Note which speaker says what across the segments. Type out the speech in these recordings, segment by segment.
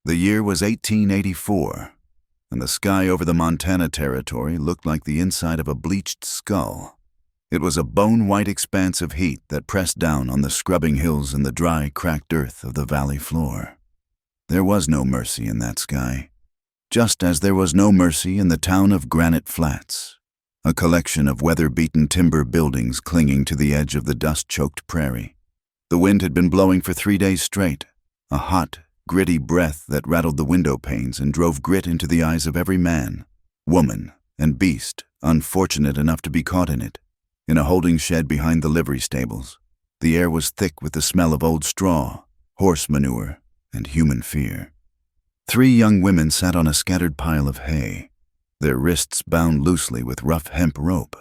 Speaker 1: The year was 1884, and the sky over the Montana Territory looked like the inside of a bleached skull. It was a bone-white expanse of heat that pressed down on the scrubbing hills and the dry, cracked earth of the valley floor. There was no mercy in that sky, just as there was no mercy in the town of Granite Flats, a collection of weather-beaten timber buildings clinging to the edge of the dust-choked prairie. The wind had been blowing for 3 days straight, a hot, gritty breath that rattled the window panes and drove grit into the eyes of every man, woman, and beast unfortunate enough to be caught in it. In a holding shed behind the livery stables, the air was thick with the smell of old straw, horse manure, and human fear. 3 young women sat on a scattered pile of hay, their wrists bound loosely with rough hemp rope.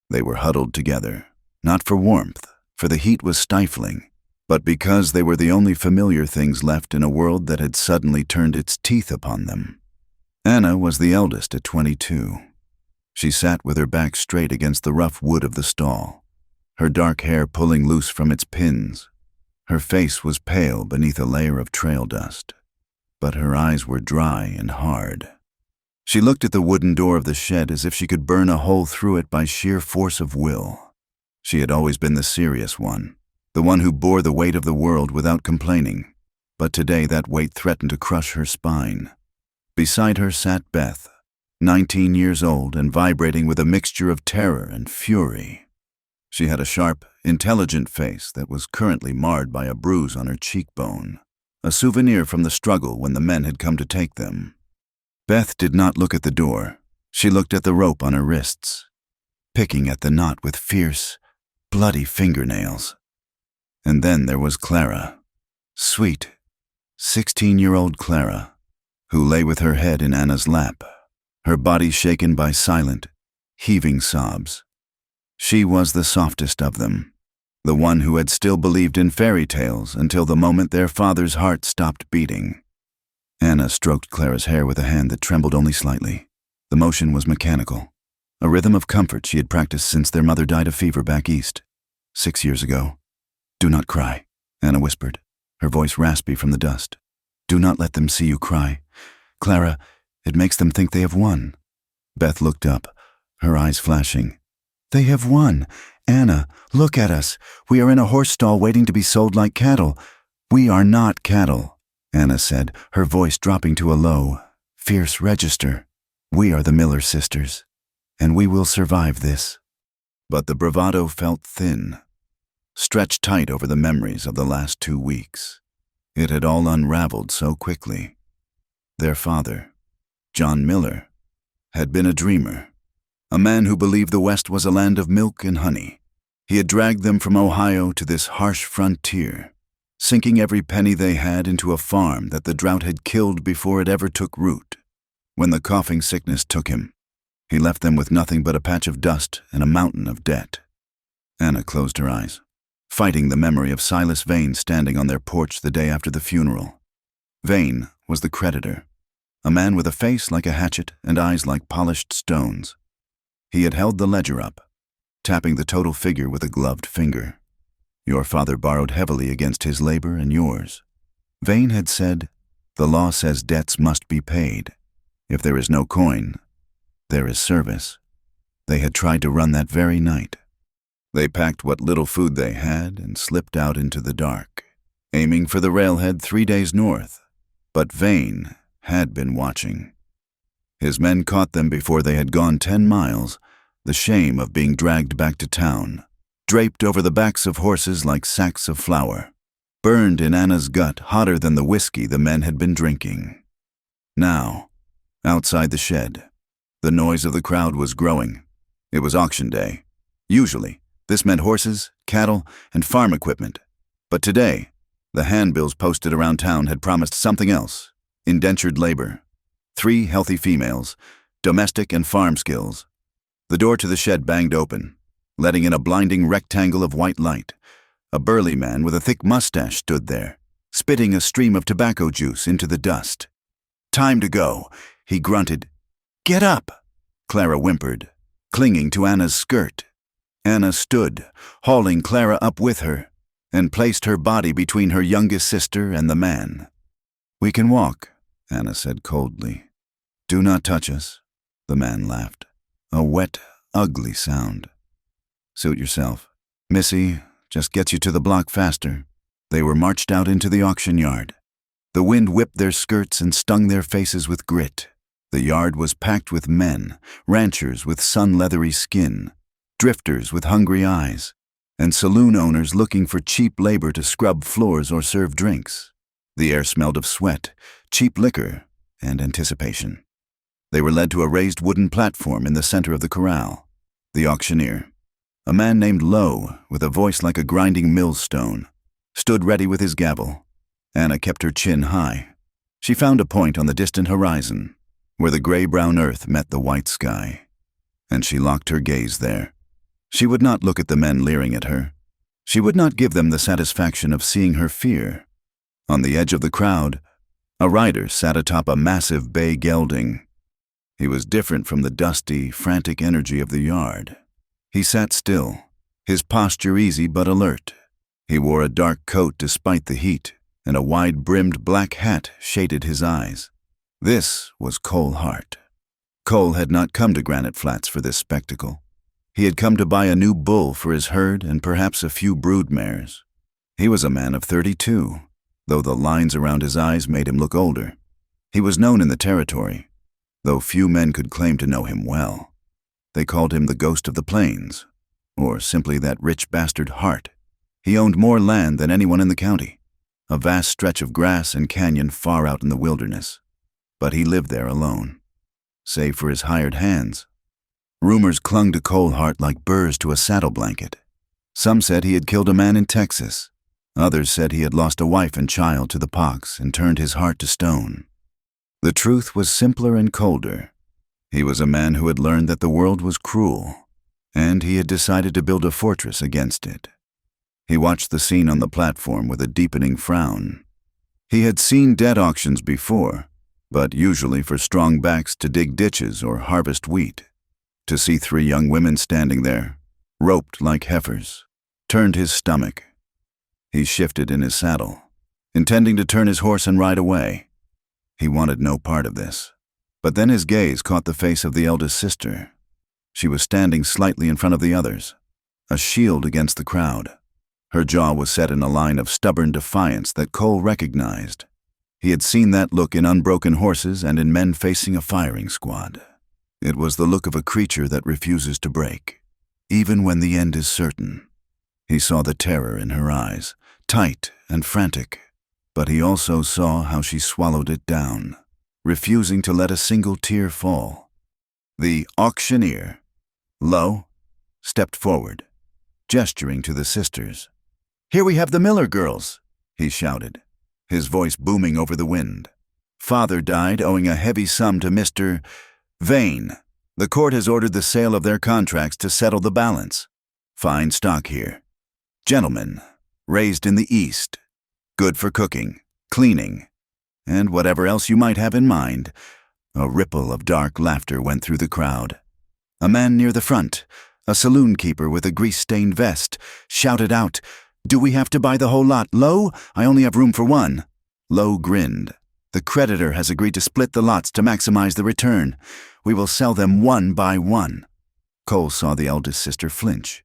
Speaker 1: They were huddled together, not for warmth, for the heat was stifling, but because they were the only familiar things left in a world that had suddenly turned its teeth upon them. Anna was the eldest at 22. She sat with her back straight against the rough wood of the stall, her dark hair pulling loose from its pins. Her face was pale beneath a layer of trail dust, but her eyes were dry and hard. She looked at the wooden door of the shed as if she could burn a hole through it by sheer force of will. She had always been the serious one, the one who bore the weight of the world without complaining, but today that weight threatened to crush her spine. Beside her sat Beth, 19 years old and vibrating with a mixture of terror and fury. She had a sharp, intelligent face that was currently marred by a bruise on her cheekbone, a souvenir from the struggle when the men had come to take them. Beth did not look at the door. She looked at the rope on her wrists, picking at the knot with fierce, bloody fingernails. And then there was Clara, sweet, 16-year-old Clara, who lay with her head in Anna's lap, her body shaken by silent, heaving sobs. She was the softest of them, the one who had still believed in fairy tales until the moment their father's heart stopped beating. Anna stroked Clara's hair with a hand that trembled only slightly. The motion was mechanical, a rhythm of comfort she had practiced since their mother died of fever back east, 6 years ago. "Do not cry," Anna whispered, her voice raspy from the dust. "Do not let them see you cry. Clara, it makes them think they have won." Beth looked up, her eyes flashing. "They have won! Anna, look at us. We are in a horse stall waiting to be sold like cattle." "We are not cattle," Anna said, her voice dropping to a low, fierce register. "We are the Miller sisters, and we will survive this." But the bravado felt thin, stretched tight over the memories of the last 2 weeks. It had all unraveled so quickly. Their father, John Miller, had been a dreamer, a man who believed the West was a land of milk and honey. He had dragged them from Ohio to this harsh frontier, sinking every penny they had into a farm that the drought had killed before it ever took root. When the coughing sickness took him, he left them with nothing but a patch of dust and a mountain of debt. Anna closed her eyes, fighting the memory of Silas Vane standing on their porch the day after the funeral. Vane was the creditor, a man with a face like a hatchet and eyes like polished stones. He had held the ledger up, tapping the total figure with a gloved finger. Your father borrowed heavily against his labor and yours. Vane had said, "The law says debts must be paid. If there is no coin, there is service." They had tried to run that very night. They packed what little food they had and slipped out into the dark, aiming for the railhead 3 days north. But Vane had been watching. His men caught them before they had gone 10 miles, the shame of being dragged back to town, draped over the backs of horses like sacks of flour, burned in Anna's gut hotter than the whiskey the men had been drinking. Now, outside the shed, the noise of the crowd was growing. It was auction day. Usually, this meant horses, cattle, and farm equipment. But today, the handbills posted around town had promised something else: indentured labor, 3 healthy females, domestic and farm skills. The door to the shed banged open, letting in a blinding rectangle of white light. A burly man with a thick mustache stood there, spitting a stream of tobacco juice into the dust. "Time to go," he grunted. "Get up," Clara whimpered, clinging to Anna's skirt. Anna stood, hauling Clara up with her, and placed her body between her youngest sister and the man. "We can walk," Anna said coldly. "Do not touch us," the man laughed. A wet, ugly sound. "Suit yourself. Missy, just gets you to the block faster." They were marched out into the auction yard. The wind whipped their skirts and stung their faces with grit. The yard was packed with men, ranchers with sun-leathery skin, drifters with hungry eyes, and saloon owners looking for cheap labor to scrub floors or serve drinks. The air smelled of sweat, cheap liquor, and anticipation. They were led to a raised wooden platform in the center of the corral. The auctioneer, a man named Lowe, with a voice like a grinding millstone, stood ready with his gavel. Anna kept her chin high. She found a point on the distant horizon, where the gray-brown earth met the white sky, and she locked her gaze there. She would not look at the men leering at her. She would not give them the satisfaction of seeing her fear. On the edge of the crowd, a rider sat atop a massive bay gelding. He was different from the dusty, frantic energy of the yard. He sat still, his posture easy but alert. He wore a dark coat despite the heat, and a wide-brimmed black hat shaded his eyes. This was Cole Hart. Cole had not come to Granite Flats for this spectacle. He had come to buy a new bull for his herd and perhaps a few brood mares. He was a man of 32, though the lines around his eyes made him look older. He was known in the territory, though few men could claim to know him well. They called him the Ghost of the Plains, or simply that rich bastard Hart. He owned more land than anyone in the county, a vast stretch of grass and canyon far out in the wilderness. But he lived there alone, save for his hired hands. Rumors clung to Cole Hart like burrs to a saddle blanket. Some said he had killed a man in Texas. Others said he had lost a wife and child to the pox and turned his heart to stone. The truth was simpler and colder. He was a man who had learned that the world was cruel, and he had decided to build a fortress against it. He watched the scene on the platform with a deepening frown. He had seen debt auctions before, but usually for strong backs to dig ditches or harvest wheat. To see 3 young women standing there, roped like heifers, turned his stomach. He shifted in his saddle, intending to turn his horse and ride away. He wanted no part of this. But then his gaze caught the face of the eldest sister. She was standing slightly in front of the others, a shield against the crowd. Her jaw was set in a line of stubborn defiance that Cole recognized. He had seen that look in unbroken horses and in men facing a firing squad. It was the look of a creature that refuses to break, even when the end is certain. He saw the terror in her eyes, tight and frantic, but he also saw how she swallowed it down, refusing to let a single tear fall. The auctioneer, Lowe, stepped forward, gesturing to the sisters. "Here we have the Miller girls," he shouted, his voice booming over the wind. "Father died owing a heavy sum to Mr. Vane. The court has ordered the sale of their contracts to settle the balance. Fine stock here. Gentlemen, raised in the East, good for cooking, cleaning, and whatever else you might have in mind." A ripple of dark laughter went through the crowd. A man near the front, a saloon keeper with a grease-stained vest, shouted out, "Do we have to buy the whole lot, Lowe? I only have room for one." Lowe grinned. "The creditor has agreed to split the lots to maximize the return. We will sell them one by one." Cole saw the eldest sister flinch.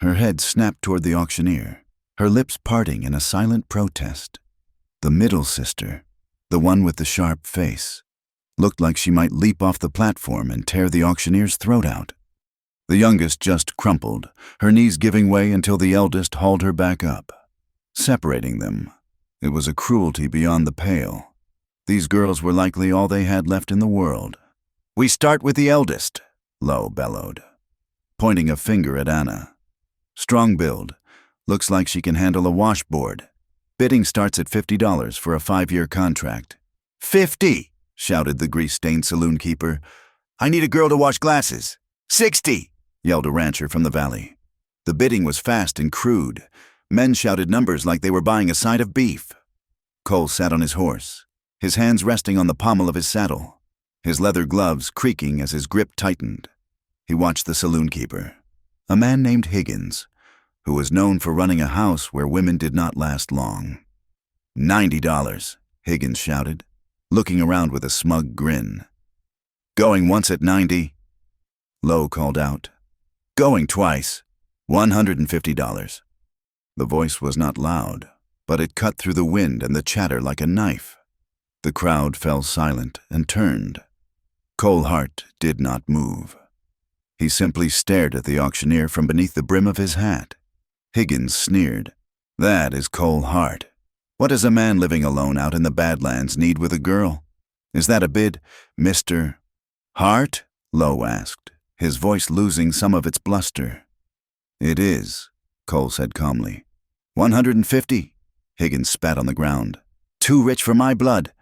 Speaker 1: Her head snapped toward the auctioneer, her lips parting in a silent protest. The middle sister, the one with the sharp face, looked like she might leap off the platform and tear the auctioneer's throat out. The youngest just crumpled, her knees giving way until the eldest hauled her back up. Separating them, it was a cruelty beyond the pale. These girls were likely all they had left in the world. "We start with the eldest," Lowe bellowed, pointing a finger at Anna. "Strong build. Looks like she can handle a washboard. Bidding starts at $50 for a 5-year contract." "50!" shouted the grease-stained saloon keeper. "I need a girl to wash glasses." "60!" yelled a rancher from the valley. The bidding was fast and crude. Men shouted numbers like they were buying a side of beef. Cole sat on his horse, his hands resting on the pommel of his saddle, his leather gloves creaking as his grip tightened. He watched the saloon keeper, a man named Higgins, who was known for running a house where women did not last long. $90, Higgins shouted, looking around with a smug grin. Going once at 90? Lowe called out. Going twice. $150. The voice was not loud, but it cut through the wind and the chatter like a knife. The crowd fell silent and turned. Cole Hart did not move. He simply stared at the auctioneer from beneath the brim of his hat. Higgins sneered. That is Cole Hart. What does a man living alone out in the Badlands need with a girl? Is that a bid, Mr. Hart? Lowe asked, his voice losing some of its bluster. It is, Cole said calmly. 150? Higgins spat on the ground. Too rich for my blood.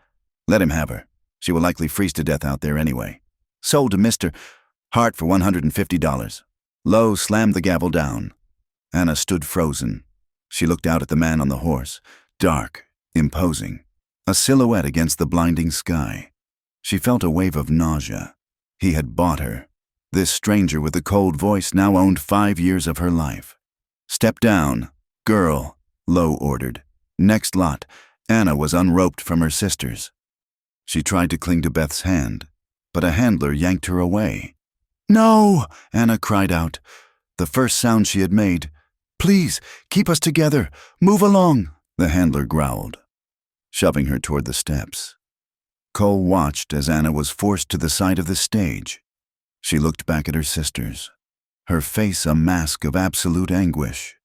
Speaker 1: Let him have her. She will likely freeze to death out there anyway. Sold to Mr. Hart for $150. Lowe slammed the gavel down. Anna stood frozen. She looked out at the man on the horse, dark, imposing, a silhouette against the blinding sky. She felt a wave of nausea. He had bought her. This stranger with the cold voice now owned 5 years of her life. Step down, girl, Lowe ordered. Next lot. Anna was unroped from her sisters. She tried to cling to Beth's hand, but a handler yanked her away. No, Anna cried out, the first sound she had made. Please, keep us together. Move along, the handler growled, shoving her toward the steps. Cole watched as Anna was forced to the side of the stage. She looked back at her sisters, her face a mask of absolute anguish.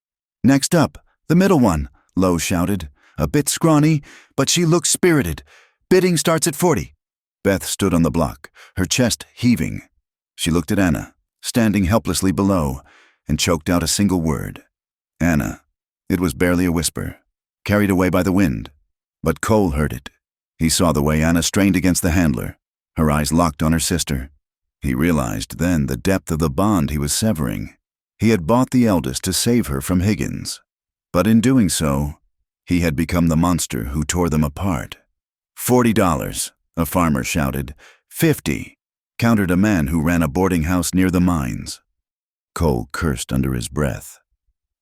Speaker 1: Next up, the middle one, Lowe shouted. A bit scrawny, but she looks spirited. Bidding starts at 40. Beth stood on the block, her chest heaving. She looked at Anna, standing helplessly below, and choked out a single word. Anna. It was barely a whisper, carried away by the wind. But Cole heard it. He saw the way Anna strained against the handler, her eyes locked on her sister. He realized then the depth of the bond he was severing. He had bought the eldest to save her from Higgins. But in doing so, he had become the monster who tore them apart. $40, a farmer shouted. 50, countered a man who ran a boarding house near the mines. Cole cursed under his breath.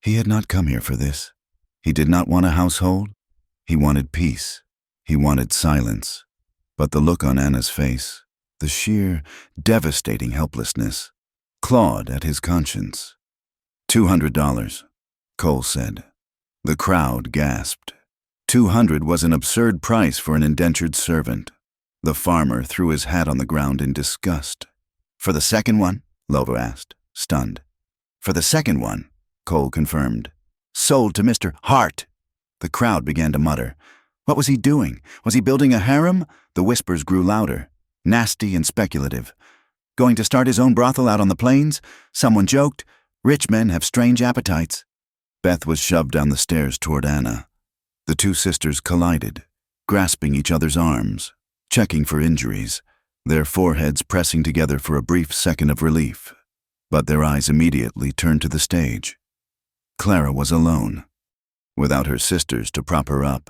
Speaker 1: He had not come here for this. He did not want a household. He wanted peace. He wanted silence. But the look on Anna's face, the sheer, devastating helplessness, clawed at his conscience. $200, Cole said. The crowd gasped. 200 was an absurd price for an indentured servant. The farmer threw his hat on the ground in disgust. For the second one? Lowe asked, stunned. For the second one, Cole confirmed. Sold to Mr. Hart. The crowd began to mutter. What was he doing? Was he building a harem? The whispers grew louder, nasty and speculative. Going to start his own brothel out on the plains? Someone joked. Rich men have strange appetites. Beth was shoved down the stairs toward Anna. The two sisters collided, grasping each other's arms, checking for injuries, their foreheads pressing together for a brief second of relief. But their eyes immediately turned to the stage. Clara was alone, without her sisters to prop her up.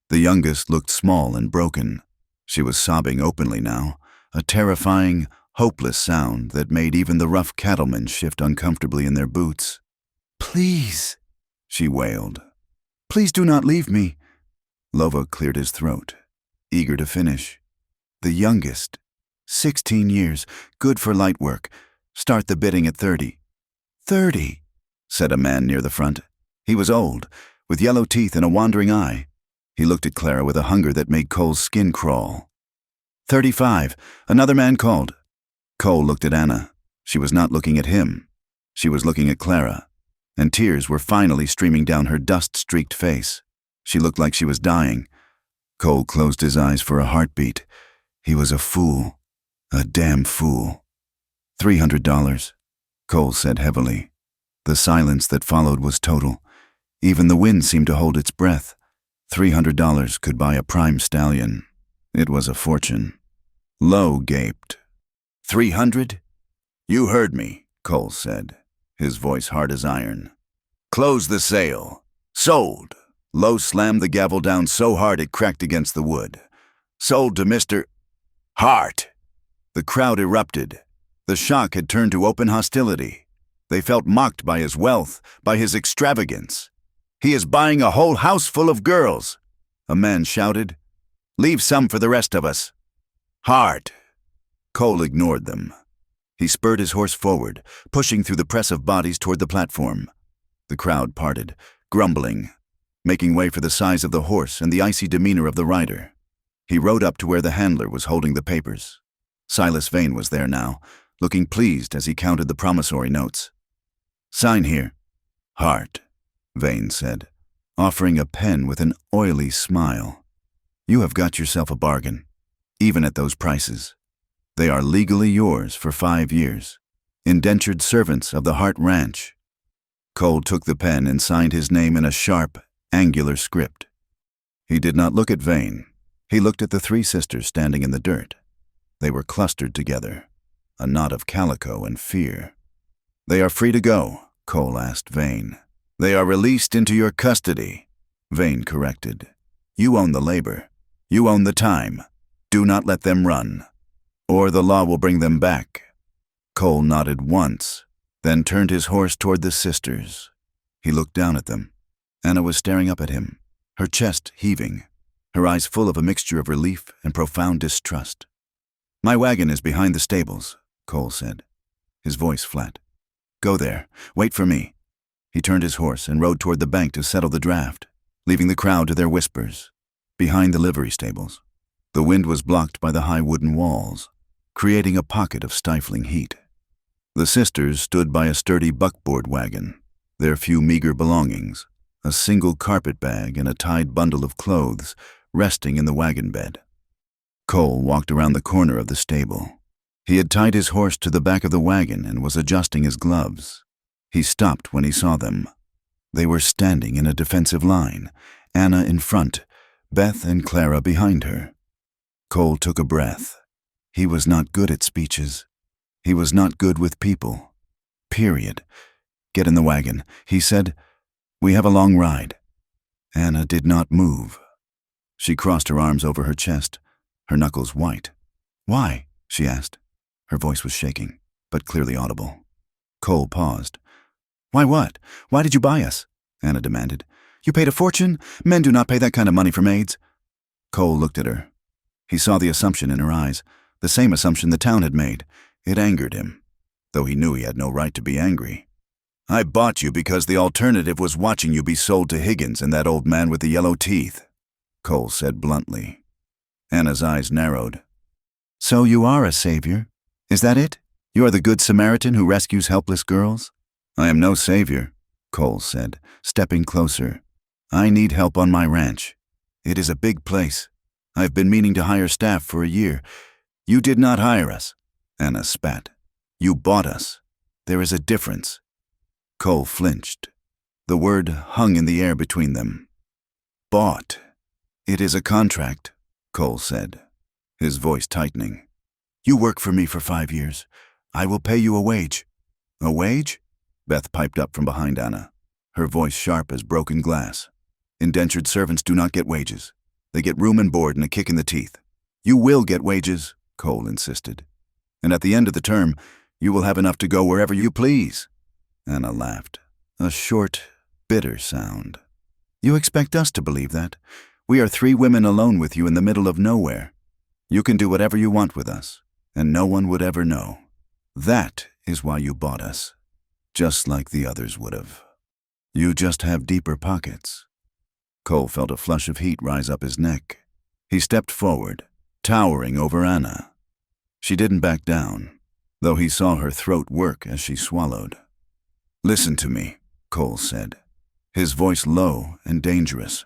Speaker 1: The youngest looked small and broken. She was sobbing openly now, a terrifying, hopeless sound that made even the rough cattlemen shift uncomfortably in their boots. Please, she wailed. Please do not leave me. Lowe cleared his throat, eager to finish. The youngest, 16 years, good for light work. Start the bidding at 30. 30, said a man near the front. He was old, with yellow teeth and a wandering eye. He looked at Clara with a hunger that made Cole's skin crawl. 35, another man called. Cole looked at Anna. She was not looking at him. She was looking at Clara, and tears were finally streaming down her dust-streaked face. She looked like she was dying. Cole closed his eyes for a heartbeat. He was a fool. A damn fool. $300, Cole said heavily. The silence that followed was total. Even the wind seemed to hold its breath. $300 could buy a prime stallion. It was a fortune. Lowe gaped. 300? You heard me, Cole said, his voice hard as iron. Close the sale. Sold. Lowe slammed the gavel down so hard it cracked against the wood. Sold to Mr. Hart. The crowd erupted. The shock had turned to open hostility. They felt mocked by his wealth, by his extravagance. He is buying a whole house full of girls, a man shouted. Leave some for the rest of us. Hard. Cole ignored them. He spurred his horse forward, pushing through the press of bodies toward the platform. The crowd parted, grumbling, making way for the size of the horse and the icy demeanor of the rider. He rode up to where the handler was holding the papers. Silas Vane was there now, looking pleased as he counted the promissory notes. Sign here. Hart, Vane said, offering a pen with an oily smile. You have got yourself a bargain, even at those prices. They are legally yours for 5 years, indentured servants of the Hart Ranch. Cole took the pen and signed his name in a sharp, angular script. He did not look at Vane. He looked at the 3 sisters standing in the dirt. They were clustered together, a knot of calico and fear. They are free to go, Cole asked Vane. They are released into your custody, Vane corrected. You own the labor. You own the time. Do not let them run, or the law will bring them back. Cole nodded once, then turned his horse toward the sisters. He looked down at them. Anna was staring up at him, her chest heaving, her eyes full of a mixture of relief and profound distrust. My wagon is behind the stables, Cole said, his voice flat. Go there. Wait for me. He turned his horse and rode toward the bank to settle the draft, leaving the crowd to their whispers. Behind the livery stables, the wind was blocked by the high wooden walls, creating a pocket of stifling heat. The sisters stood by a sturdy buckboard wagon, their few meager belongings, a single carpet bag and a tied bundle of clothes, resting in the wagon bed. Cole walked around the corner of the stable. He had tied his horse to the back of the wagon and was adjusting his gloves. He stopped when he saw them. They were standing in a defensive line, Anna in front, Beth and Clara behind her. Cole took a breath. He was not good at speeches. He was not good with people. Period. Get in the wagon, he said. We have a long ride. Anna did not move. She crossed her arms over her chest, her knuckles white. Why? She asked. Her voice was shaking, but clearly audible. Cole paused. Why what? Why did you buy us? Anna demanded. You paid a fortune? Men do not pay that kind of money for maids. Cole looked at her. He saw the assumption in her eyes, the same assumption the town had made. It angered him, though he knew he had no right to be angry. I bought you because the alternative was watching you be sold to Higgins and that old man with the yellow teeth, Cole said bluntly. Anna's eyes narrowed. So you are a savior? Is that it? You are the good Samaritan who rescues helpless girls? I am no savior, Cole said, stepping closer. I need help on my ranch. It is a big place. I've been meaning to hire staff for a year. You did not hire us, Anna spat. You bought us. There is a difference. Cole flinched. The word hung in the air between them. Bought. It is a contract, Cole said, his voice tightening. You work for me for 5 years. I will pay you a wage. A wage? Beth piped up from behind Anna, her voice sharp as broken glass. Indentured servants do not get wages. They get room and board and a kick in the teeth. You will get wages, Cole insisted. And at the end of the term, you will have enough to go wherever you please. Anna laughed, a short, bitter sound. You expect us to believe that? We are 3 women alone with you in the middle of nowhere. You can do whatever you want with us, and no one would ever know. That is why you bought us, just like the others would have. You just have deeper pockets. Cole felt a flush of heat rise up his neck. He stepped forward, towering over Anna. She didn't back down, though he saw her throat work as she swallowed. Listen to me, Cole said, his voice low and dangerous.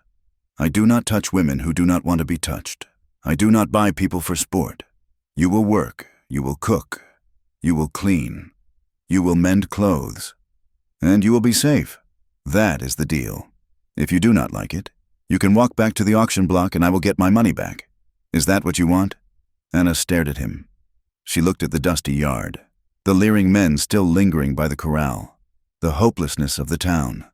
Speaker 1: I do not touch women who do not want to be touched. I do not buy people for sport. You will work, you will cook, you will clean, you will mend clothes, and you will be safe. That is the deal. If you do not like it, you can walk back to the auction block and I will get my money back. Is that what you want? Anna stared at him. She looked at the dusty yard, the leering men still lingering by the corral, the hopelessness of the town.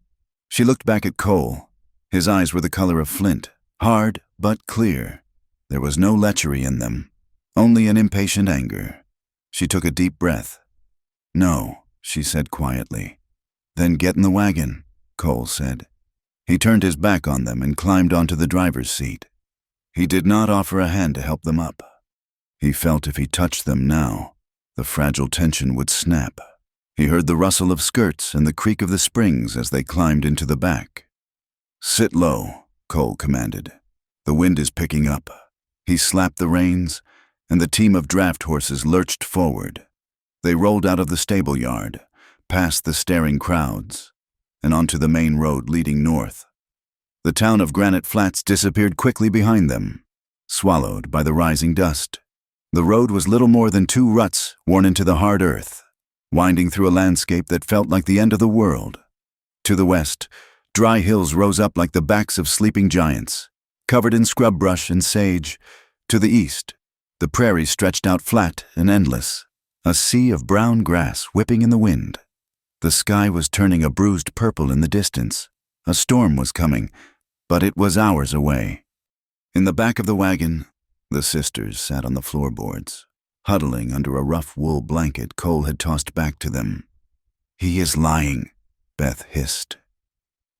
Speaker 1: She looked back at Cole. His eyes were the color of flint, hard but clear. There was no lechery in them, only an impatient anger. She took a deep breath. No, she said quietly. Then get in the wagon, Cole said. He turned his back on them and climbed onto the driver's seat. He did not offer a hand to help them up. He felt if he touched them now, the fragile tension would snap. He heard the rustle of skirts and the creak of the springs as they climbed into the back. "Sit low," Cole commanded. "The wind is picking up." He slapped the reins, and the team of draft horses lurched forward. They rolled out of the stable yard, past the staring crowds, and onto the main road leading north. The town of Granite Flats disappeared quickly behind them, swallowed by the rising dust. The road was little more than 2 ruts worn into the hard earth, winding through a landscape that felt like the end of the world. To the west, dry hills rose up like the backs of sleeping giants, covered in scrub brush and sage. To the east, the prairies stretched out flat and endless, a sea of brown grass whipping in the wind. The sky was turning a bruised purple in the distance. A storm was coming, but it was hours away. In the back of the wagon, the sisters sat on the floorboards, huddling under a rough wool blanket Cole had tossed back to them. "He is lying," Beth hissed,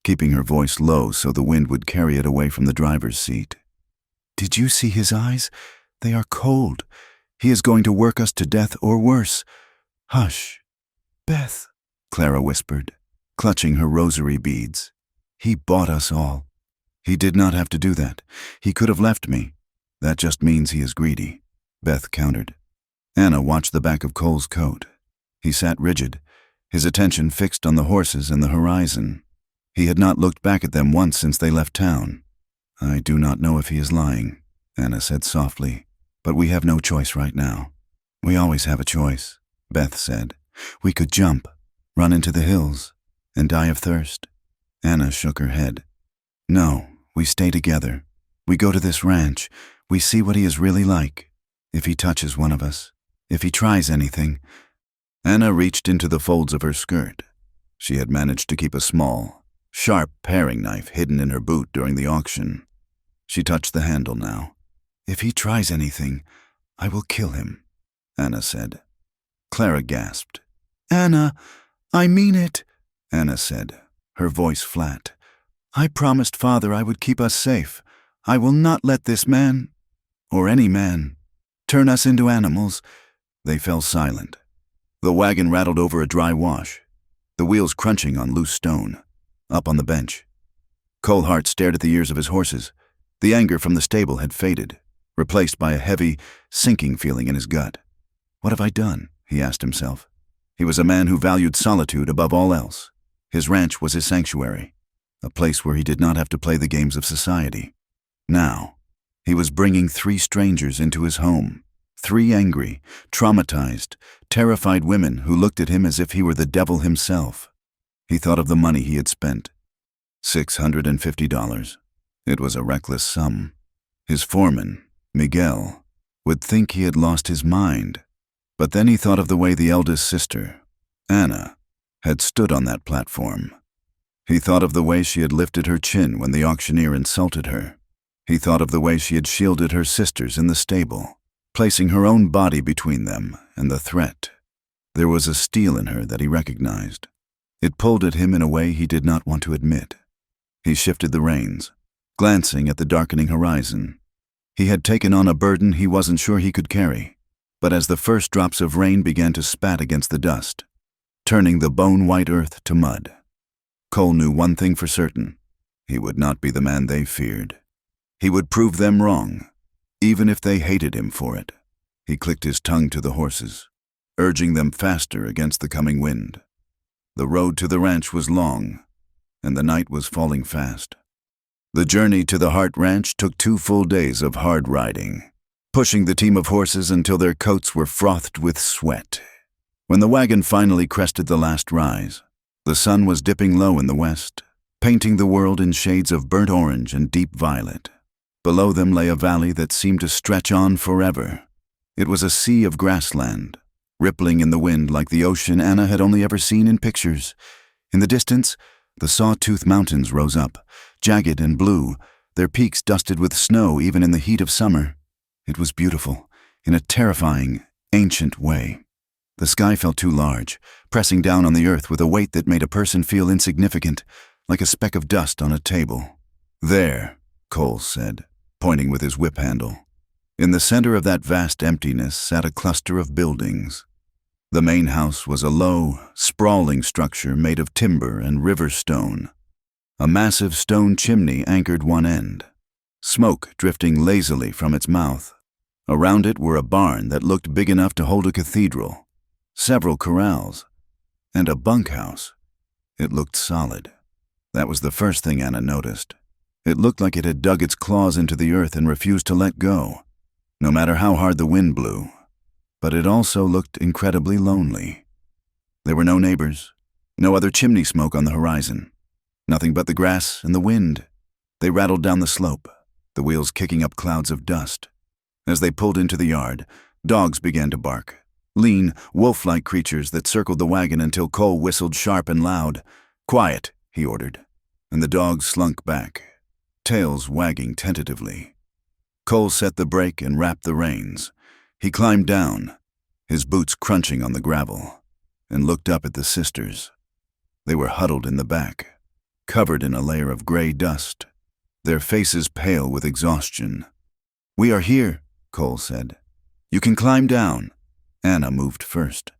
Speaker 1: keeping her voice low so the wind would carry it away from the driver's seat. "Did you see his eyes? They are cold. He is going to work us to death or worse." "Hush, Beth," Clara whispered, clutching her rosary beads. "He bought us all." "He did not have to do that. He could have left me. That just means he is greedy," Beth countered. Anna watched the back of Cole's coat. He sat rigid, his attention fixed on the horses and the horizon. He had not looked back at them once since they left town. "I do not know if he is lying," Anna said softly, "but we have no choice right now." "We always have a choice," Beth said. "We could jump, run into the hills, and die of thirst." Anna shook her head. "No, we stay together. We go to this ranch. We see what he is really like. If he touches one of us, if he tries anything." Anna reached into the folds of her skirt. She had managed to keep a small, sharp paring knife hidden in her boot during the auction. She touched the handle now. "If he tries anything, I will kill him," Anna said. Clara gasped. "Anna, I mean it," Anna said, her voice flat. "I promised Father I would keep us safe. I will not let this man, or any man, turn us into animals." They fell silent. The wagon rattled over a dry wash, the wheels crunching on loose stone. Up on the bench, Cole Hart stared at the ears of his horses. The anger from the stable had faded, replaced by a heavy, sinking feeling in his gut. "What have I done?" he asked himself. He was a man who valued solitude above all else. His ranch was his sanctuary, a place where he did not have to play the games of society. Now, he was bringing 3 strangers into his home, 3 angry, traumatized, terrified women who looked at him as if he were the devil himself. He thought of the money he had spent. $650. It was a reckless sum. His foreman, Miguel, would think he had lost his mind. But then he thought of the way the eldest sister, Anna, had stood on that platform. He thought of the way she had lifted her chin when the auctioneer insulted her. He thought of the way she had shielded her sisters in the stable, placing her own body between them and the threat. There was a steel in her that he recognized. It pulled at him in a way he did not want to admit. He shifted the reins, glancing at the darkening horizon. He had taken on a burden he wasn't sure he could carry, but as the first drops of rain began to spat against the dust, turning the bone-white earth to mud, Cole knew one thing for certain. He would not be the man they feared. He would prove them wrong, even if they hated him for it. He clicked his tongue to the horses, urging them faster against the coming wind. The road to the ranch was long, and the night was falling fast. The journey to the Hart Ranch took 2 full days of hard riding, pushing the team of horses until their coats were frothed with sweat. When the wagon finally crested the last rise, the sun was dipping low in the west, painting the world in shades of burnt orange and deep violet. Below them lay a valley that seemed to stretch on forever. It was a sea of grassland, rippling in the wind like the ocean Anna had only ever seen in pictures. In the distance, the Sawtooth Mountains rose up, jagged and blue, their peaks dusted with snow even in the heat of summer. It was beautiful, in a terrifying, ancient way. The sky felt too large, pressing down on the earth with a weight that made a person feel insignificant, like a speck of dust on a table. "There," Cole said, pointing with his whip handle. In the center of that vast emptiness sat a cluster of buildings. The main house was a low, sprawling structure made of timber and river stone. A massive stone chimney anchored one end, smoke drifting lazily from its mouth. Around it were a barn that looked big enough to hold a cathedral, several corrals, and a bunkhouse. It looked solid. That was the first thing Anna noticed. It looked like it had dug its claws into the earth and refused to let go, no matter how hard the wind blew. But it also looked incredibly lonely. There were no neighbors, no other chimney smoke on the horizon, nothing but the grass and the wind. They rattled down the slope, the wheels kicking up clouds of dust. As they pulled into the yard, dogs began to bark, lean, wolf-like creatures that circled the wagon until Cole whistled sharp and loud. "Quiet," he ordered, and the dogs slunk back, tails wagging tentatively. Cole set the brake and wrapped the reins. He climbed down, his boots crunching on the gravel, and looked up at the sisters. They were huddled in the back, covered in a layer of gray dust, their faces pale with exhaustion. "We are here," Cole said. "You can climb down." Anna moved first.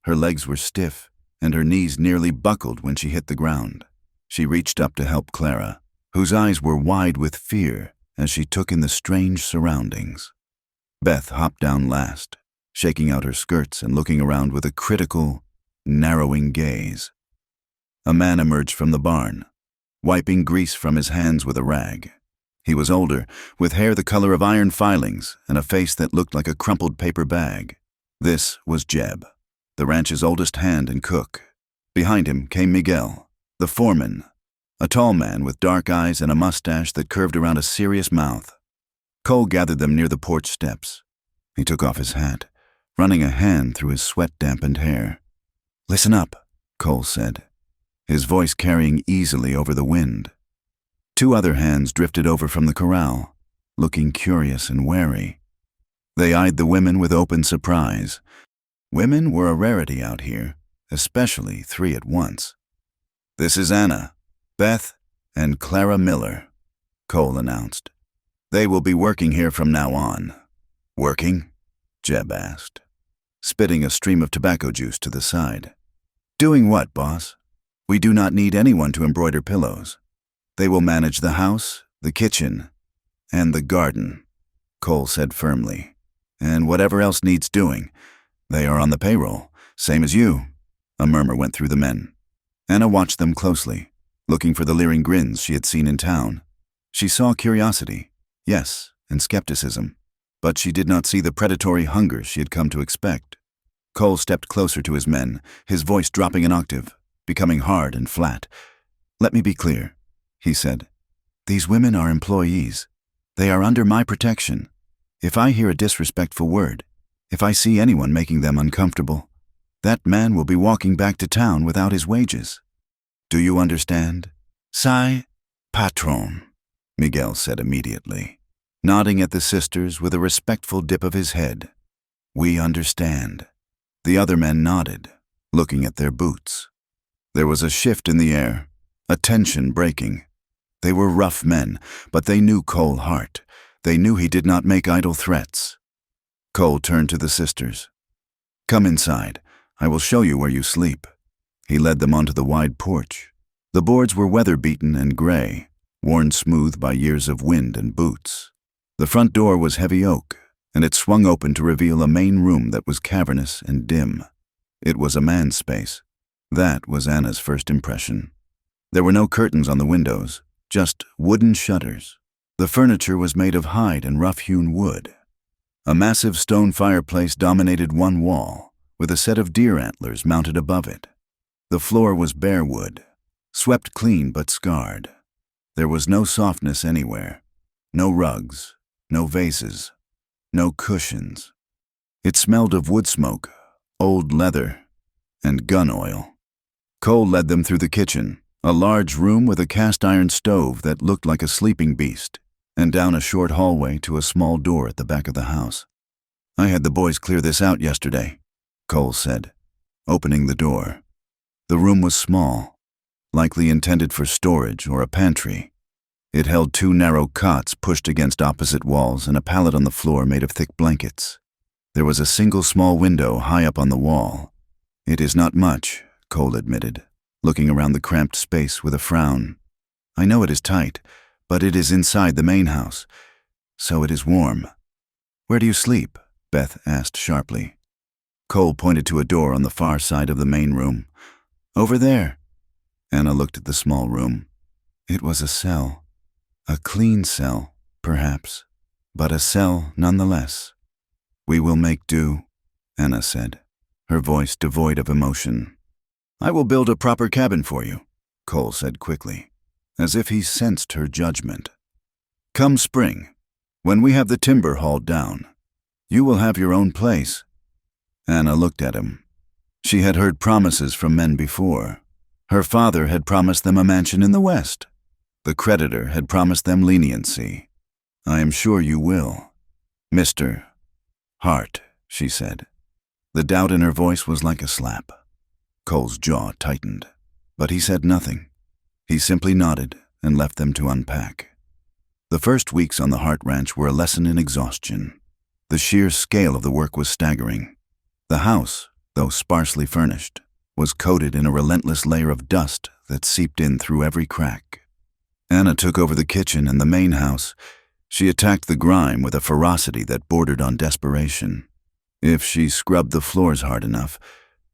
Speaker 1: Her legs were stiff, and her knees nearly buckled when she hit the ground. She reached up to help Clara, whose eyes were wide with fear as she took in the strange surroundings. Beth hopped down last, shaking out her skirts and looking around with a critical, narrowing gaze. A man emerged from the barn, wiping grease from his hands with a rag. He was older, with hair the color of iron filings and a face that looked like a crumpled paper bag. This was Jeb, the ranch's oldest hand and cook. Behind him came Miguel, the foreman, a tall man with dark eyes and a mustache that curved around a serious mouth. Cole gathered them near the porch steps. He took off his hat, running a hand through his sweat-dampened hair. "Listen up," Cole said, his voice carrying easily over the wind. Two other hands drifted over from the corral, looking curious and wary. They eyed the women with open surprise. Women were a rarity out here, especially three at once. "This is Anna, Beth, and Clara Miller," Cole announced. "They will be working here from now on." "Working?" Jeb asked, spitting a stream of tobacco juice to the side. "Doing what, boss? We do not need anyone to embroider pillows. They will manage the house, the kitchen, and the garden," Cole said firmly. "And whatever else needs doing. They are on the payroll, same as you." A murmur went through the men. Anna watched them closely, looking for the leering grins she had seen in town. She saw curiosity, yes, and skepticism, but she did not see the predatory hunger she had come to expect. Cole stepped closer to his men, his voice dropping an octave, becoming hard and flat. "Let me be clear," he said. "These women are employees. They are under my protection. If I hear a disrespectful word, if I see anyone making them uncomfortable, that man will be walking back to town without his wages. Do you understand?" "Sai, patron," Miguel said immediately, nodding at the sisters with a respectful dip of his head. "We understand." The other men nodded, looking at their boots. There was a shift in the air, a tension breaking. They were rough men, but they knew Cole Hart. They knew he did not make idle threats. Cole turned to the sisters. "Come inside. I will show you where you sleep." He led them onto the wide porch. The boards were weather-beaten and gray, worn smooth by years of wind and boots. The front door was heavy oak, and it swung open to reveal a main room that was cavernous and dim. It was a man's space. That was Anna's first impression. There were no curtains on the windows, just wooden shutters. The furniture was made of hide and rough-hewn wood. A massive stone fireplace dominated one wall, with a set of deer antlers mounted above it. The floor was bare wood, swept clean but scarred. There was no softness anywhere, no rugs, no vases, no cushions. It smelled of wood smoke, old leather, and gun oil. Cole led them through the kitchen, a large room with a cast-iron stove that looked like a sleeping beast, and down a short hallway to a small door at the back of the house. "I had the boys clear this out yesterday," Cole said, opening the door. The room was small, likely intended for storage or a pantry. It held 2 narrow cots pushed against opposite walls and a pallet on the floor made of thick blankets. There was a single small window high up on the wall. "It is not much," Cole admitted, looking around the cramped space with a frown. "I know it is tight, but it is inside the main house, so it is warm." "Where do you sleep?" Beth asked sharply. Cole pointed to a door on the far side of the main room. "Over there." Anna looked at the small room. It was a cell. A clean cell, perhaps, but a cell nonetheless. "We will make do," Anna said, her voice devoid of emotion. "I will build a proper cabin for you," Cole said quickly, as if he sensed her judgment. "Come spring, when we have the timber hauled down, you will have your own place." Anna looked at him. She had heard promises from men before. Her father had promised them a mansion in the West. The creditor had promised them leniency. "I am sure you will, Mr. Hart," she said. The doubt in her voice was like a slap. Cole's jaw tightened, but he said nothing. He simply nodded and left them to unpack. The first weeks on the Hart Ranch were a lesson in exhaustion. The sheer scale of the work was staggering. The house, though sparsely furnished, was coated in a relentless layer of dust that seeped in through every crack. Anna took over the kitchen and the main house. She attacked the grime with a ferocity that bordered on desperation. If she scrubbed the floors hard enough,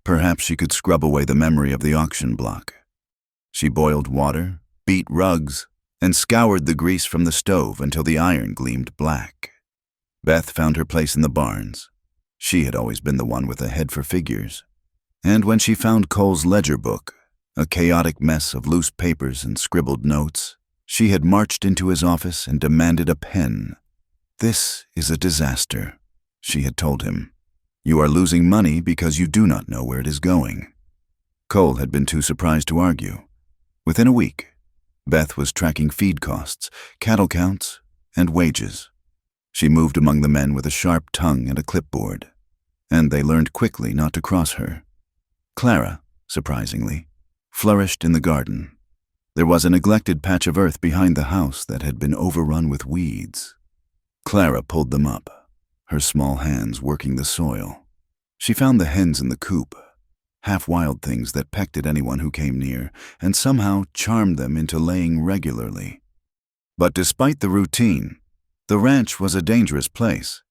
Speaker 1: perhaps she could scrub away the memory of the auction block. She boiled water, beat rugs, and scoured the grease from the stove until the iron gleamed black. Beth found her place in the barns. She had always been the one with a head for figures. And when she found Cole's ledger book, a chaotic mess of loose papers and scribbled notes, she had marched into his office and demanded a pen. "This is a disaster," she had told him. "You are losing money because you do not know where it is going." Cole had been too surprised to argue. Within a week, Beth was tracking feed costs, cattle counts, and wages. She moved among the men with a sharp tongue and a clipboard, and they learned quickly not to cross her. Clara, surprisingly, flourished in the garden. There was a neglected patch of earth behind the house that had been overrun with weeds. Clara pulled them up, her small hands working the soil. She found the hens in the coop, half-wild things that pecked at anyone who came near, and somehow charmed them into laying regularly. But despite the routine, the ranch was a dangerous place.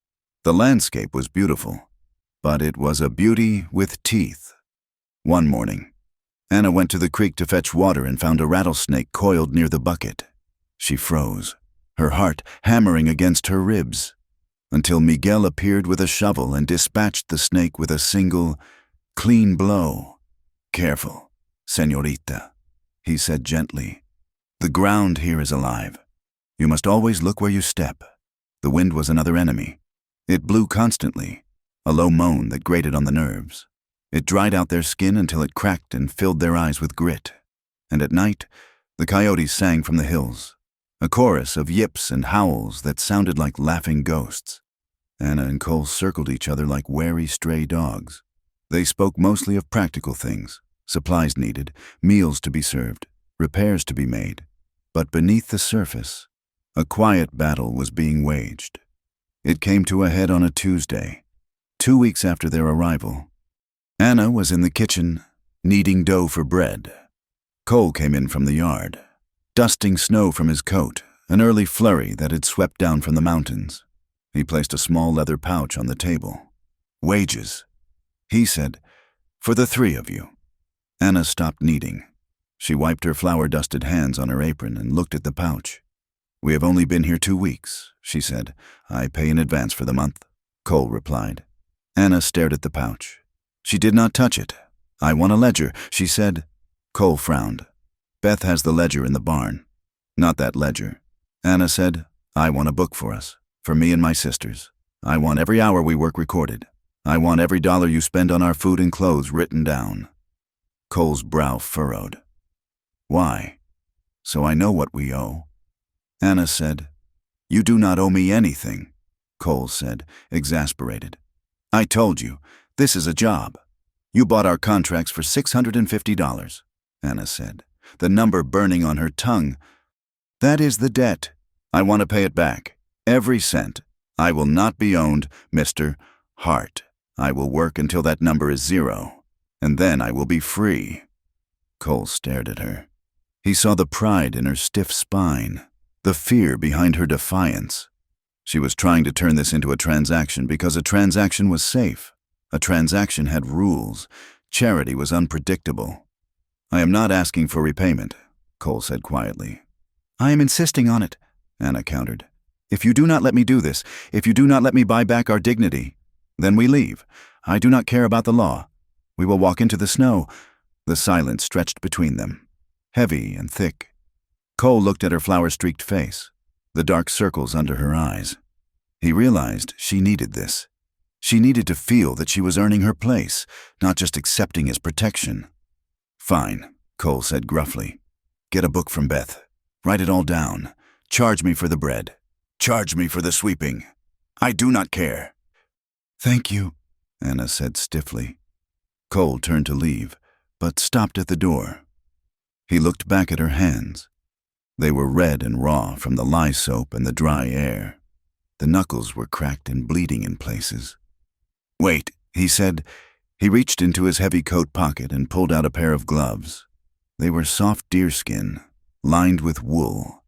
Speaker 1: The landscape was beautiful, but it was a beauty with teeth. One morning, Anna went to the creek to fetch water and found a rattlesnake coiled near the bucket. She froze, her heart hammering against her ribs, until Miguel appeared with a shovel and dispatched the snake with a single, clean blow. "Careful, señorita," he said gently. "The ground here is alive. You must always look where you step." The wind was another enemy. It blew constantly, a low moan that grated on the nerves. It dried out their skin until it cracked and filled their eyes with grit. And at night, the coyotes sang from the hills, a chorus of yips and howls that sounded like laughing ghosts. Anna and Cole circled each other like wary stray dogs. They spoke mostly of practical things, supplies needed, meals to be served, repairs to be made. But beneath the surface, a quiet battle was being waged. It came to a head on a Tuesday, 2 weeks after their arrival. Anna was in the kitchen, kneading dough for bread. Cole came in from the yard, dusting snow from his coat, an early flurry that had swept down from the mountains. He placed a small leather pouch on the table. "Wages," he said, "for the 3 of you." Anna stopped kneading. She wiped her flour-dusted hands on her apron and looked at the pouch. "We have only been here 2 weeks," she said. "I pay in advance for the month," Cole replied. Anna stared at the pouch. She did not touch it. "I want a ledger," she said. Cole frowned. "Beth has the ledger in the barn." "Not that ledger." Anna said, "I want a book for us, for me and my sisters. I want every hour we work recorded. I want every dollar you spend on our food and clothes written down." Cole's brow furrowed. "Why?" "So I know what we owe." Anna said, "You do not owe me anything," Cole said, exasperated. "I told you, this is a job. You bought our contracts for $650, Anna said, the number burning on her tongue. That is the debt. I want to pay it back. Every cent. I will not be owned, Mr. Hart. I will work until that number is 0, and then I will be free. Cole stared at her. He saw the pride in her stiff spine, the fear behind her defiance. She was trying to turn this into a transaction because a transaction was safe. A transaction had rules. Charity was unpredictable. I am not asking for repayment, Cole said quietly. I am insisting on it, Anna countered. If you do not let me do this, if you do not let me buy back our dignity, then we leave. I do not care about the law. We will walk into the snow. The silence stretched between them, heavy and thick. Cole looked at her flower-streaked face, the dark circles under her eyes. He realized she needed this. She needed to feel that she was earning her place, not just accepting his protection. Fine, Cole said gruffly. Get a book from Beth. Write it all down. Charge me for the bread. Charge me for the sweeping. I do not care. Thank you, Anna said stiffly. Cole turned to leave, but stopped at the door. He looked back at her hands. They were red and raw from the lye soap and the dry air. The knuckles were cracked and bleeding in places. Wait, he said. He reached into his heavy coat pocket and pulled out a pair of gloves. They were soft deerskin, lined with wool.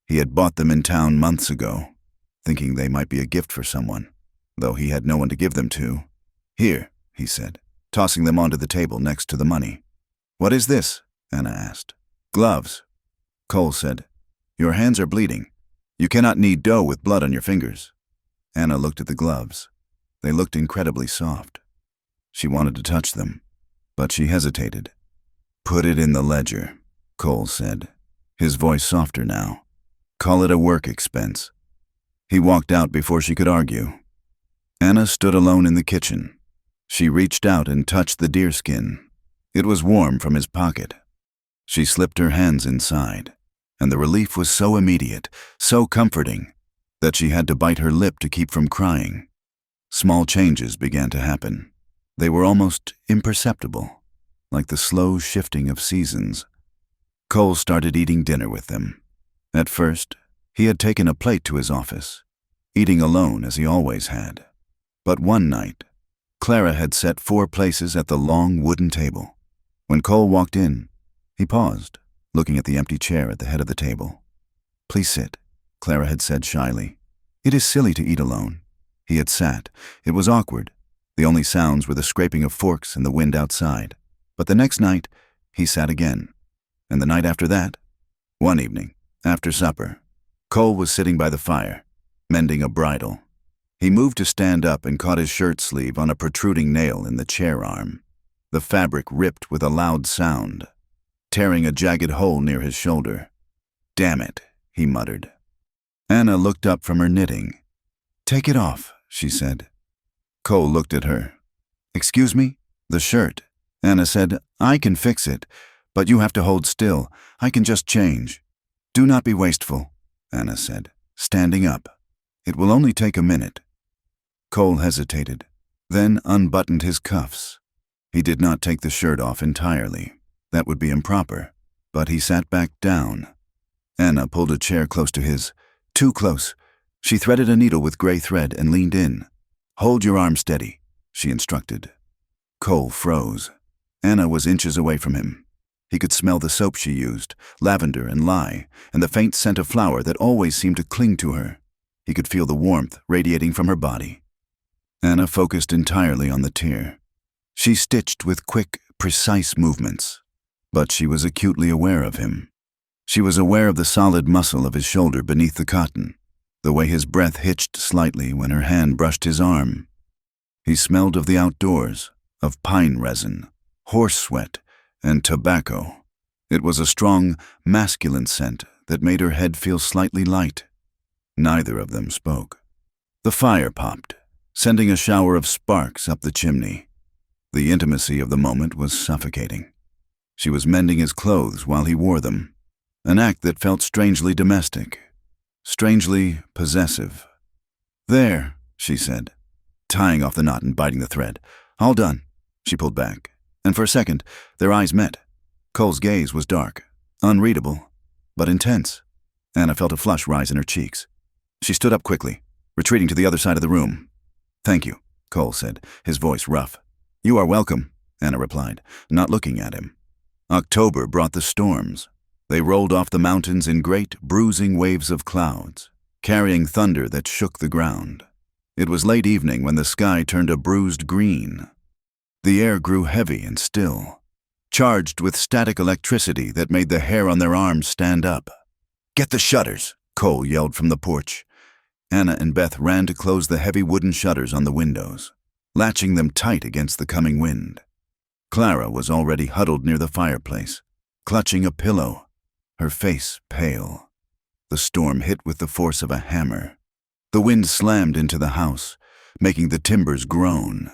Speaker 1: He had bought them in town months ago, thinking they might be a gift for someone, though he had no one to give them to. Here, he said, tossing them onto the table next to the money. What is this? Anna asked. Gloves. Cole said, Your hands are bleeding. You cannot knead dough with blood on your fingers. Anna looked at the gloves. They looked incredibly soft. She wanted to touch them, but she hesitated. Put it in the ledger, Cole said, his voice softer now. Call it a work expense. He walked out before she could argue. Anna stood alone in the kitchen. She reached out and touched the deerskin. It was warm from his pocket. She slipped her hands inside, and the relief was so immediate, so comforting, that she had to bite her lip to keep from crying. Small changes began to happen. They were almost imperceptible, like the slow shifting of seasons. Cole started eating dinner with them. At first, he had taken a plate to his office, eating alone as he always had. But one night, Clara had set 4 places at the long wooden table. When Cole walked in, he paused, looking at the empty chair at the head of the table. Please sit, Clara had said shyly. It is silly to eat alone. He had sat. It was awkward. The only sounds were the scraping of forks and the wind outside. But the next night, he sat again. And the night after that, one evening, after supper, Cole was sitting by the fire, mending a bridle. He moved to stand up and caught his shirt sleeve on a protruding nail in the chair arm. The fabric ripped with a loud sound, tearing a jagged hole near his shoulder. Damn it, he muttered. Anna looked up from her knitting. Take it off, she said. Cole looked at her. Excuse me? The shirt. Anna said, I can fix it, but you have to hold still. I can just change. Do not be wasteful, Anna said, standing up. It will only take a minute. Cole hesitated, then unbuttoned his cuffs. He did not take the shirt off entirely. That would be improper, but he sat back down. Anna pulled a chair close to his. Too close. She threaded a needle with gray thread and leaned in. Hold your arm steady, she instructed. Cole froze. Anna was inches away from him. He could smell the soap she used, lavender and lye, and the faint scent of flower that always seemed to cling to her. He could feel the warmth radiating from her body. Anna focused entirely on the tear. She stitched with quick, precise movements, but she was acutely aware of him. She was aware of the solid muscle of his shoulder beneath the cotton, the way his breath hitched slightly when her hand brushed his arm. He smelled of the outdoors, of pine resin, horse sweat, and tobacco. It was a strong, masculine scent that made her head feel slightly light. Neither of them spoke. The fire popped, sending a shower of sparks up the chimney. The intimacy of the moment was suffocating. She was mending his clothes while he wore them, an act that felt strangely domestic, strangely possessive. There, she said, tying off the knot and biting the thread. All done. She pulled back, and for a second, their eyes met. Cole's gaze was dark, unreadable, but intense. Anna felt a flush rise in her cheeks. She stood up quickly, retreating to the other side of the room. "Thank you," Cole said, his voice rough. "You are welcome," Anna replied, not looking at him. October brought the storms. They rolled off the mountains in great, bruising waves of clouds, carrying thunder that shook the ground. It was late evening when the sky turned a bruised green. The air grew heavy and still, charged with static electricity that made the hair on their arms stand up. "Get the shutters," Cole yelled from the porch. Anna and Beth ran to close the heavy wooden shutters on the windows, latching them tight against the coming wind. Clara was already huddled near the fireplace, clutching a pillow, her face pale. The storm hit with the force of a hammer. The wind slammed into the house, making the timbers groan.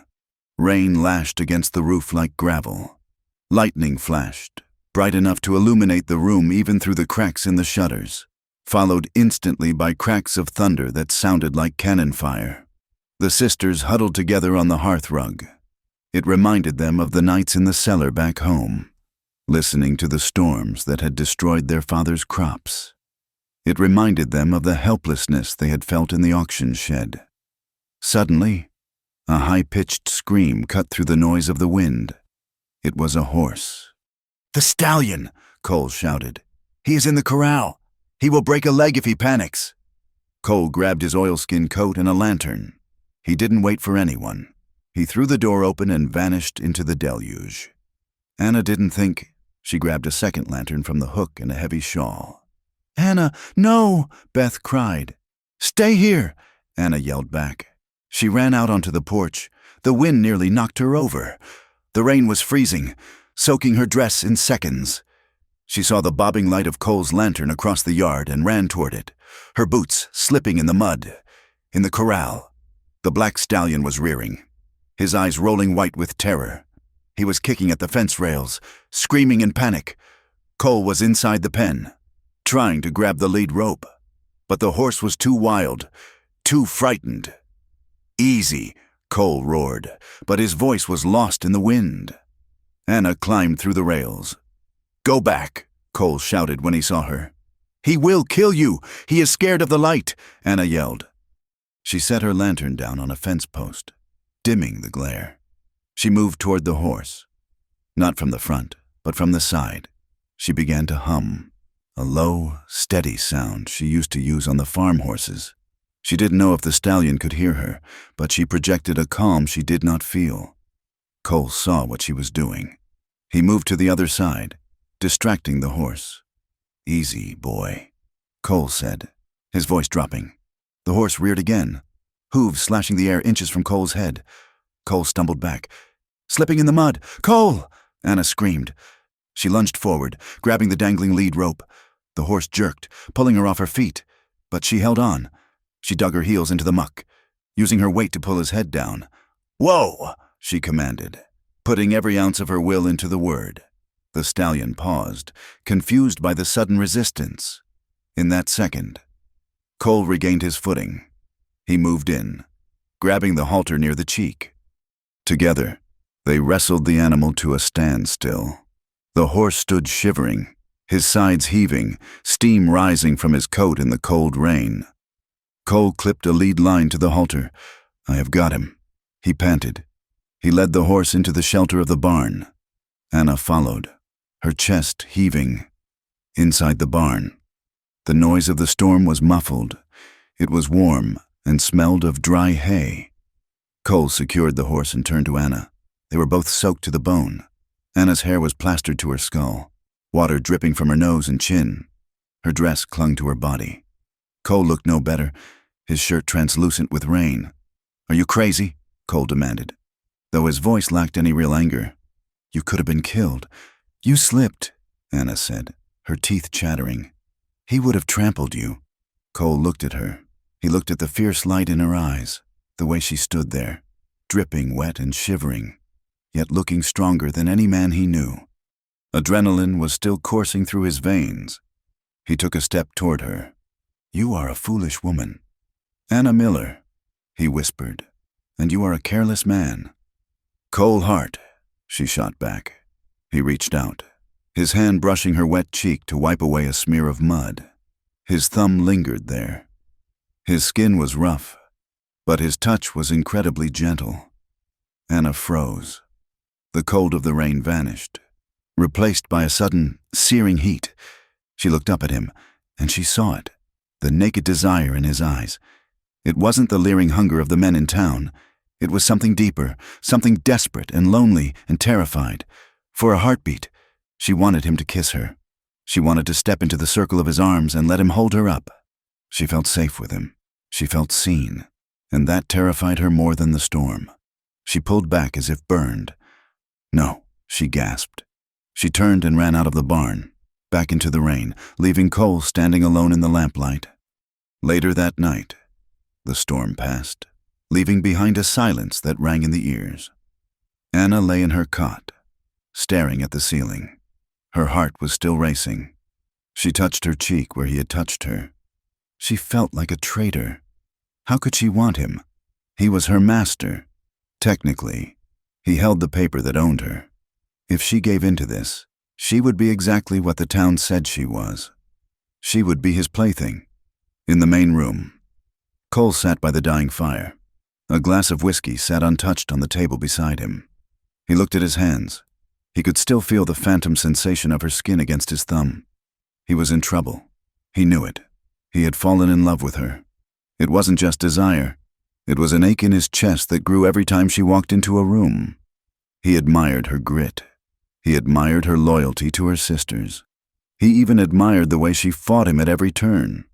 Speaker 1: Rain lashed against the roof like gravel. Lightning flashed, bright enough to illuminate the room even through the cracks in the shutters, followed instantly by cracks of thunder that sounded like cannon fire. The sisters huddled together on the hearth rug. It reminded them of the nights in the cellar back home, listening to the storms that had destroyed their father's crops. It reminded them of the helplessness they had felt in the auction shed. Suddenly, a high-pitched scream cut through the noise of the wind. It was a horse. "The stallion!" Cole shouted. "He is in the corral. He will break a leg if he panics." Cole grabbed his oilskin coat and a lantern. He didn't wait for anyone. He threw the door open and vanished into the deluge. Anna didn't think. She grabbed a second lantern from the hook and a heavy shawl. "Anna, no!" Beth cried. "Stay here!" Anna yelled back. She ran out onto the porch. The wind nearly knocked her over. The rain was freezing, soaking her dress in seconds. She saw the bobbing light of Cole's lantern across the yard and ran toward it, her boots slipping in the mud. In the corral, the black stallion was rearing, his eyes rolling white with terror. He was kicking at the fence rails, screaming in panic. Cole was inside the pen, trying to grab the lead rope, but the horse was too wild, too frightened. "Easy," Cole roared, but his voice was lost in the wind. Anna climbed through the rails. "Go back," Cole shouted when he saw her. "He will kill you! He is scared of the light!" Anna yelled. She set her lantern down on a fence post, dimming the glare. She moved toward the horse. Not from the front, but from the side. She began to hum, a low, steady sound she used to use on the farm horses. She didn't know if the stallion could hear her, but she projected a calm she did not feel. Cole saw what she was doing. He moved to the other side, distracting the horse. "Easy, boy," Cole said, his voice dropping. The horse reared again, hooves slashing the air inches from Cole's head. Cole stumbled back, slipping in the mud. "Cole!" Anna screamed. She lunged forward, grabbing the dangling lead rope. The horse jerked, pulling her off her feet, but she held on. She dug her heels into the muck, using her weight to pull his head down. "Whoa!" she commanded, putting every ounce of her will into the word. The stallion paused, confused by the sudden resistance. In that second, Cole regained his footing. He moved in, grabbing the halter near the cheek. Together, they wrestled the animal to a standstill. The horse stood shivering, his sides heaving, steam rising from his coat in the cold rain. Cole clipped a lead line to the halter. "I have got him," he panted. He led the horse into the shelter of the barn. Anna followed, her chest heaving. Inside the barn, the noise of the storm was muffled. It was warm and smelled of dry hay. Cole secured the horse and turned to Anna. They were both soaked to the bone. Anna's hair was plastered to her skull, water dripping from her nose and chin. Her dress clung to her body. Cole looked no better, his shirt translucent with rain. "Are you crazy?" Cole demanded, though his voice lacked any real anger. "You could have been killed. You slipped," Anna said, her teeth chattering. "He would have trampled you." Cole looked at her. He looked at the fierce light in her eyes, the way she stood there, dripping wet and shivering, yet looking stronger than any man he knew. Adrenaline was still coursing through his veins. He took a step toward her. "You are a foolish woman." "Anna Miller," he whispered, "and you are a careless man." "Cole Hart," she shot back. He reached out, his hand brushing her wet cheek to wipe away a smear of mud. His thumb lingered there. His skin was rough, but his touch was incredibly gentle. Anna froze. The cold of the rain vanished, replaced by a sudden, searing heat. She looked up at him, and she saw it, the naked desire in his eyes. It wasn't the leering hunger of the men in town. It was something deeper, something desperate and lonely and terrified. For a heartbeat, she wanted him to kiss her. She wanted to step into the circle of his arms and let him hold her up. She felt safe with him. She felt seen, and that terrified her more than the storm. She pulled back as if burned. No, she gasped. She turned and ran out of the barn, back into the rain, leaving Cole standing alone in the lamplight. Later that night, the storm passed, leaving behind a silence that rang in the ears. Anna lay in her cot, staring at the ceiling. Her heart was still racing. She touched her cheek where he had touched her. She felt like a traitor. How could she want him? He was her master. Technically, he held the paper that owned her. If she gave in to this, she would be exactly what the town said she was. She would be his plaything. In the main room, Cole sat by the dying fire. A glass of whiskey sat untouched on the table beside him. He looked at his hands. He could still feel the phantom sensation of her skin against his thumb. He was in trouble. He knew it. He had fallen in love with her. It wasn't just desire. It was an ache in his chest that grew every time she walked into a room. He admired her grit. He admired her loyalty to her sisters. He even admired the way she fought him at every turn.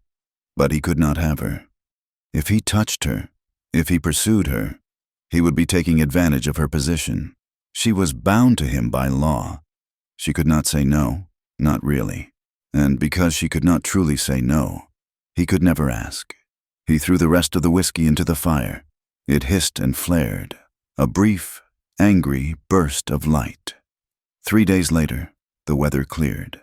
Speaker 1: But he could not have her. If he touched her, if he pursued her, he would be taking advantage of her position. She was bound to him by law. She could not say no, not really. And because she could not truly say no, he could never ask. He threw the rest of the whiskey into the fire. It hissed and flared, a brief, angry burst of light. 3 days later, the weather cleared,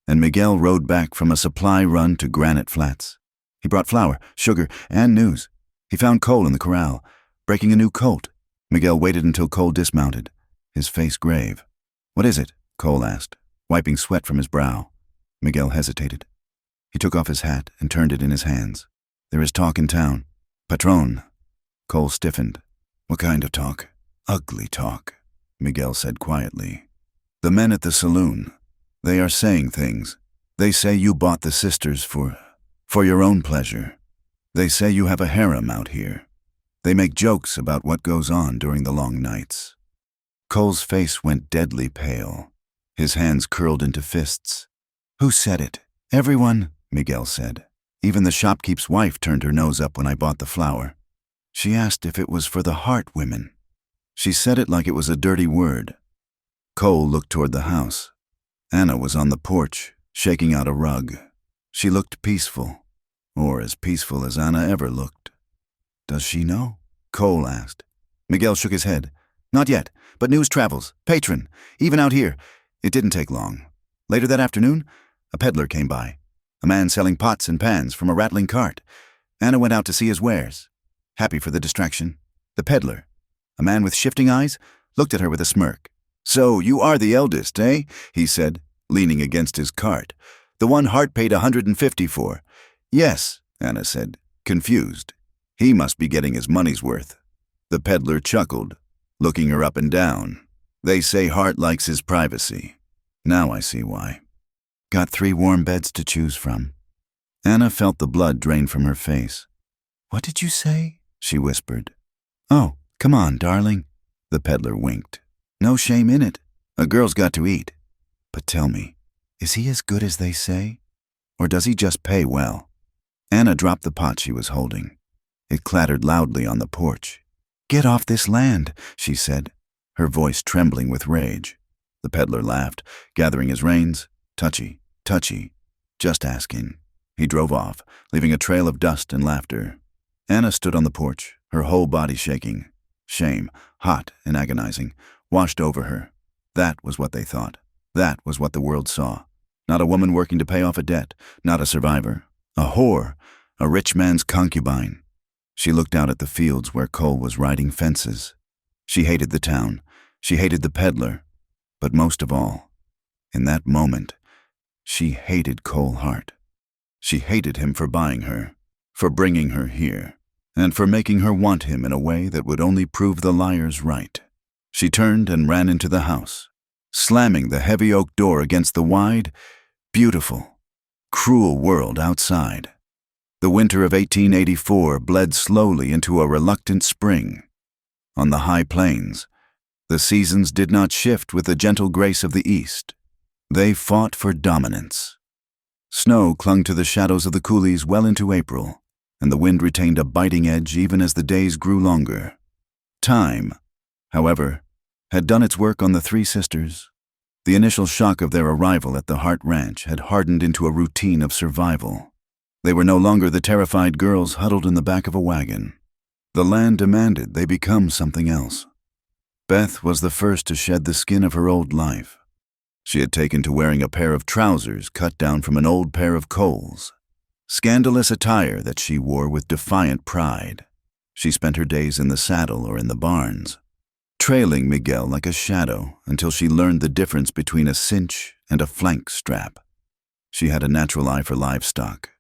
Speaker 1: and Miguel rode back from a supply run to Granite Flats. He brought flour, sugar, and news. He found Cole in the corral, breaking a new colt. Miguel waited until Cole dismounted, his face grave. "What is it?" Cole asked, wiping sweat from his brow. Miguel hesitated. He took off his hat and turned it in his hands. "There is talk in town." "Patron." Cole stiffened. "What kind of talk?" "Ugly talk," Miguel said quietly. "The men at the saloon, they are saying things. They say you bought the sisters for your own pleasure. They say you have a harem out here. They make jokes about what goes on during the long nights." Cole's face went deadly pale. His hands curled into fists. "Who said it?" "Everyone," Miguel said. "Even the shopkeep's wife turned her nose up when I bought the flour. She asked if it was for the Hart women. She said it like it was a dirty word." Cole looked toward the house. Anna was on the porch, shaking out a rug. She looked peaceful, or as peaceful as Anna ever looked. "Does she know?" Cole asked. Miguel shook his head. "Not yet, but news travels. Patron, even out here." It didn't take long. Later that afternoon, a peddler came by. A man selling pots and pans from a rattling cart. Anna went out to see his wares. Happy for the distraction. The peddler, a man with shifting eyes, looked at her with a smirk. "So you are the eldest, eh?" he said, leaning against his cart. "The one Hart paid $150 for." "Yes," Anna said, confused. "He must be getting his money's worth." The peddler chuckled, looking her up and down. "They say Hart likes his privacy. Now I see why." "Got 3 warm beds to choose from." Anna felt the blood drain from her face. "What did you say?" she whispered. "Oh, come on, darling." The peddler winked. "No shame in it. A girl's got to eat. But tell me, is he as good as they say? Or does he just pay well?" Anna dropped the pot she was holding. It clattered loudly on the porch. "Get off this land," she said, her voice trembling with rage. The peddler laughed, gathering his reins. "Touchy, touchy. Just asking." He drove off, leaving a trail of dust and laughter. Anna stood on the porch, her whole body shaking. Shame, hot and agonizing, washed over her. That was what they thought. That was what the world saw. Not a woman working to pay off a debt, not a survivor. A whore, a rich man's concubine. She looked out at the fields where Cole was riding fences. She hated the town. She hated the peddler. But most of all, in that moment, she hated Cole Hart. She hated him for buying her, for bringing her here, and for making her want him in a way that would only prove the liars right. She turned and ran into the house, slamming the heavy oak door against the wide, beautiful, cruel world outside. The winter of 1884 bled slowly into a reluctant spring. On the high plains, the seasons did not shift with the gentle grace of the east. They fought for dominance. Snow clung to the shadows of the coulees well into April, and the wind retained a biting edge even as the days grew longer. Time, however, had done its work on the three sisters. The initial shock of their arrival at the Hart Ranch had hardened into a routine of survival. They were no longer the terrified girls huddled in the back of a wagon. The land demanded they become something else. Beth was the first to shed the skin of her old life. She had taken to wearing a pair of trousers cut down from an old pair of Cole's, scandalous attire that she wore with defiant pride. She spent her days in the saddle or in the barns, trailing Miguel like a shadow until she learned the difference between a cinch and a flank strap. She had a natural eye for livestock,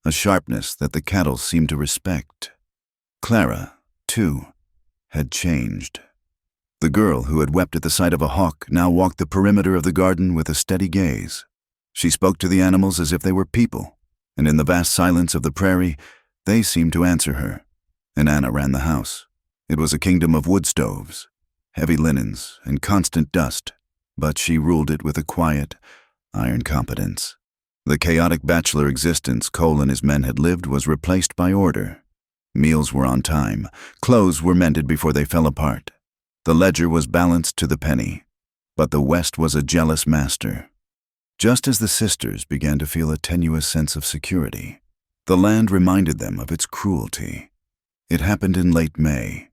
Speaker 1: a sharpness that the cattle seemed to respect. Clara, too, had changed. The girl who had wept at the sight of a hawk now walked the perimeter of the garden with a steady gaze. She spoke to the animals as if they were people, and in the vast silence of the prairie, they seemed to answer her. And Anna ran the house. It was a kingdom of wood stoves, heavy linens, and constant dust, but she ruled it with a quiet, iron competence. The chaotic bachelor existence Cole and his men had lived was replaced by order. Meals were on time, clothes were mended before they fell apart. The ledger was balanced to the penny, but the West was a jealous master. Just as the sisters began to feel a tenuous sense of security, the land reminded them of its cruelty. It happened in late May.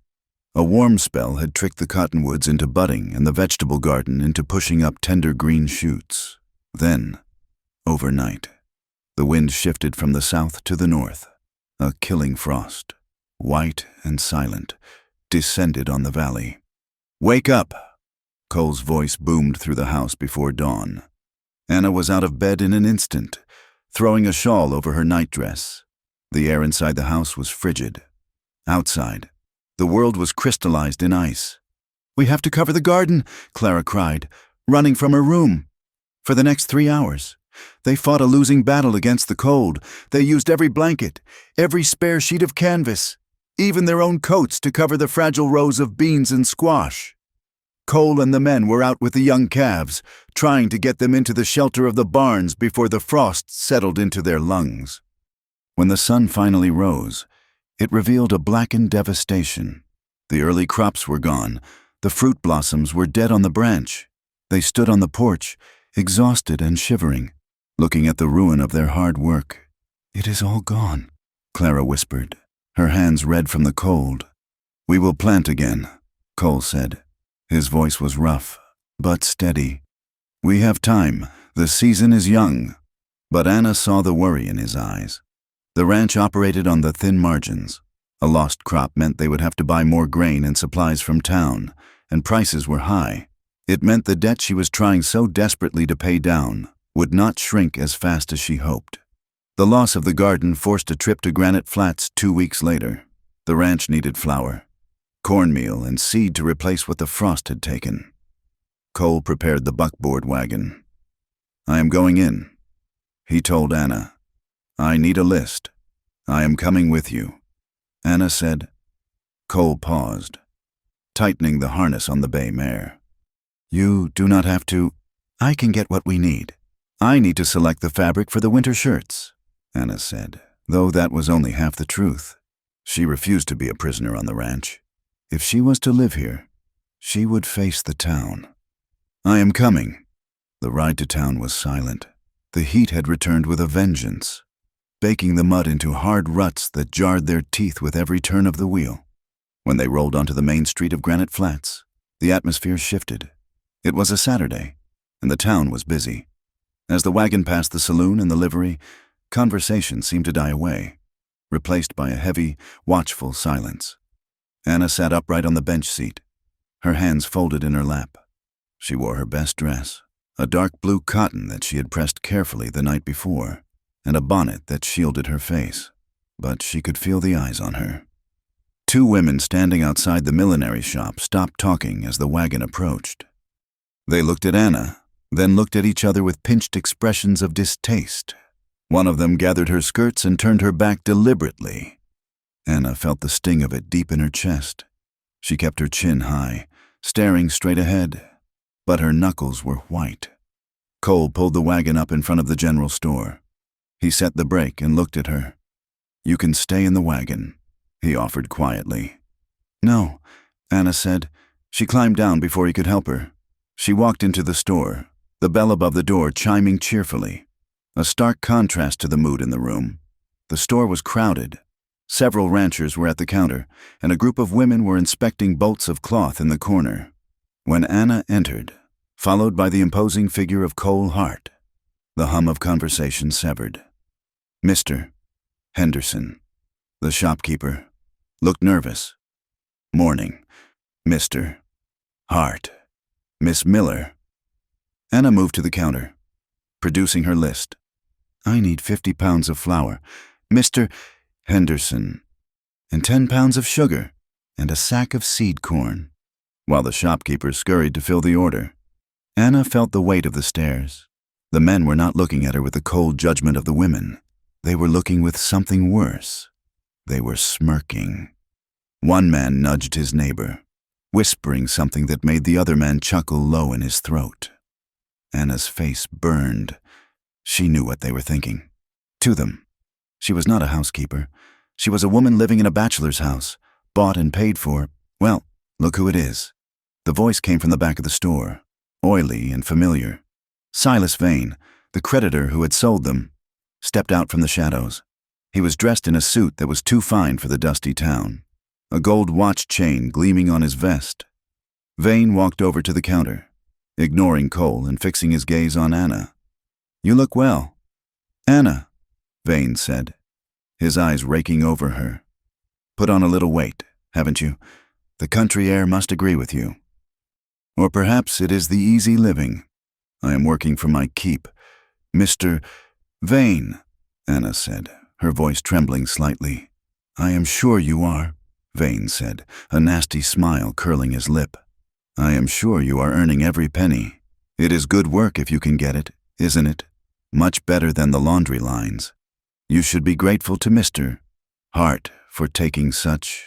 Speaker 1: A warm spell had tricked the cottonwoods into budding and the vegetable garden into pushing up tender green shoots. Then, overnight, the wind shifted from the south to the north. A killing frost, white and silent, descended on the valley. "Wake up!" Cole's voice boomed through the house before dawn. Anna was out of bed in an instant, throwing a shawl over her nightdress. The air inside the house was frigid. Outside, the world was crystallized in ice. "We have to cover the garden," Clara cried, running from her room. For the next 3 hours, they fought a losing battle against the cold. They used every blanket, every spare sheet of canvas, even their own coats to cover the fragile rows of beans and squash. Cole and the men were out with the young calves, trying to get them into the shelter of the barns before the frost settled into their lungs. When the sun finally rose, it revealed a blackened devastation. The early crops were gone. The fruit blossoms were dead on the branch. They stood on the porch, exhausted and shivering, looking at the ruin of their hard work. "It is all gone," Clara whispered, her hands red from the cold. "We will plant again," Cole said. His voice was rough, but steady. "We have time. The season is young." But Anna saw the worry in his eyes. The ranch operated on the thin margins. A lost crop meant they would have to buy more grain and supplies from town, and prices were high. It meant the debt she was trying so desperately to pay down would not shrink as fast as she hoped. The loss of the garden forced a trip to Granite Flats 2 weeks later. The ranch needed flour, cornmeal, and seed to replace what the frost had taken. Cole prepared the buckboard wagon. "I am going in," he told Anna. "I need a list. I am coming with you," Anna said. Cole paused, tightening the harness on the bay mare. "You do not have to. I can get what we need. I need to select the fabric for the winter shirts," Anna said, though that was only half the truth. She refused to be a prisoner on the ranch. If she was to live here, she would face the town. "I am coming." The ride to town was silent. The heat had returned with a vengeance, baking the mud into hard ruts that jarred their teeth with every turn of the wheel. When they rolled onto the main street of Granite Flats, the atmosphere shifted. It was a Saturday, and the town was busy. As the wagon passed the saloon and the livery, conversation seemed to die away, replaced by a heavy, watchful silence. Anna sat upright on the bench seat, her hands folded in her lap. She wore her best dress, a dark blue cotton that she had pressed carefully the night before. and a bonnet that shielded her face, but she could feel the eyes on her. Two women standing outside the millinery shop stopped talking as the wagon approached. They looked at Anna, then looked at each other with pinched expressions of distaste. One of them gathered her skirts and turned her back deliberately. Anna felt the sting of it deep in her chest. She kept her chin high, staring straight ahead, but her knuckles were white. Cole pulled the wagon up in front of the general store. He set the brake and looked at her. "You can stay in the wagon," he offered quietly. "No," Anna said. She climbed down before he could help her. She walked into the store, the bell above the door chiming cheerfully, a stark contrast to the mood in the room. The store was crowded. Several ranchers were at the counter, and a group of women were inspecting bolts of cloth in the corner. When Anna entered, followed by the imposing figure of Cole Hart, the hum of conversation severed. Mr. Henderson, the shopkeeper, looked nervous. "Morning, Mr. Hart. Miss Miller." Anna moved to the counter, producing her list. "I need 50 pounds of flour, Mr. Henderson, and 10 pounds of sugar, and a sack of seed corn," while the shopkeeper scurried to fill the order. Anna felt the weight of the stares. The men were not looking at her with the cold judgment of the women. They were looking with something worse. They were smirking. One man nudged his neighbor, whispering something that made the other man chuckle low in his throat. Anna's face burned. She knew what they were thinking. To them. She was not a housekeeper. She was a woman living in a bachelor's house, bought and paid for. "Well, look who it is." The voice came from the back of the store, oily and familiar. Silas Vane, the creditor who had sold them, stepped out from the shadows. He was dressed in a suit that was too fine for the dusty town, a gold watch chain gleaming on his vest. Vane walked over to the counter, ignoring Cole and fixing his gaze on Anna. "You look well." "Anna," Vane said, his eyes raking over her. "Put on a little weight, haven't you? The country air must agree with you. Or perhaps it is the easy living. I am working for my keep. Mr. Vane," Anna said, her voice trembling slightly. "I am sure you are," Vane said, a nasty smile curling his lip. "I am sure you are earning every penny. It is good work if you can get it, isn't it? Much better than the laundry lines. You should be grateful to Mr. Hart for taking such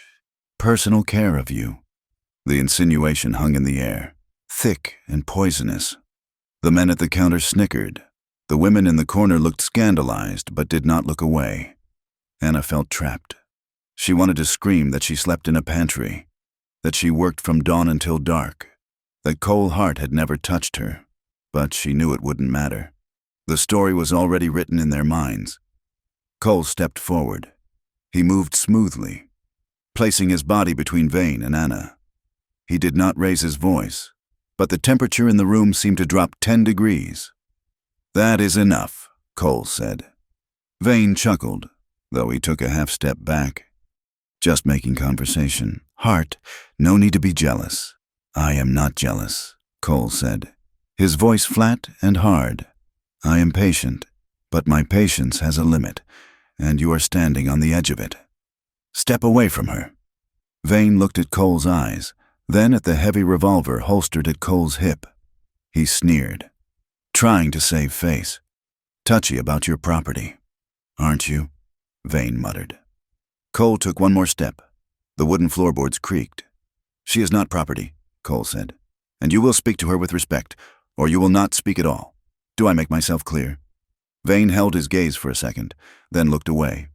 Speaker 1: personal care of you." The insinuation hung in the air, thick and poisonous. The men at the counter snickered. The women in the corner looked scandalized but did not look away. Anna felt trapped. She wanted to scream that she slept in a pantry, that she worked from dawn until dark, that Cole Hart had never touched her, but she knew it wouldn't matter. The story was already written in their minds. Cole stepped forward. He moved smoothly, placing his body between Vane and Anna. He did not raise his voice, but the temperature in the room seemed to drop 10 degrees. "That is enough," Cole said. Vane chuckled, though he took a half-step back. "Just making conversation. Hart, no need to be jealous." "I am not jealous," Cole said, his voice flat and hard. "I am patient, but my patience has a limit, and you are standing on the edge of it. Step away from her." Vane looked at Cole's eyes, then at the heavy revolver holstered at Cole's hip. He sneered, trying to save face. "Touchy about your property, aren't you?" Vane muttered. Cole took one more step. The wooden floorboards creaked. "She is not property," Cole said, "and you will speak to her with respect, or you will not speak at all. Do I make myself clear?" Vane held his gaze for a second, then looked away,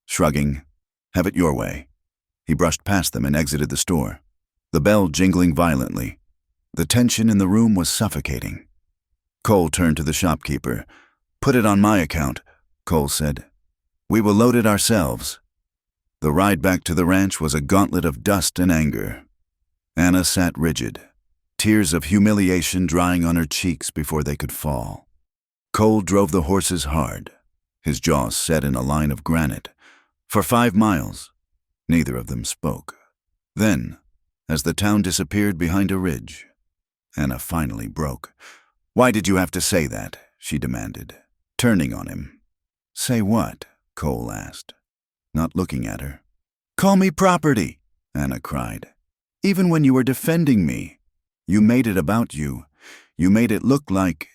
Speaker 1: shrugging, "Have it your way." He brushed past them and exited the store, the bell jingling violently. The tension in the room was suffocating. Cole turned to the shopkeeper. "Put it on my account," Cole said. "We will load it ourselves." The ride back to the ranch was a gauntlet of dust and anger. Anna sat rigid, tears of humiliation drying on her cheeks before they could fall. Cole drove the horses hard, his jaws set in a line of granite. For 5 miles, neither of them spoke. Then, as the town disappeared behind a ridge, Anna finally broke. "Why did you have to say that?" she demanded, turning on him. Say what? Cole asked, not looking at her. Call me property, Anna cried. Even when you were defending me, you made it about you. You made it look like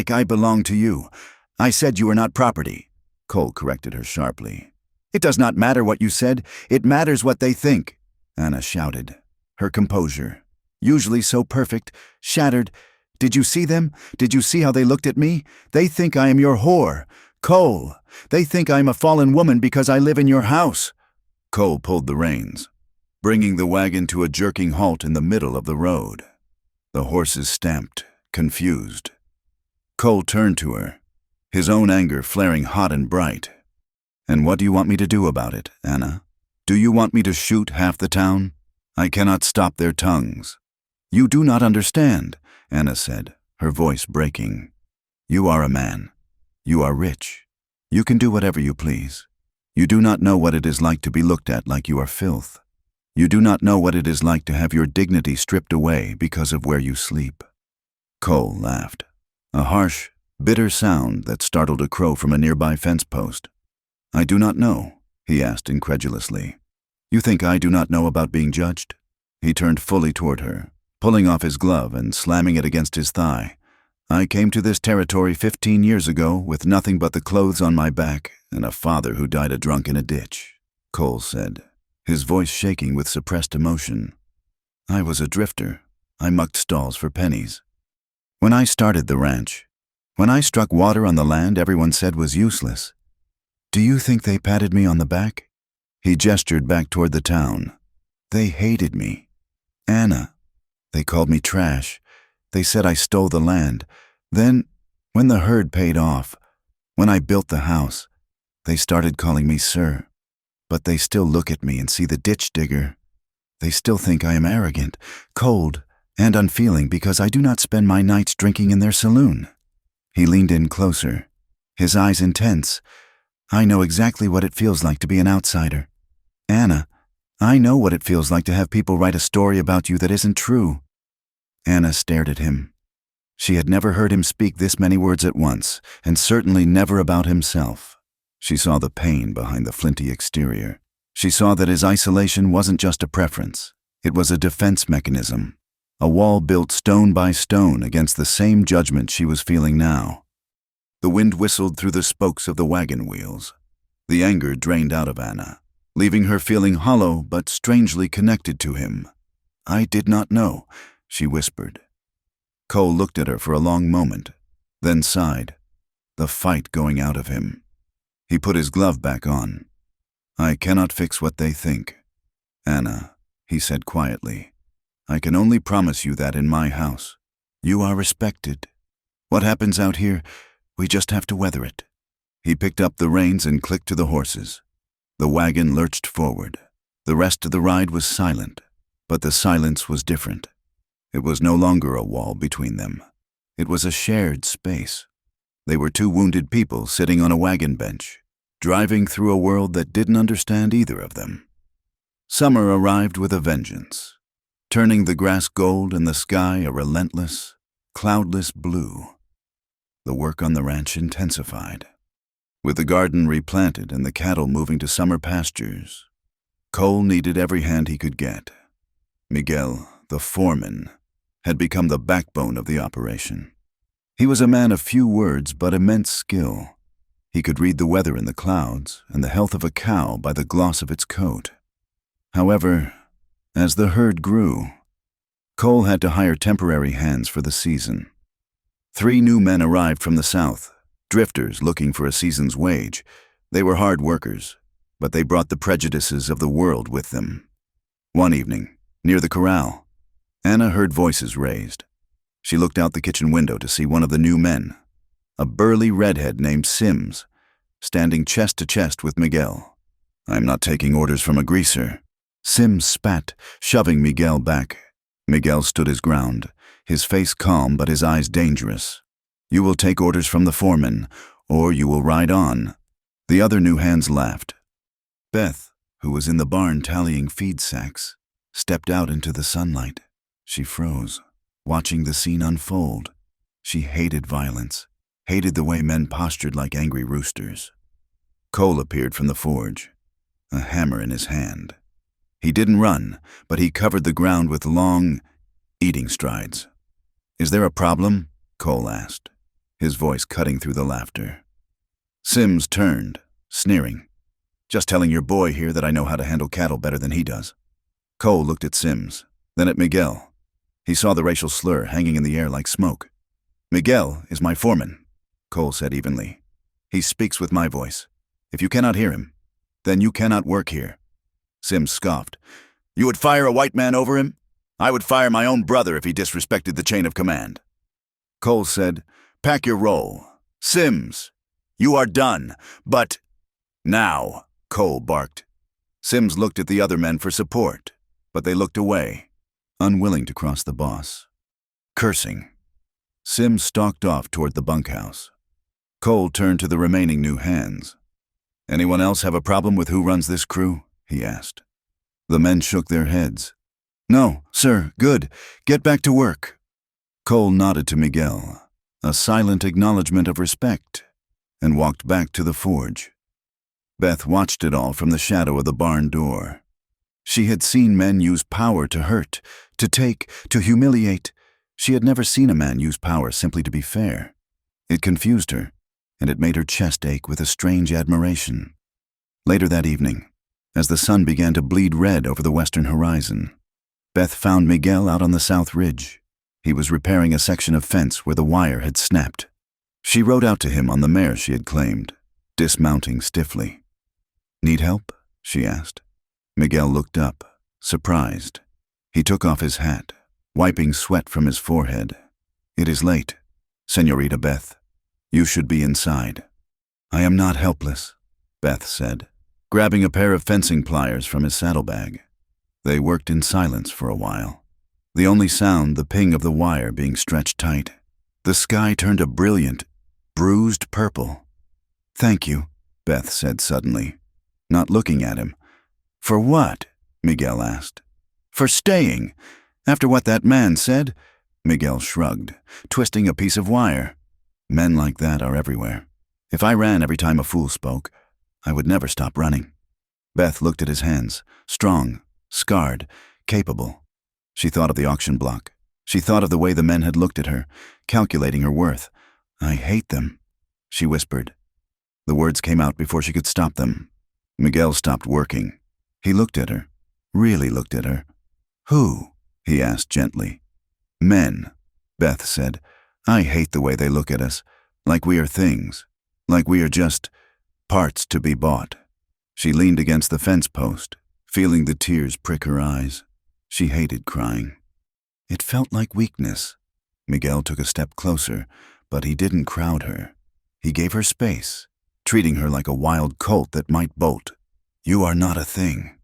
Speaker 1: I belong to you. I said you were not property, Cole corrected her sharply. It does not matter what you said, it matters what they think, Anna shouted. Her composure, usually so perfect, shattered. Did you see them? Did you see how they looked at me? They think I am your whore. Cole, they think I am a fallen woman because I live in your house. Cole pulled the reins, bringing the wagon to a jerking halt in the middle of the road. The horses stamped, confused. Cole turned to her, his own anger flaring hot and bright. And what do you want me to do about it, Anna? Do you want me to shoot half the town? I cannot stop their tongues. You do not understand, Anna said, her voice breaking. You are a man. You are rich. You can do whatever you please. You do not know what it is like to be looked at like you are filth. You do not know what it is like to have your dignity stripped away because of where you sleep. Cole laughed, a harsh, bitter sound that startled a crow from a nearby fence post. I do not know, he asked incredulously. You think I do not know about being judged? He turned fully toward her, pulling off his glove and slamming it against his thigh. I came to this territory 15 years ago with nothing but the clothes on my back and a father who died a drunk in a ditch, Cole said, his voice shaking with suppressed emotion. I was a drifter. I mucked stalls for pennies. When I started the ranch, when I struck water on the land everyone said was useless. Do you think they patted me on the back? He gestured back toward the town. They hated me. Anna. They called me trash. They said I stole the land. Then, when the herd paid off, when I built the house, they started calling me sir. But they still look at me and see the ditch digger. They still think I am arrogant, cold, and unfeeling because I do not spend my nights drinking in their saloon. He leaned in closer, his eyes intense. I know exactly what it feels like to be an outsider. Anna, I know what it feels like to have people write a story about you that isn't true. Anna stared at him. She had never heard him speak this many words at once, and certainly never about himself. She saw the pain behind the flinty exterior. She saw that his isolation wasn't just a preference. It was a defense mechanism, a wall built stone by stone against the same judgment she was feeling now. The wind whistled through the spokes of the wagon wheels. The anger drained out of Anna, leaving her feeling hollow but strangely connected to him. I did not know, she whispered. Cole looked at her for a long moment, then sighed, the fight going out of him. He put his glove back on. I cannot fix what they think. Anna, he said quietly, I can only promise you that in my house. You are respected. What happens out here, we just have to weather it. He picked up the reins and clicked to the horses. The wagon lurched forward. The rest of the ride was silent, but the silence was different. It was no longer a wall between them. It was a shared space. They were two wounded people sitting on a wagon bench, driving through a world that didn't understand either of them. Summer arrived with a vengeance, turning the grass gold and the sky a relentless, cloudless blue. The work on the ranch intensified. With the garden replanted and the cattle moving to summer pastures, Cole needed every hand he could get. Miguel, the foreman, had become the backbone of the operation. He was a man of few words but immense skill. He could read the weather in the clouds and the health of a cow by the gloss of its coat. However, as the herd grew, Cole had to hire temporary hands for the season. 3 new men arrived from the south, drifters looking for a season's wage. They were hard workers, but they brought the prejudices of the world with them. One evening, near the corral, Anna heard voices raised. She looked out the kitchen window to see one of the new men, a burly redhead named Sims, standing chest to chest with Miguel. I'm not taking orders from a greaser. Sims spat, shoving Miguel back. Miguel stood his ground, his face calm but his eyes dangerous. You will take orders from the foreman, or you will ride on. The other new hands laughed. Beth, who was in the barn tallying feed sacks, stepped out into the sunlight. She froze, watching the scene unfold. She hated violence, hated the way men postured like angry roosters. Cole appeared from the forge, a hammer in his hand. He didn't run, but he covered the ground with long, eating strides. "Is there a problem?" Cole asked, his voice cutting through the laughter. Sims turned, sneering. "Just telling your boy here that I know how to handle cattle better than he does." Cole looked at Sims, then at Miguel. He saw the racial slur hanging in the air like smoke. "Miguel is my foreman," Cole said evenly. "He speaks with my voice. If you cannot hear him, then you cannot work here." Sims scoffed. "You would fire a white man over him? I would fire my own brother if he disrespected the chain of command." Cole said, "Pack your roll. Sims, you are done, but—" "Now," Cole barked. Sims looked at the other men for support, but they looked away, unwilling to cross the boss. Cursing, Sims stalked off toward the bunkhouse. Cole turned to the remaining new hands. "Anyone else have a problem with who runs this crew?" he asked. The men shook their heads. "No, sir, good. Get back to work." Cole nodded to Miguel, a silent acknowledgement of respect, and walked back to the forge. Beth watched it all from the shadow of the barn door. She had seen men use power to hurt, to take, to humiliate. She had never seen a man use power simply to be fair. It confused her, and it made her chest ache with a strange admiration. Later that evening, as the sun began to bleed red over the western horizon, Beth found Miguel out on the south ridge. He was repairing a section of fence where the wire had snapped. She rode out to him on the mare she had claimed, dismounting stiffly. "Need help?" she asked. Miguel looked up, surprised. He took off his hat, wiping sweat from his forehead. "It is late, Señorita Beth. You should be inside." "I am not helpless," Beth said, grabbing a pair of fencing pliers from his saddlebag. They worked in silence for a while, the only sound the ping of the wire being stretched tight. The sky turned a brilliant, bruised purple. "Thank you," Beth said suddenly, not looking at him. "For what?" Miguel asked. "For staying. After what that man said?" Miguel shrugged, twisting a piece of wire. "Men like that are everywhere. If I ran every time a fool spoke, I would never stop running." Beth looked at his hands, strong, scarred, capable. She thought of the auction block. She thought of the way the men had looked at her, calculating her worth. "I hate them," she whispered. The words came out before she could stop them. Miguel stopped working. He looked at her, really looked at her. "Who?" he asked gently. "Men," Beth said. "I hate the way they look at us, like we are things, like we are just parts to be bought." She leaned against the fence post, feeling the tears prick her eyes. She hated crying. It felt like weakness. Miguel took a step closer, but he didn't crowd her. He gave her space, treating her like a wild colt that might bolt. "You are not a thing,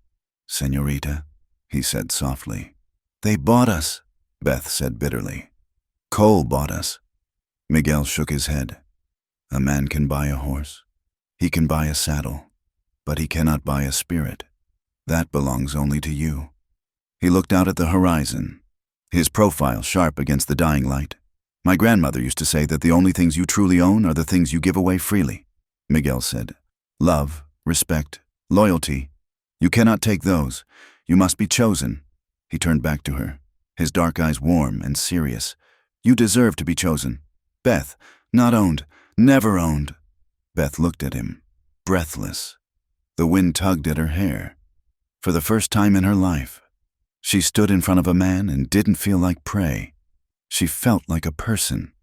Speaker 1: Señorita," he said softly. "They bought us," Beth said bitterly. "Cole bought us." Miguel shook his head. "A man can buy a horse. He can buy a saddle, but he cannot buy a spirit. That belongs only to you." He looked out at the horizon, his profile sharp against the dying light. "My grandmother used to say that the only things you truly own are the things you give away freely," Miguel said. "Love, respect, loyalty. You cannot take those. You must be chosen." He turned back to her, his dark eyes warm and serious. "You deserve to be chosen. Beth, not owned, never owned." Beth looked at him, breathless. The wind tugged at her hair. For the first time in her life, she stood in front of a man and didn't feel like prey. She felt like a person.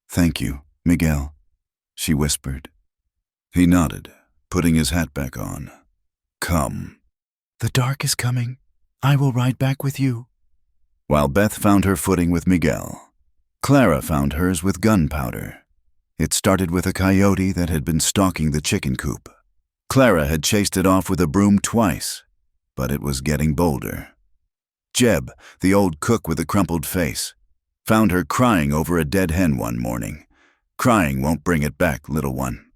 Speaker 1: "Thank you, Miguel," she whispered. He nodded, putting his hat back on. "Come." "The dark is coming. I will ride back with you." While Beth found her footing with Miguel, Clara found hers with gunpowder. It started with a coyote that had been stalking the chicken coop. Clara had chased it off with a broom twice, but it was getting bolder. Jeb, the old cook with a crumpled face, found her crying over a dead hen one morning. "Crying won't bring it back, little one."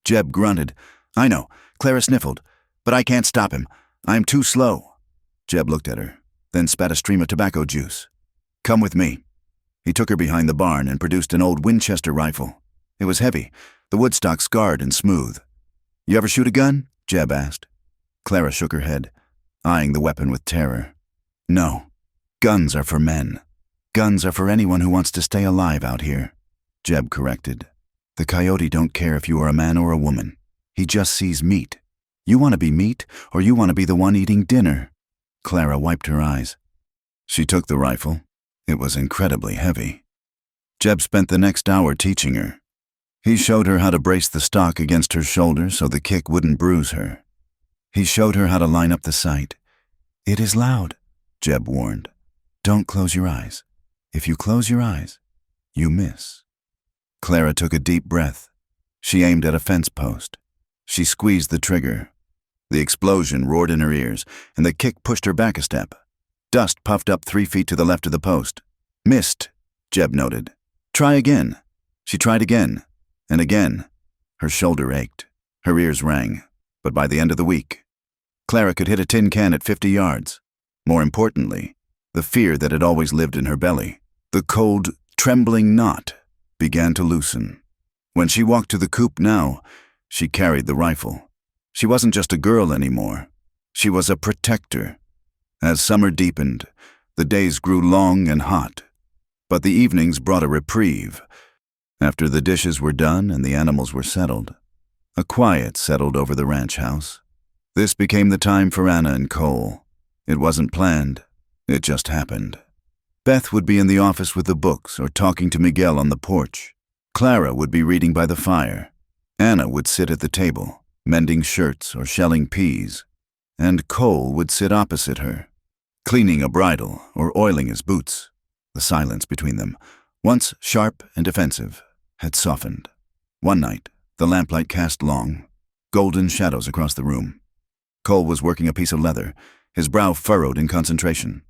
Speaker 1: Jeb grunted. "I know," Clara sniffled, "but I can't stop him. I am too slow." Jeb looked at her, then spat a stream of tobacco juice. "Come with me." He took her behind the barn and produced an old Winchester rifle. It was heavy, the woodstock scarred and smooth. You ever shoot a gun? Jeb asked. Clara shook her head, eyeing the weapon with terror. No. Guns are for men. Guns are for anyone who wants to stay alive out here, Jeb corrected. The coyote don't care if you are a man or a woman. He just sees meat. You want to be meat, or you want to be the one eating dinner? Clara wiped her eyes. She took the rifle. It was incredibly heavy. Jeb spent the next hour teaching her. He showed her how to brace the stock against her shoulder so the kick wouldn't bruise her. He showed her how to line up the sight. It is loud, Jeb warned. Don't close your eyes. If you close your eyes, you miss. Clara took a deep breath. She aimed at a fence post. She squeezed the trigger. The explosion roared in her ears, and the kick pushed her back a step. Dust puffed up 3 feet to the left of the post. Missed, Jeb noted. Try again. She tried again, and again. Her shoulder ached. Her ears rang. But by the end of the week, Clara could hit a tin can at 50 yards. More importantly, the fear that had always lived in her belly, the cold, trembling knot, began to loosen. When she walked to the coop now, she carried the rifle. She wasn't just a girl anymore. She was a protector. As summer deepened, the days grew long and hot, but the evenings brought a reprieve. After the dishes were done and the animals were settled, a quiet settled over the ranch house. This became the time for Anna and Cole. It wasn't planned. It just happened. Beth would be in the office with the books or talking to Miguel on the porch. Clara would be reading by the fire. Anna would sit at the table, mending shirts or shelling peas. And Cole would sit opposite her, cleaning a bridle or oiling his boots. The silence between them, once sharp and defensive, had softened. One night, the lamplight cast long, golden shadows across the room. Cole was working a piece of leather, his brow furrowed in concentration.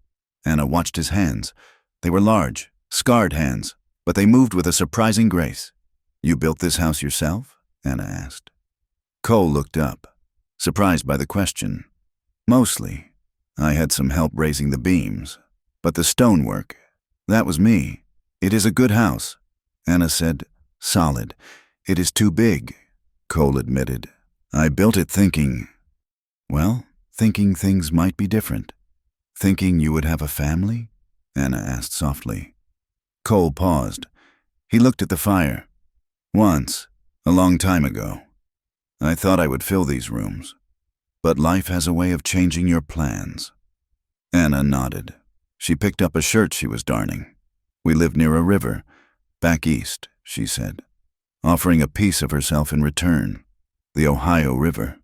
Speaker 1: Anna watched his hands. They were large, scarred hands, but they moved with a surprising grace. You built this house yourself? Anna asked. Cole looked up, surprised by the question. Mostly. I had some help raising the beams. But the stonework, that was me. It is a good house. Anna said, solid. It is too big, Cole admitted. I built it thinking things might be different. Thinking you would have a family? Anna asked softly. Cole paused. He looked at the fire. Once, a long time ago, I thought I would fill these rooms. But life has a way of changing your plans. Anna nodded. She picked up a shirt she was darning. We lived near a river, back east, she said, offering a piece of herself in return. The Ohio River.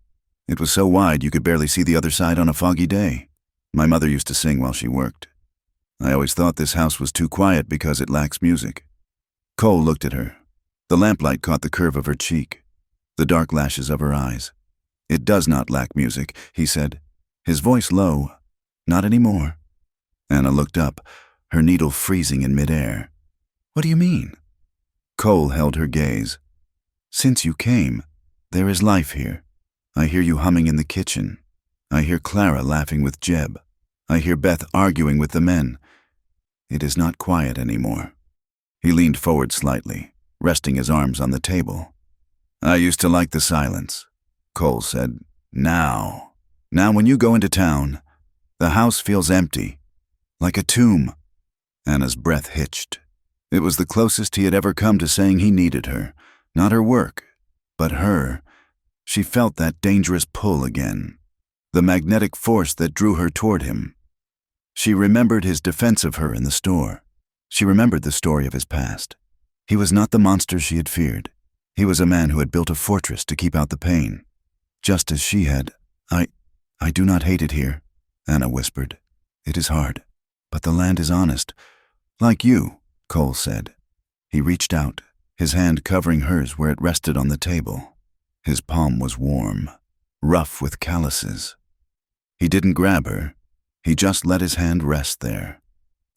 Speaker 1: It was so wide you could barely see the other side on a foggy day. My mother used to sing while she worked. I always thought this house was too quiet because it lacks music. Cole looked at her. The lamplight caught the curve of her cheek, the dark lashes of her eyes. It does not lack music, he said, his voice low. Not anymore. Anna looked up, her needle freezing in midair. What do you mean? Cole held her gaze. Since you came, there is life here. I hear you humming in the kitchen. I hear Clara laughing with Jeb. I hear Beth arguing with the men. It is not quiet anymore. He leaned forward slightly, resting his arms on the table. I used to like the silence, Cole said. Now when you go into town, the house feels empty, like a tomb. Anna's breath hitched. It was the closest he had ever come to saying he needed her, not her work, but her. She felt that dangerous pull again, the magnetic force that drew her toward him. She remembered his defense of her in the store. She remembered the story of his past. He was not the monster she had feared. He was a man who had built a fortress to keep out the pain, just as she had. I do not hate it here, Anna whispered. It is hard, but the land is honest. Like you, Cole said. He reached out, his hand covering hers where it rested on the table. His palm was warm, rough with calluses. He didn't grab her. He just let his hand rest there.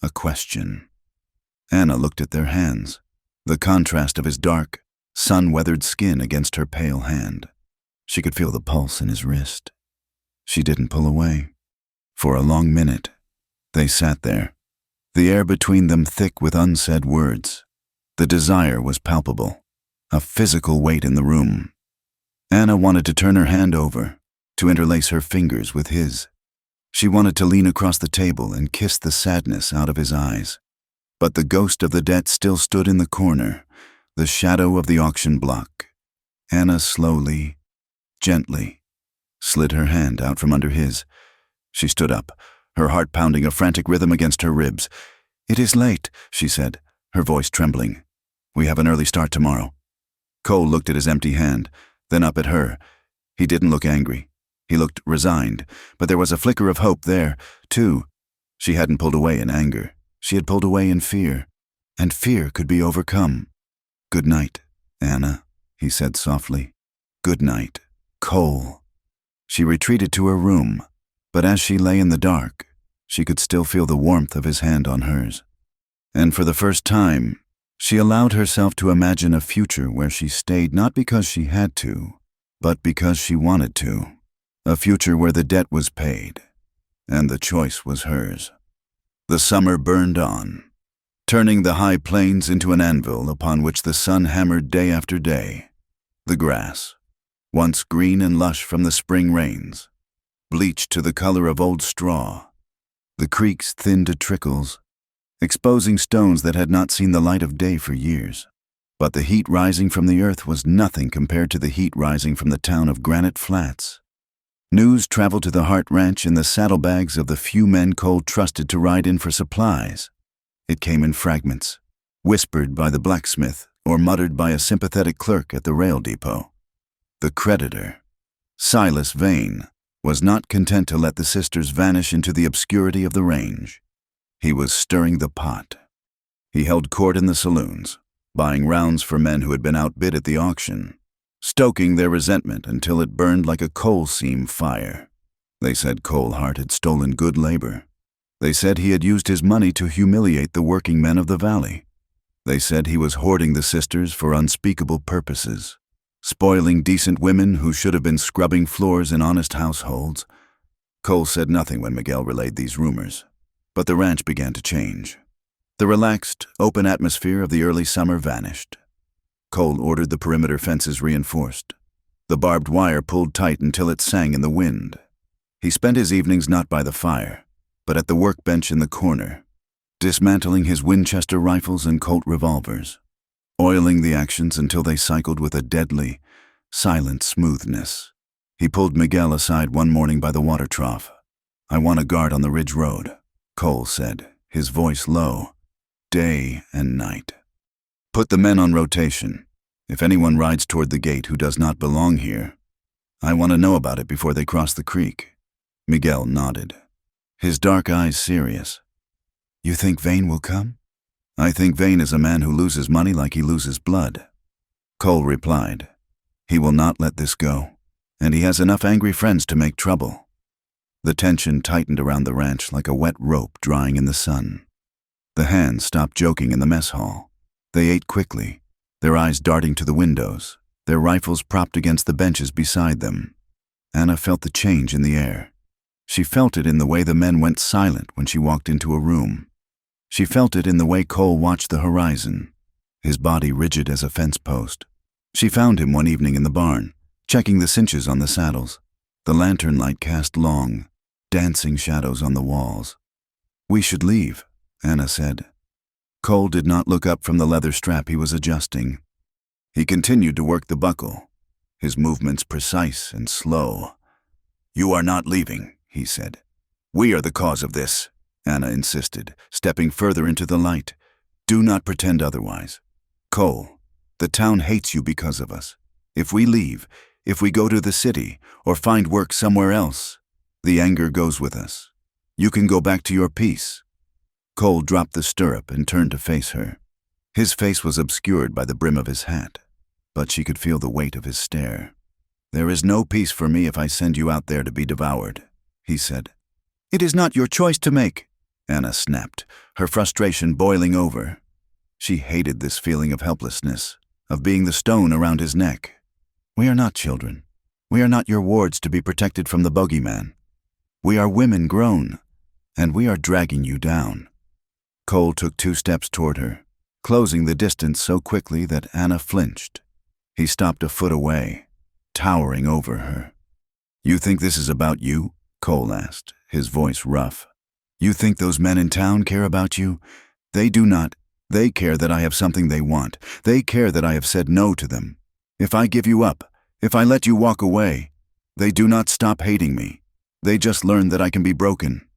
Speaker 1: A question. Anna looked at their hands, the contrast of his dark, sun-weathered skin against her pale hand. She could feel the pulse in his wrist. She didn't pull away. For a long minute, they sat there, the air between them thick with unsaid words. The desire was palpable, a physical weight in the room. Anna wanted to turn her hand over, to interlace her fingers with his. She wanted to lean across the table and kiss the sadness out of his eyes. But the ghost of the debt still stood in the corner, the shadow of the auction block. Anna slowly, gently, slid her hand out from under his. She stood up, her heart pounding a frantic rhythm against her ribs. "It is late," she said, her voice trembling. "We have an early start tomorrow." Cole looked at his empty hand, then up at her. He didn't look angry. He looked resigned, but there was a flicker of hope there, too. She hadn't pulled away in anger. She had pulled away in fear, and fear could be overcome. "Good night, Anna," he said softly. "Good night, Cole." She retreated to her room, but as she lay in the dark, she could still feel the warmth of his hand on hers. And for the first time, she allowed herself to imagine a future where she stayed not because she had to, but because she wanted to. A future where the debt was paid, and the choice was hers. The summer burned on, turning the high plains into an anvil upon which the sun hammered day after day. The grass, once green and lush from the spring rains, bleached to the color of old straw. The creeks thinned to trickles, exposing stones that had not seen the light of day for years. But the heat rising from the earth was nothing compared to the heat rising from the town of Granite Flats. News traveled to the Hart Ranch in the saddlebags of the few men Cole trusted to ride in for supplies. It came in fragments, whispered by the blacksmith or muttered by a sympathetic clerk at the rail depot. The creditor, Silas Vane, was not content to let the sisters vanish into the obscurity of the range. He was stirring the pot. He held court in the saloons, buying rounds for men who had been outbid at the auction, stoking their resentment until it burned like a coal seam fire. They said Cole Hart had stolen good labor. They said he had used his money to humiliate the working men of the valley. They said he was hoarding the sisters for unspeakable purposes, spoiling decent women who should have been scrubbing floors in honest households. Cole said nothing when Miguel relayed these rumors, but the ranch began to change. The relaxed, open atmosphere of the early summer vanished. Cole ordered the perimeter fences reinforced, the barbed wire pulled tight until it sang in the wind. He spent his evenings not by the fire, but at the workbench in the corner, dismantling his Winchester rifles and Colt revolvers, oiling the actions until they cycled with a deadly, silent smoothness. He pulled Miguel aside one morning by the water trough. "I want a guard on the Ridge Road," Cole said, his voice low, "day and night. Put the men on rotation. If anyone rides toward the gate who does not belong here, I want to know about it before they cross the creek." Miguel nodded, his dark eyes serious. "You think Vane will come?" "I think Vane is a man who loses money like he loses blood." Cole replied, "He will not let this go, and he has enough angry friends to make trouble." The tension tightened around the ranch like a wet rope drying in the sun. The hands stopped joking in the mess hall. They ate quickly, their eyes darting to the windows, their rifles propped against the benches beside them. Anna felt the change in the air. She felt it in the way the men went silent when she walked into a room. She felt it in the way Cole watched the horizon, his body rigid as a fence post. She found him one evening in the barn, checking the cinches on the saddles. The lantern light cast long, dancing shadows on the walls. "We should leave," Anna said. Cole did not look up from the leather strap he was adjusting. He continued to work the buckle, his movements precise and slow. "You are not leaving," he said. "We are the cause of this," Anna insisted, stepping further into the light. "Do not pretend otherwise. Cole, the town hates you because of us. If we leave, if we go to the city or find work somewhere else, the anger goes with us. You can go back to your peace." Cole dropped the stirrup and turned to face her. His face was obscured by the brim of his hat, but she could feel the weight of his stare. "There is no peace for me if I send you out there to be devoured," he said. "It is not your choice to make," Anna snapped, her frustration boiling over. She hated this feeling of helplessness, of being the stone around his neck. "We are not children. We are not your wards to be protected from the bogeyman. We are women grown, and we are dragging you down." Cole took 2 steps toward her, closing the distance so quickly that Anna flinched. He stopped a foot away, towering over her. "You think this is about you?" Cole asked, his voice rough. "You think those men in town care about you? They do not. They care that I have something they want. They care that I have said no to them. If I give you up, if I let you walk away, they do not stop hating me. They just learn that I can be broken.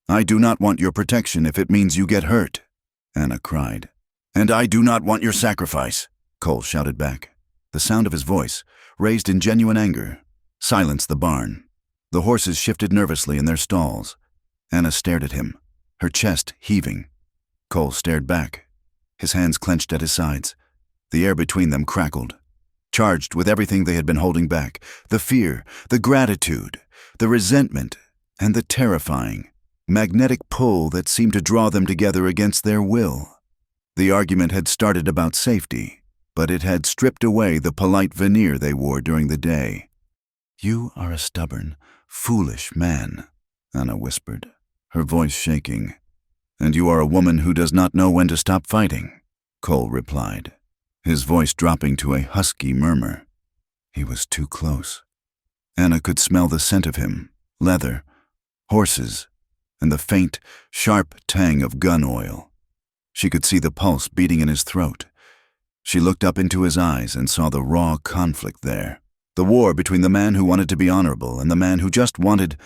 Speaker 1: I do not want your protection if it means you get hurt," Anna cried. "And I do not want your sacrifice," Cole shouted back. The sound of his voice, raised in genuine anger, silenced the barn. The horses shifted nervously in their stalls. Anna stared at him, her chest heaving. Cole stared back, his hands clenched at his sides. The air between them crackled, charged with everything they had been holding back: the fear, the gratitude, the resentment, and the terrifying, magnetic pull that seemed to draw them together against their will. The argument had started about safety, but it had stripped away the polite veneer they wore during the day. "You are a stubborn, foolish man," Anna whispered, her voice shaking. "And you are a woman who does not know when to stop fighting," Cole replied, his voice dropping to a husky murmur. He was too close. Anna could smell the scent of him: leather, horses, and the faint, sharp tang of gun oil. She could see the pulse beating in his throat. She looked up into his eyes and saw the raw conflict there. The war between the man who wanted to be honorable and the man who just wanted—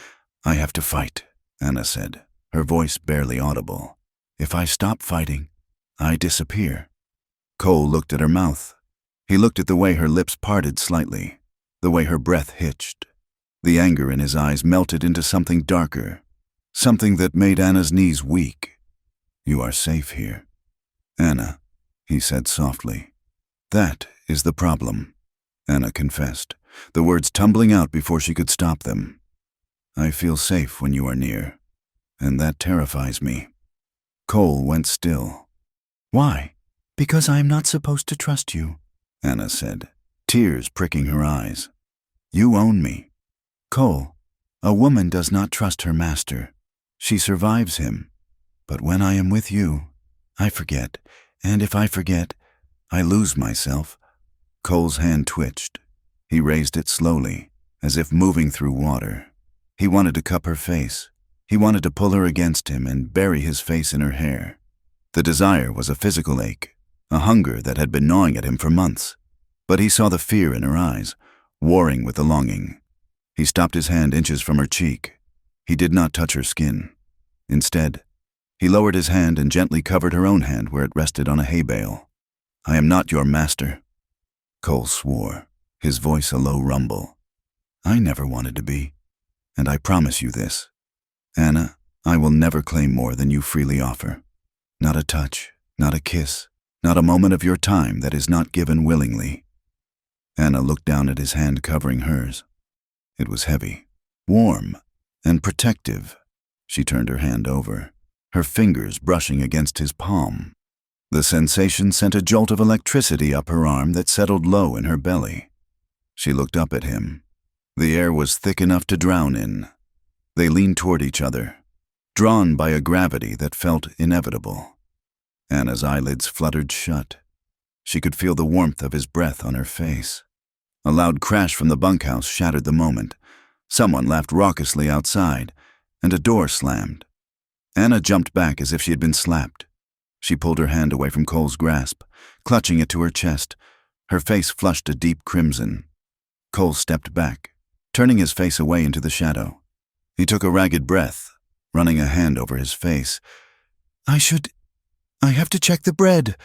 Speaker 1: "I have to fight," Anna said, her voice barely audible. "If I stop fighting, I disappear." Cole looked at her mouth. He looked at the way her lips parted slightly, the way her breath hitched. The anger in his eyes melted into something darker, something that made Anna's knees weak. "You are safe here, Anna," he said softly. "That is the problem," Anna confessed, the words tumbling out before she could stop them. "I feel safe when you are near, and that terrifies me." Cole went still. "Why?" "Because I am not supposed to trust you," Anna said, tears pricking her eyes. "You own me." "Cole, a woman does not trust her master. She survives him. But when I am with you, I forget, and if I forget, I lose myself." Cole's hand twitched. He raised it slowly, as if moving through water. He wanted to cup her face. He wanted to pull her against him and bury his face in her hair. The desire was a physical ache, a hunger that had been gnawing at him for months. But he saw the fear in her eyes, warring with the longing. He stopped his hand inches from her cheek. He did not touch her skin. Instead, he lowered his hand and gently covered her own hand where it rested on a hay bale. "I am not your master." Cole swore, his voice a low rumble. "I never wanted to be, and I promise you this. Anna, I will never claim more than you freely offer. Not a touch, not a kiss, not a moment of your time that is not given willingly." Anna looked down at his hand covering hers. It was heavy, warm, and protective. She turned her hand over, her fingers brushing against his palm. The sensation sent a jolt of electricity up her arm that settled low in her belly. She looked up at him. The air was thick enough to drown in. They leaned toward each other, drawn by a gravity that felt inevitable. Anna's eyelids fluttered shut. She could feel the warmth of his breath on her face. A loud crash from the bunkhouse shattered the moment. Someone laughed raucously outside, and a door slammed. Anna jumped back as if she had been slapped. She pulled her hand away from Cole's grasp, clutching it to her chest. Her face flushed a deep crimson. Cole stepped back, turning his face away into the shadow. He took a ragged breath, running a hand over his face. I have to check the bread,"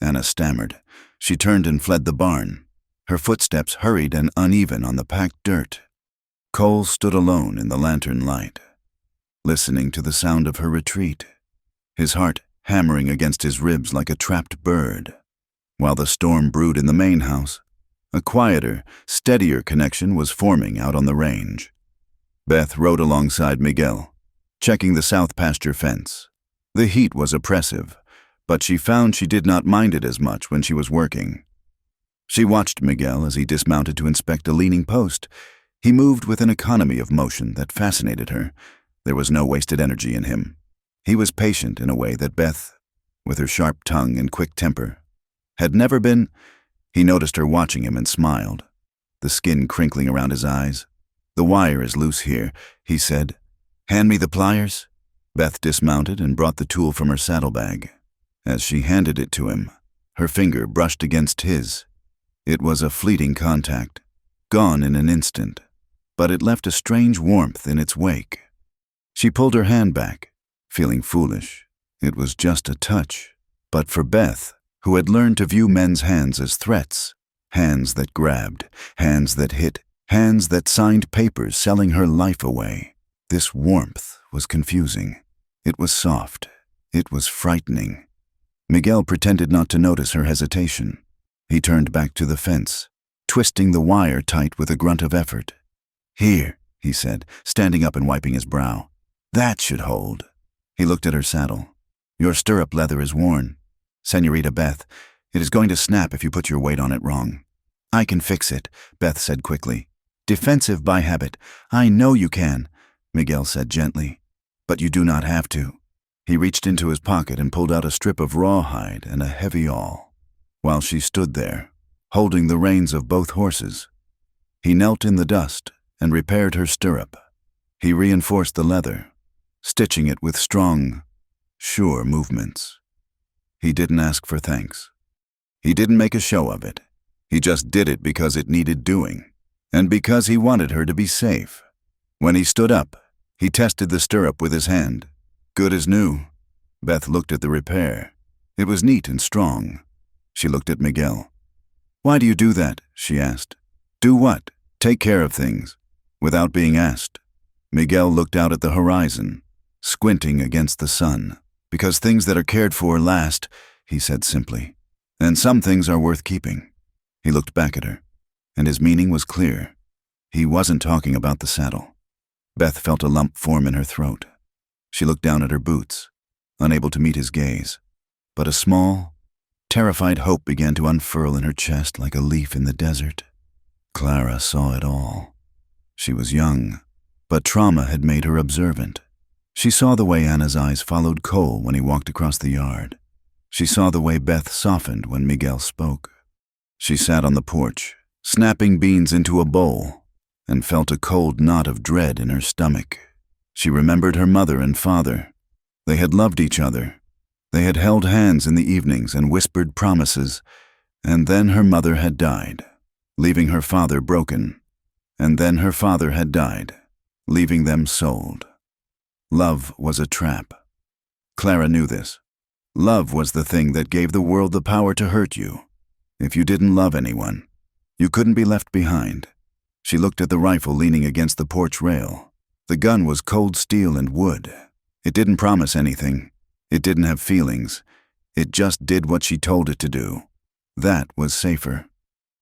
Speaker 1: Anna stammered. She turned and fled the barn. Her footsteps hurried and uneven on the packed dirt. Cole stood alone in the lantern light, listening to the sound of her retreat, his heart hammering against his ribs like a trapped bird. While the storm brewed in the main house, a quieter, steadier connection was forming out on the range. Beth rode alongside Miguel, checking the south pasture fence. The heat was oppressive, but she found she did not mind it as much when she was working. She watched Miguel as he dismounted to inspect a leaning post. He moved with an economy of motion that fascinated her. There was no wasted energy in him. He was patient in a way that Beth, with her sharp tongue and quick temper, had never been. He noticed her watching him and smiled. the skin crinkling around his eyes. "The wire is loose here," he said. "Hand me the pliers." Beth dismounted and brought the tool from her saddlebag. As she handed it to him, her finger brushed against his. It was a fleeting contact, gone in an instant, but it left a strange warmth in its wake. She pulled her hand back, feeling foolish. It was just a touch. But for Beth, who had learned to view men's hands as threats, hands that grabbed, hands that hit, hands that signed papers selling her life away, this warmth was confusing. It was soft. It was frightening. Miguel pretended not to notice her hesitation. He turned back to the fence, twisting the wire tight with a grunt of effort. "Here," he said, standing up and wiping his brow. "That should hold." He looked at her saddle. "Your stirrup leather is worn. Senorita Beth, it is going to snap if you put your weight on it wrong." "I can fix it," Beth said quickly. "Defensive by habit. I know you can," Miguel said gently. "But you do not have to." He reached into his pocket and pulled out a strip of rawhide and a heavy awl. While she stood there, holding the reins of both horses, he knelt in the dust and repaired her stirrup. He reinforced the leather, stitching it with strong, sure movements. He didn't ask for thanks. He didn't make a show of it. He just did it because it needed doing, and because he wanted her to be safe. When he stood up, he tested the stirrup with his hand. Good as new. Beth looked at the repair. It was neat and strong. She looked at Miguel. "Why do you do that?" she asked. "Do what? Take care of things." Without being asked, Miguel looked out at the horizon, squinting against the sun. "Because things that are cared for last," he said simply. "And some things are worth keeping." He looked back at her, and his meaning was clear. He wasn't talking about the saddle. Beth felt a lump form in her throat. She looked down at her boots, unable to meet his gaze. But a small, terrified hope began to unfurl in her chest like a leaf in the desert. Clara saw it all. She was young, but trauma had made her observant. She saw the way Anna's eyes followed Cole when he walked across the yard. She saw the way Beth softened when Miguel spoke. She sat on the porch, snapping beans into a bowl, and felt a cold knot of dread in her stomach. She remembered her mother and father. They had loved each other. They had held hands in the evenings and whispered promises, and then her mother had died, leaving her father broken, and then her father had died, leaving them sold. Love was a trap. Clara knew this. Love was the thing that gave the world the power to hurt you. If you didn't love anyone, you couldn't be left behind. She looked at the rifle leaning against the porch rail. The gun was cold steel and wood. It didn't promise anything. It didn't have feelings. It just did what she told it to do. That was safer.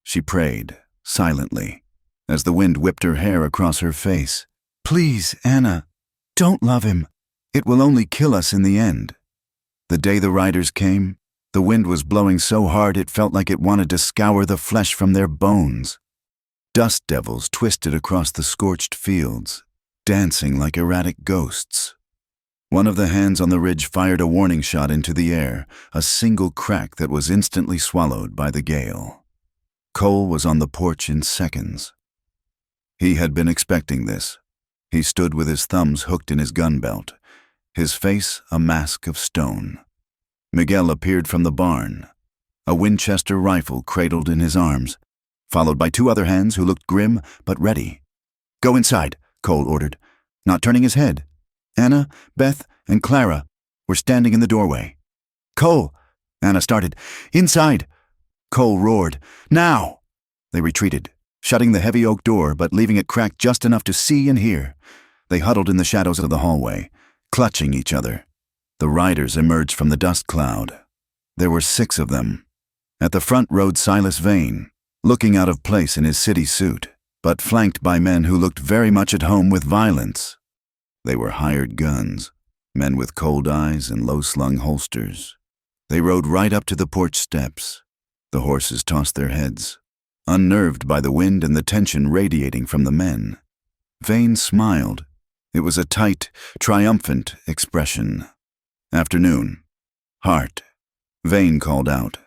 Speaker 1: She prayed, silently, as the wind whipped her hair across her face. "Please, Anna, don't love him. It will only kill us in the end." The day the riders came, the wind was blowing so hard it felt like it wanted to scour the flesh from their bones. Dust devils twisted across the scorched fields, dancing like erratic ghosts. One of the hands on the ridge fired a warning shot into the air, a single crack that was instantly swallowed by the gale. Cole was on the porch in seconds. He had been expecting this. He stood with his thumbs hooked in his gun belt, his face a mask of stone. Miguel appeared from the barn, a Winchester rifle cradled in his arms, followed by two other hands who looked grim but ready. "Go inside," Cole ordered, not turning his head. Anna, Beth, and Clara were standing in the doorway. "Cole," Anna started. "Inside!" Cole roared. "Now!" They retreated, shutting the heavy oak door but leaving it cracked just enough to see and hear. They huddled in the shadows of the hallway, clutching each other. The riders emerged from the dust cloud. There were 6 of them. At the front rode Silas Vane, looking out of place in his city suit, but flanked by men who looked very much at home with violence. They were hired guns, men with cold eyes and low-slung holsters. They rode right up to the porch steps. The horses tossed their heads, unnerved by the wind and the tension radiating from the men. Vane smiled. It was a tight, triumphant expression. "Afternoon. Hart." Vane called out.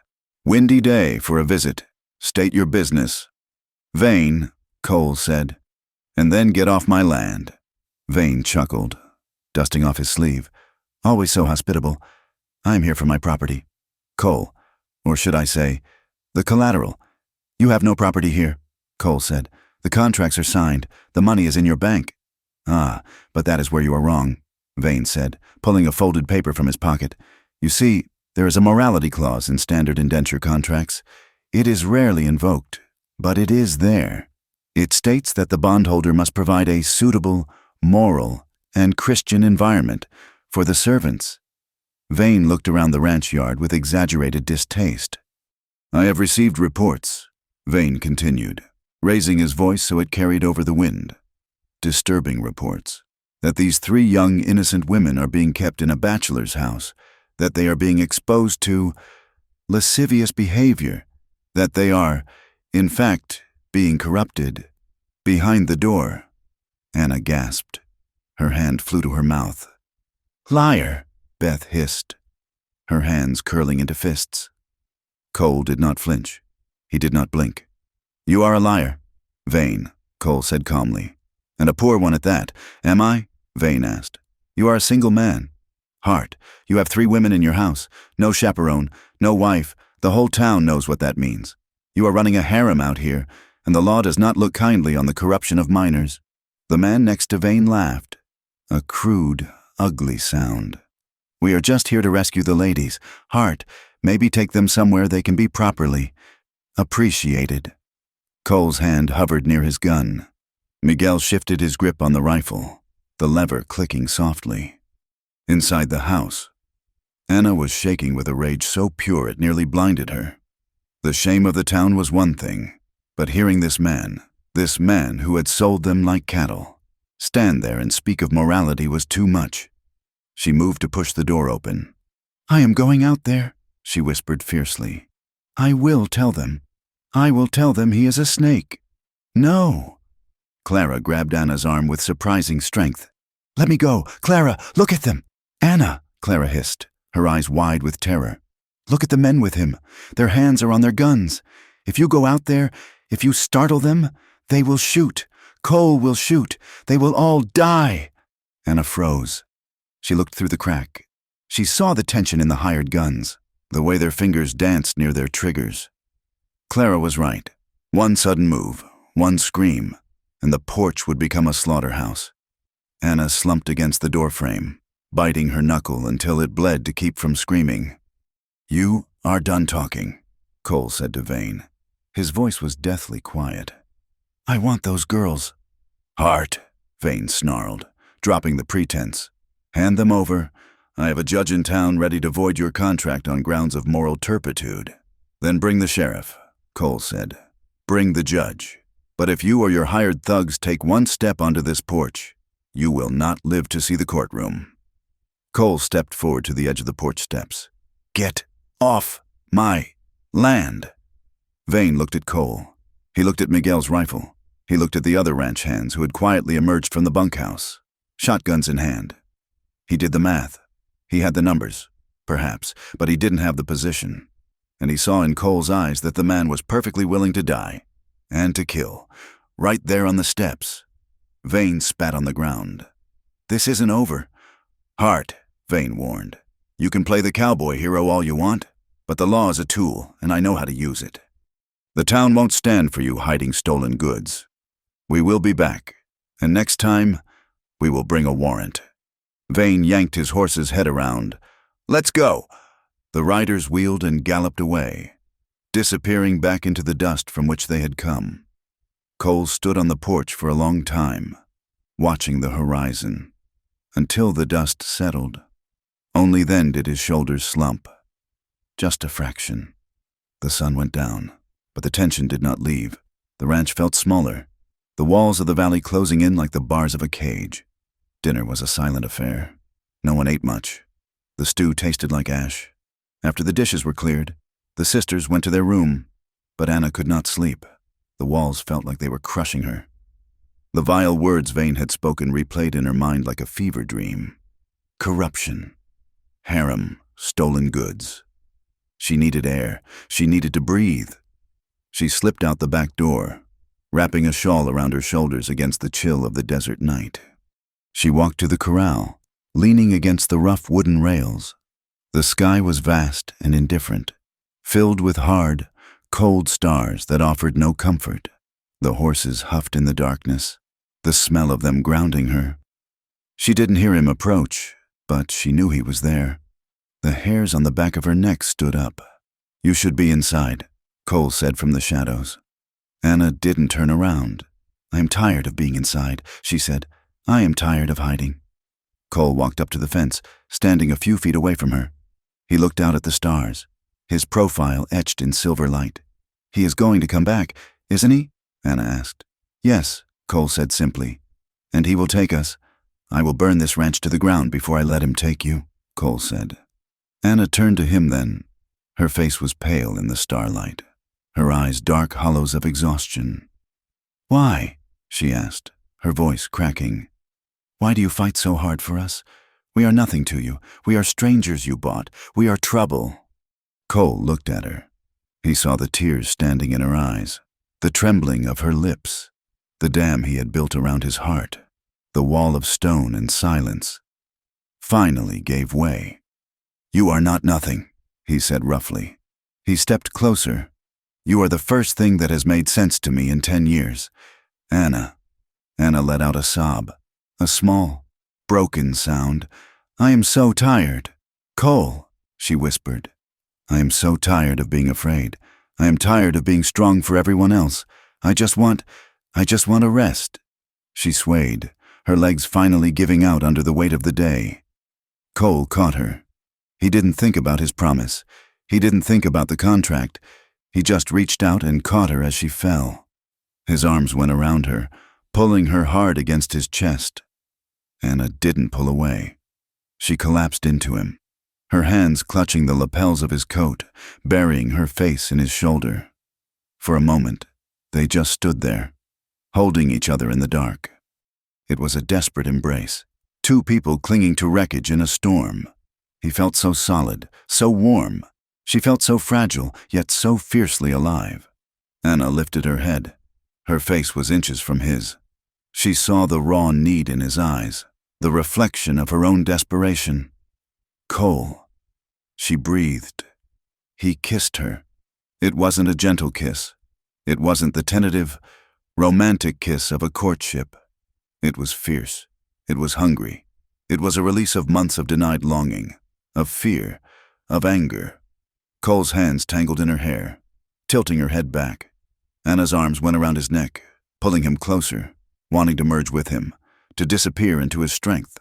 Speaker 1: "Windy day for a visit. State your business." Vain, Cole said, and then get off my land. Vane chuckled, dusting off his sleeve. Always so hospitable. I'm here for my property. Cole, or should I say, the collateral. You have no property here, Cole said. The contracts are signed. The money is in your bank. Ah, but that is where you are wrong, Vane said, pulling a folded paper from his pocket. You see, there is a morality clause in standard indenture contracts. It is rarely invoked, but it is there. It states that the bondholder must provide a suitable, moral, and Christian environment for the servants. Vane looked around the ranch yard with exaggerated distaste. I have received reports, Vane continued, raising his voice so it carried over the wind. Disturbing reports that these 3 young innocent women are being kept in a bachelor's house, that they are being exposed to lascivious behavior, that they are, in fact, being corrupted. Behind the door, Anna gasped. Her hand flew to her mouth. Liar, Beth hissed, her hands curling into fists. Cole did not flinch. He did not blink. You are a liar, Vane, Cole said calmly. And a poor one at that. Am I? Vane asked. You are a single man. Hart, you have 3 women in your house. No chaperone, no wife. The whole town knows what that means. You are running a harem out here, and the law does not look kindly on the corruption of minors. The man next to Vane laughed. A crude, ugly sound. We are just here to rescue the ladies. Hart, maybe take them somewhere they can be properly appreciated. Cole's hand hovered near his gun. Miguel shifted his grip on the rifle, the lever clicking softly. Inside the house, Anna was shaking with a rage so pure it nearly blinded her. The shame of the town was one thing, but hearing this man who had sold them like cattle, stand there and speak of morality was too much. She moved to push the door open. I am going out there, she whispered fiercely. I will tell them. I will tell them he is a snake. No. Clara grabbed Anna's arm with surprising strength. Let me go. Clara, look at them. Anna, Clara hissed, her eyes wide with terror. Look at the men with him. Their hands are on their guns. If you go out there, if you startle them, they will shoot. Cole will shoot. They will all die. Anna froze. She looked through the crack. She saw the tension in the hired guns, the way their fingers danced near their triggers. Clara was right. One sudden move, one scream, and the porch would become a slaughterhouse. Anna slumped against the doorframe, biting her knuckle until it bled to keep from screaming. You are done talking, Cole said to Vane. His voice was deathly quiet. I want those girls. Hart, Vane snarled, dropping the pretense. Hand them over. I have a judge in town ready to void your contract on grounds of moral turpitude. Then bring the sheriff, Cole said. Bring the judge. But if you or your hired thugs take one step onto this porch, you will not live to see the courtroom. Cole stepped forward to the edge of the porch steps. Get off my land. Vane looked at Cole. He looked at Miguel's rifle. He looked at the other ranch hands who had quietly emerged from the bunkhouse, shotguns in hand. He did the math. He had the numbers, perhaps, but he didn't have the position. And he saw in Cole's eyes that the man was perfectly willing to die, and to kill, right there on the steps. Vane spat on the ground. This isn't over. Hart, Vane warned. You can play the cowboy hero all you want, but the law is a tool, and I know how to use it. The town won't stand for you hiding stolen goods. We will be back, and next time, we will bring a warrant. Vane yanked his horse's head around. Let's go! The riders wheeled and galloped away, disappearing back into the dust from which they had come. Cole stood on the porch for a long time, watching the horizon, until the dust settled. Only then did his shoulders slump. Just a fraction. The sun went down, but the tension did not leave. The ranch felt smaller, the walls of the valley closing in like the bars of a cage. Dinner was a silent affair. No one ate much. The stew tasted like ash. After the dishes were cleared, the sisters went to their room, but Anna could not sleep. The walls felt like they were crushing her. The vile words Vane had spoken replayed in her mind like a fever dream. Corruption. Harem. Stolen goods. She needed air. She needed to breathe. She slipped out the back door, wrapping a shawl around her shoulders against the chill of the desert night. She walked to the corral, leaning against the rough wooden rails. The sky was vast and indifferent, filled with hard, cold stars that offered no comfort. The horses huffed in the darkness, the smell of them grounding her. She didn't hear him approach, but she knew he was there. The hairs on the back of her neck stood up. "You should be inside," Cole said from the shadows. Anna didn't turn around. "I am tired of being inside," she said. "I am tired of hiding." Cole walked up to the fence, standing a few feet away from her. He looked out at the stars, his profile etched in silver light. "He is going to come back, isn't he?" Anna asked. "Yes," Cole said simply. "And he will take us. I will burn this ranch to the ground before I let him take you," Cole said. Anna turned to him then. Her face was pale in the starlight, her eyes dark hollows of exhaustion. "Why?" she asked, her voice cracking. "Why do you fight so hard for us? We are nothing to you. We are strangers you bought. We are trouble." Cole looked at her. He saw the tears standing in her eyes, the trembling of her lips, the dam he had built around his heart, the wall of stone and silence, finally gave way. "You are not nothing," he said roughly. He stepped closer. "You are the first thing that has made sense to me in 10 years. Anna." Anna let out a sob, a small, broken sound. "I am so tired." "Cole," she whispered. "I am so tired of being afraid. I am tired of being strong for everyone else. I just want a rest." She swayed, her legs finally giving out under the weight of the day. Cole caught her. He didn't think about his promise. He didn't think about the contract. He just reached out and caught her as she fell. His arms went around her, pulling her hard against his chest. Anna didn't pull away. She collapsed into him, her hands clutching the lapels of his coat, burying her face in his shoulder. For a moment, they just stood there, holding each other in the dark. It was a desperate embrace, two people clinging to wreckage in a storm. He felt so solid, so warm. She felt so fragile, yet so fiercely alive. Anna lifted her head. Her face was inches from his. She saw the raw need in his eyes, the reflection of her own desperation. "Cole." She breathed. He kissed her. It wasn't a gentle kiss. It wasn't the tentative, romantic kiss of a courtship. It was fierce. It was hungry. It was a release of months of denied longing, of fear, of anger. Cole's hands tangled in her hair, tilting her head back. Anna's arms went around his neck, pulling him closer, wanting to merge with him, to disappear into his strength.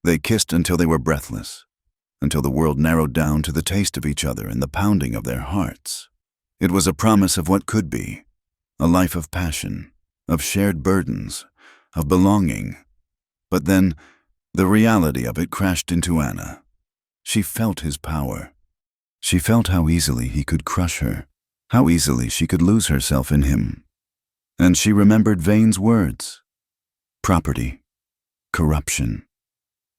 Speaker 1: They kissed until they were breathless, until the world narrowed down to the taste of each other and the pounding of their hearts. It was a promise of what could be, a life of passion, of shared burdens, of belonging. But then, the reality of it crashed into Anna. She felt his power. She felt how easily he could crush her, how easily she could lose herself in him. And she remembered Vane's words. Property. Corruption.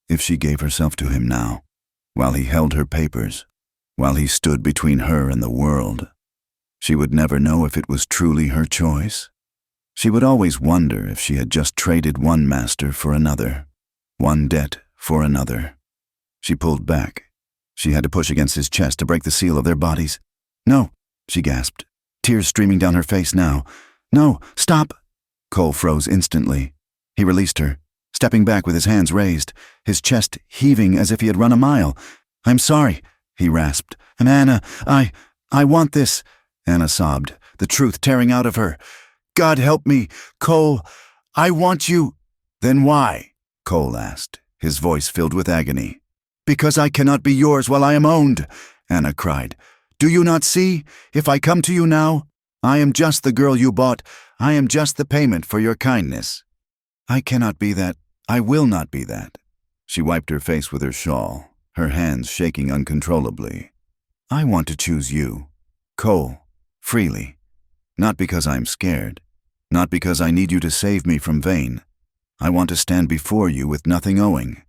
Speaker 1: If she gave herself to him now, while he held her papers, while he stood between her and the world, she would never know if it was truly her choice. She would always wonder if she had just traded one master for another, one debt for another. She pulled back. She had to push against his chest to break the seal of their bodies. "No," she gasped, tears streaming down her face now. "No, stop!" Cole froze instantly. He released her, stepping back with his hands raised, his chest heaving as if he had run a mile. "I'm sorry," he rasped. "And Anna, I want this." Anna sobbed, the truth tearing out of her. "God help me, Cole, I want you." "Then why?" Cole asked, his voice filled with agony. "Because I cannot be yours while I am owned," Anna cried. "Do you not see? If I come to you now, I am just the girl you bought. I am just the payment for your kindness. I cannot be that. I will not be that." She wiped her face with her shawl, her hands shaking uncontrollably. "I want to choose you, Cole, freely. Not because I'm scared. Not because I need you to save me from Vane. I want to stand before you with nothing owing.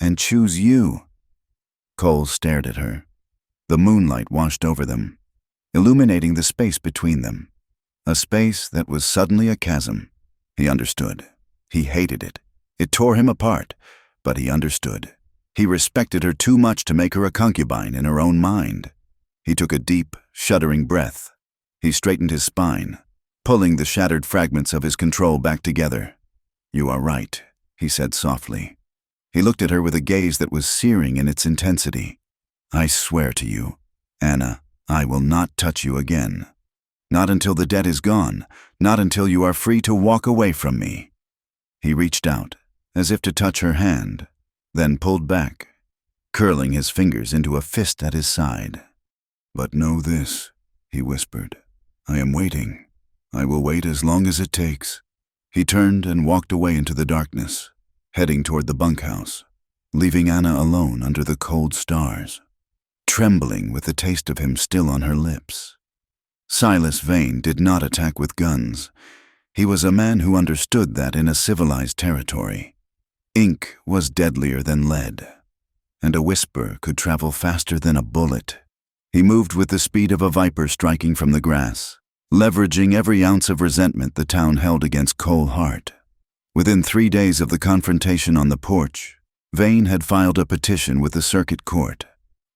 Speaker 1: And choose you." Cole stared at her. The moonlight washed over them, illuminating the space between them. A space that was suddenly a chasm. He understood. He hated it. It tore him apart, but he understood. He respected her too much to make her a concubine in her own mind. He took a deep, shuddering breath. He straightened his spine, pulling the shattered fragments of his control back together. "You are right," he said softly. He looked at her with a gaze that was searing in its intensity. "I swear to you, Anna, I will not touch you again. Not until the debt is gone, not until you are free to walk away from me." He reached out, as if to touch her hand, then pulled back, curling his fingers into a fist at his side. "But know this," he whispered. "I am waiting. I will wait as long as it takes." He turned and walked away into the darkness, heading toward the bunkhouse, leaving Anna alone under the cold stars, trembling with the taste of him still on her lips. Silas Vane did not attack with guns. He was a man who understood that in a civilized territory, ink was deadlier than lead, and a whisper could travel faster than a bullet. He moved with the speed of a viper striking from the grass, leveraging every ounce of resentment the town held against Cole Hart. Within 3 days of the confrontation on the porch, Vane had filed a petition with the circuit court.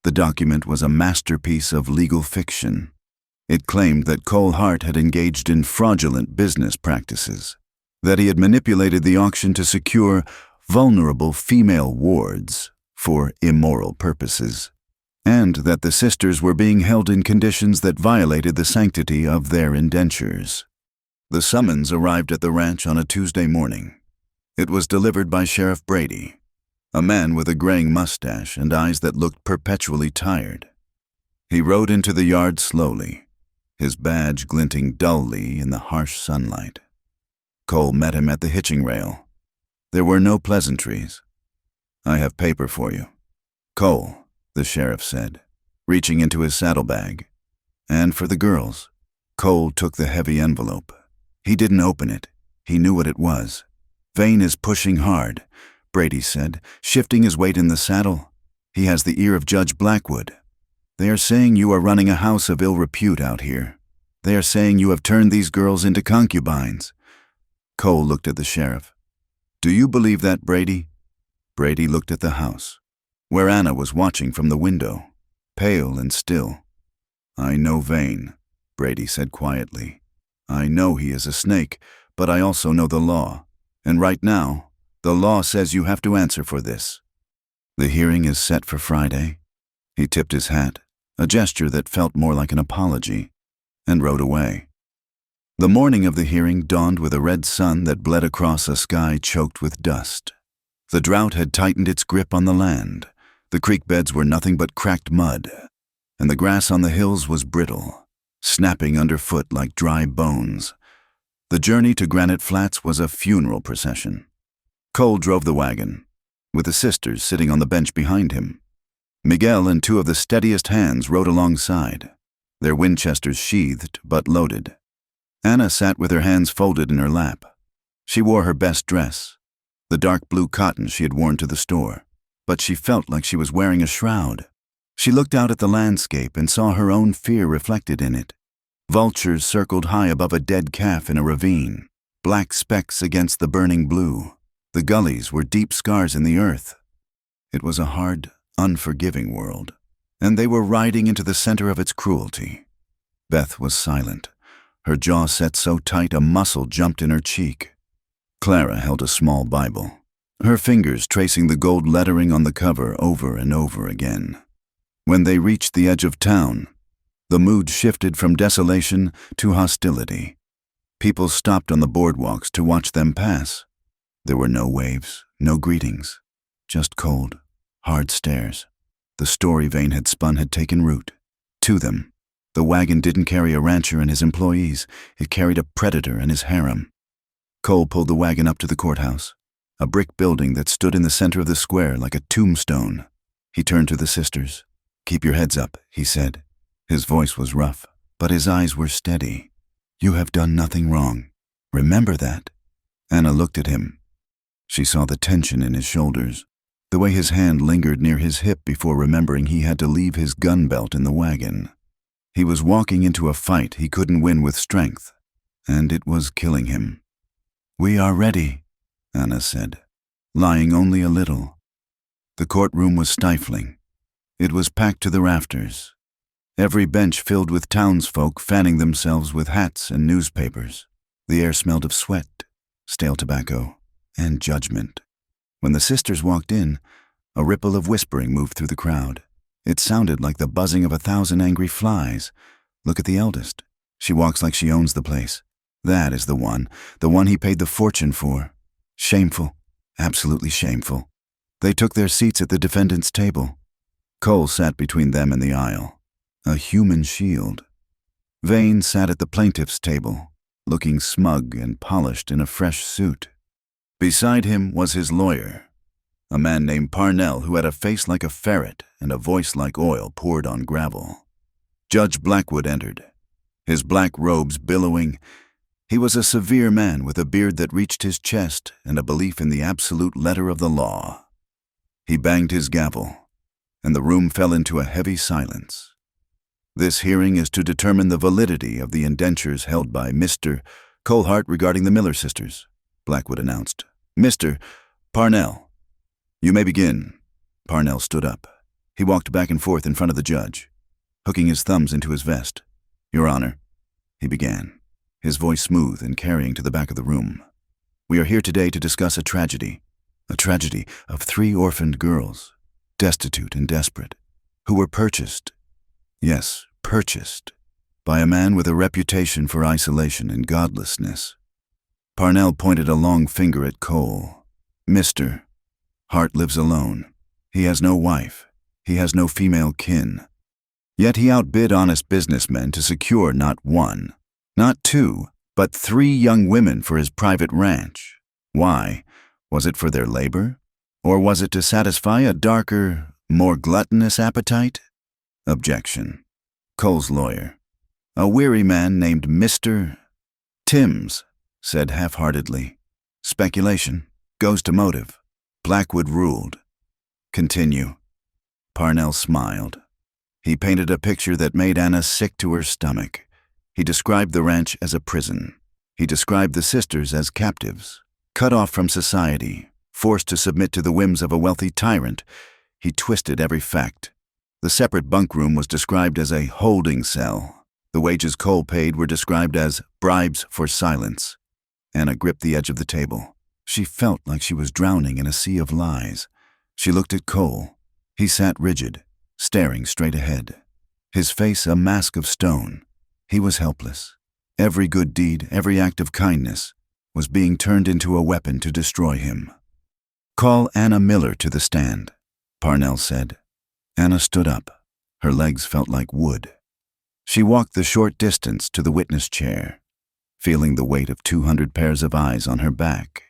Speaker 1: The document was a masterpiece of legal fiction. It claimed that Cole Hart had engaged in fraudulent business practices, that he had manipulated the auction to secure vulnerable female wards for immoral purposes, and that the sisters were being held in conditions that violated the sanctity of their indentures. The summons arrived at the ranch on a Tuesday morning. It was delivered by Sheriff Brady, a man with a graying mustache and eyes that looked perpetually tired. He rode into the yard slowly, his badge glinting dully in the harsh sunlight. Cole met him at the hitching rail. There were no pleasantries. "I have paper for you." "Cole," the sheriff said, reaching into his saddlebag. "And for the girls." Cole took the heavy envelope. He didn't open it. He knew what it was. "Vane is pushing hard," Brady said, shifting his weight in the saddle. "He has the ear of Judge Blackwood. They are saying you are running a house of ill repute out here. They are saying you have turned these girls into concubines." Cole looked at the sheriff. "Do you believe that, Brady?" Brady looked at the house, where Anna was watching from the window, pale and still. "I know Vane," Brady said quietly. "I know he is a snake, but I also know the law. And right now, the law says you have to answer for this." "The hearing is set for Friday." He tipped his hat, a gesture that felt more like an apology, and rode away. The morning of the hearing dawned with a red sun that bled across a sky choked with dust. The drought had tightened its grip on the land. The creek beds were nothing but cracked mud, and the grass on the hills was brittle, snapping underfoot like dry bones. The journey to Granite Flats was a funeral procession. Cole drove the wagon, with the sisters sitting on the bench behind him. Miguel and 2 of the steadiest hands rode alongside, their Winchesters sheathed but loaded. Anna sat with her hands folded in her lap. She wore her best dress, the dark blue cotton she had worn to the store, but she felt like she was wearing a shroud. She looked out at the landscape and saw her own fear reflected in it. Vultures circled high above a dead calf in a ravine, black specks against the burning blue. The gullies were deep scars in the earth. It was a hard, unforgiving world, and they were riding into the center of its cruelty. Beth was silent, her jaw set so tight a muscle jumped in her cheek. Clara held a small Bible, her fingers tracing the gold lettering on the cover over and over again. When they reached the edge of town, the mood shifted from desolation to hostility. People stopped on the boardwalks to watch them pass. There were no waves, no greetings, just cold, hard stares. The story Vane had spun had taken root. To them, the wagon didn't carry a rancher and his employees. It carried a predator and his harem. Cole pulled the wagon up to the courthouse, a brick building that stood in the center of the square like a tombstone. He turned to the sisters. "Keep your heads up," he said. His voice was rough, but his eyes were steady. "You have done nothing wrong. Remember that." Anna looked at him. She saw the tension in his shoulders, the way his hand lingered near his hip before remembering he had to leave his gun belt in the wagon. He was walking into a fight he couldn't win with strength, and it was killing him. "We are ready," Anna said, lying only a little. The courtroom was stifling. It was packed to the rafters, every bench filled with townsfolk fanning themselves with hats and newspapers. The air smelled of sweat, stale tobacco, and judgment. When the sisters walked in, a ripple of whispering moved through the crowd. It sounded like the buzzing of 1,000 angry flies. "Look at the eldest. She walks like she owns the place. That is the one he paid the fortune for. Shameful, absolutely shameful." They took their seats at the defendant's table. Cole sat between them and the aisle, a human shield. Vane sat at the plaintiff's table, looking smug and polished in a fresh suit. Beside him was his lawyer, a man named Parnell who had a face like a ferret and a voice like oil poured on gravel. Judge Blackwood entered, his black robes billowing. He was a severe man with a beard that reached his chest and a belief in the absolute letter of the law. He banged his gavel, and the room fell into a heavy silence. "This hearing is to determine the validity of the indentures held by Mr. Colehart regarding the Miller sisters," Blackwood announced. "Mr. Parnell, you may begin." Parnell stood up. He walked back and forth in front of the judge, hooking his thumbs into his vest. "Your Honor," he began, his voice smooth and carrying to the back of the room. "We are here today to discuss a tragedy of 3 orphaned girls, destitute and desperate, who were purchased, yes, purchased, by a man with a reputation for isolation and godlessness." Parnell pointed a long finger at Cole. "Mr. Hart lives alone. He has no wife. He has no female kin. Yet he outbid honest businessmen to secure not 1, not 2, but 3 young women for his private ranch. Why? Was it for their labor? Or was it to satisfy a darker, more gluttonous appetite?" Objection. Cole's lawyer, a weary man named Mr. Timms, said half-heartedly, "Speculation goes to motive." Blackwood ruled. "Continue." Parnell smiled. He painted a picture that made Anna sick to her stomach. He described the ranch as a prison. He described the sisters as captives, cut off from society, forced to submit to the whims of a wealthy tyrant. He twisted every fact. The separate bunk room was described as a holding cell. The wages Cole paid were described as bribes for silence. Anna gripped the edge of the table. She felt like she was drowning in a sea of lies. She looked at Cole. He sat rigid, staring straight ahead, his face a mask of stone. He was helpless. Every good deed, every act of kindness, was being turned into a weapon to destroy him. "Call Anna Miller to the stand," Parnell said. Anna stood up. Her legs felt like wood. She walked the short distance to the witness chair, feeling the weight of 200 pairs of eyes on her back.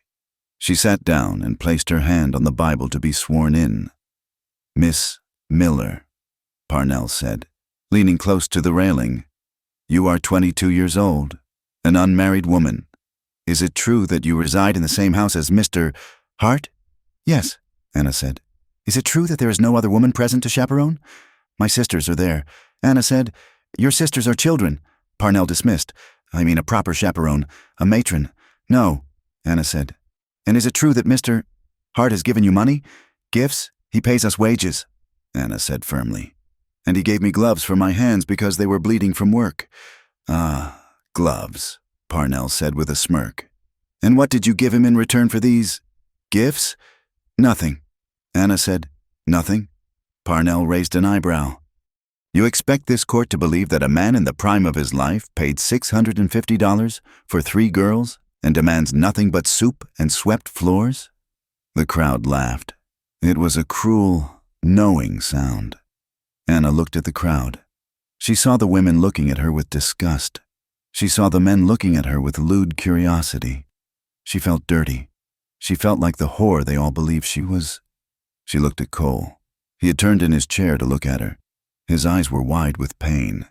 Speaker 1: She sat down and placed her hand on the Bible to be sworn in. "Miss Miller," Parnell said, leaning close to the railing, "you are 22 years old, an unmarried woman. Is it true that you reside in the same house as Mr. Hart?" "Yes," Anna said. "Is it true that there is no other woman present to chaperone?" "My sisters are there." Anna said. "Your sisters are children." Parnell dismissed. "I mean a proper chaperone, a matron." "No," Anna said. "And is it true that Mr. Hart has given you money? Gifts? He pays us wages," Anna said firmly. "And he gave me gloves for my hands because they were bleeding from work." "Ah, gloves," Parnell said with a smirk. "And what did you give him in return for these gifts?" "Nothing," Anna said. "Nothing?" Parnell raised an eyebrow. "You expect this court to believe that a man in the prime of his life paid $650 for 3 girls and demands nothing but soup and swept floors?" The crowd laughed. It was a cruel, knowing sound. Anna looked at the crowd. She saw the women looking at her with disgust. She saw the men looking at her with lewd curiosity. She felt dirty. She felt like the whore they all believed she was. She looked at Cole. He had turned in his chair to look at her. His eyes were wide with pain.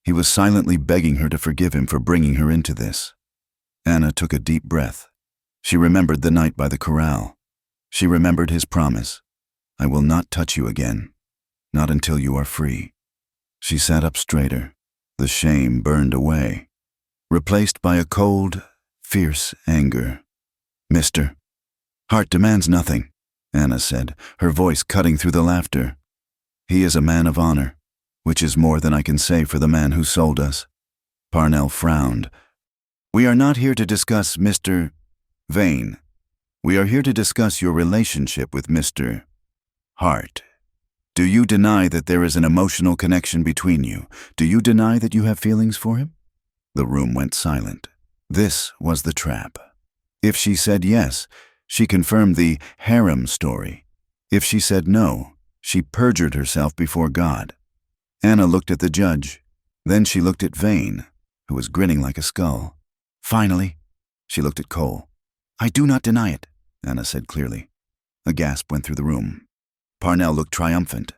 Speaker 1: He was silently begging her to forgive him for bringing her into this. Anna took a deep breath. She remembered the night by the corral. She remembered his promise. "I will not touch you again, not until you are free." She sat up straighter. The shame burned away. replaced by a cold, fierce anger. "Mister, Hart demands nothing," Anna said, her voice cutting through the laughter. "He is a man of honor, which is more than I can say for the man who sold us." Parnell frowned. "We are not here to discuss Mr. Vane. We are here to discuss your relationship with Mr. Hart. Do you deny that there is an emotional connection between you? Do you deny that you have feelings for him?" The room went silent. This was the trap. If she said yes, she confirmed the harem story. If she said no, she perjured herself before God. Anna looked at the judge. Then she looked at Vane, who was grinning like a skull. Finally, she looked at Cole. "I do not deny it," Anna said clearly. A gasp went through the room. Parnell looked triumphant.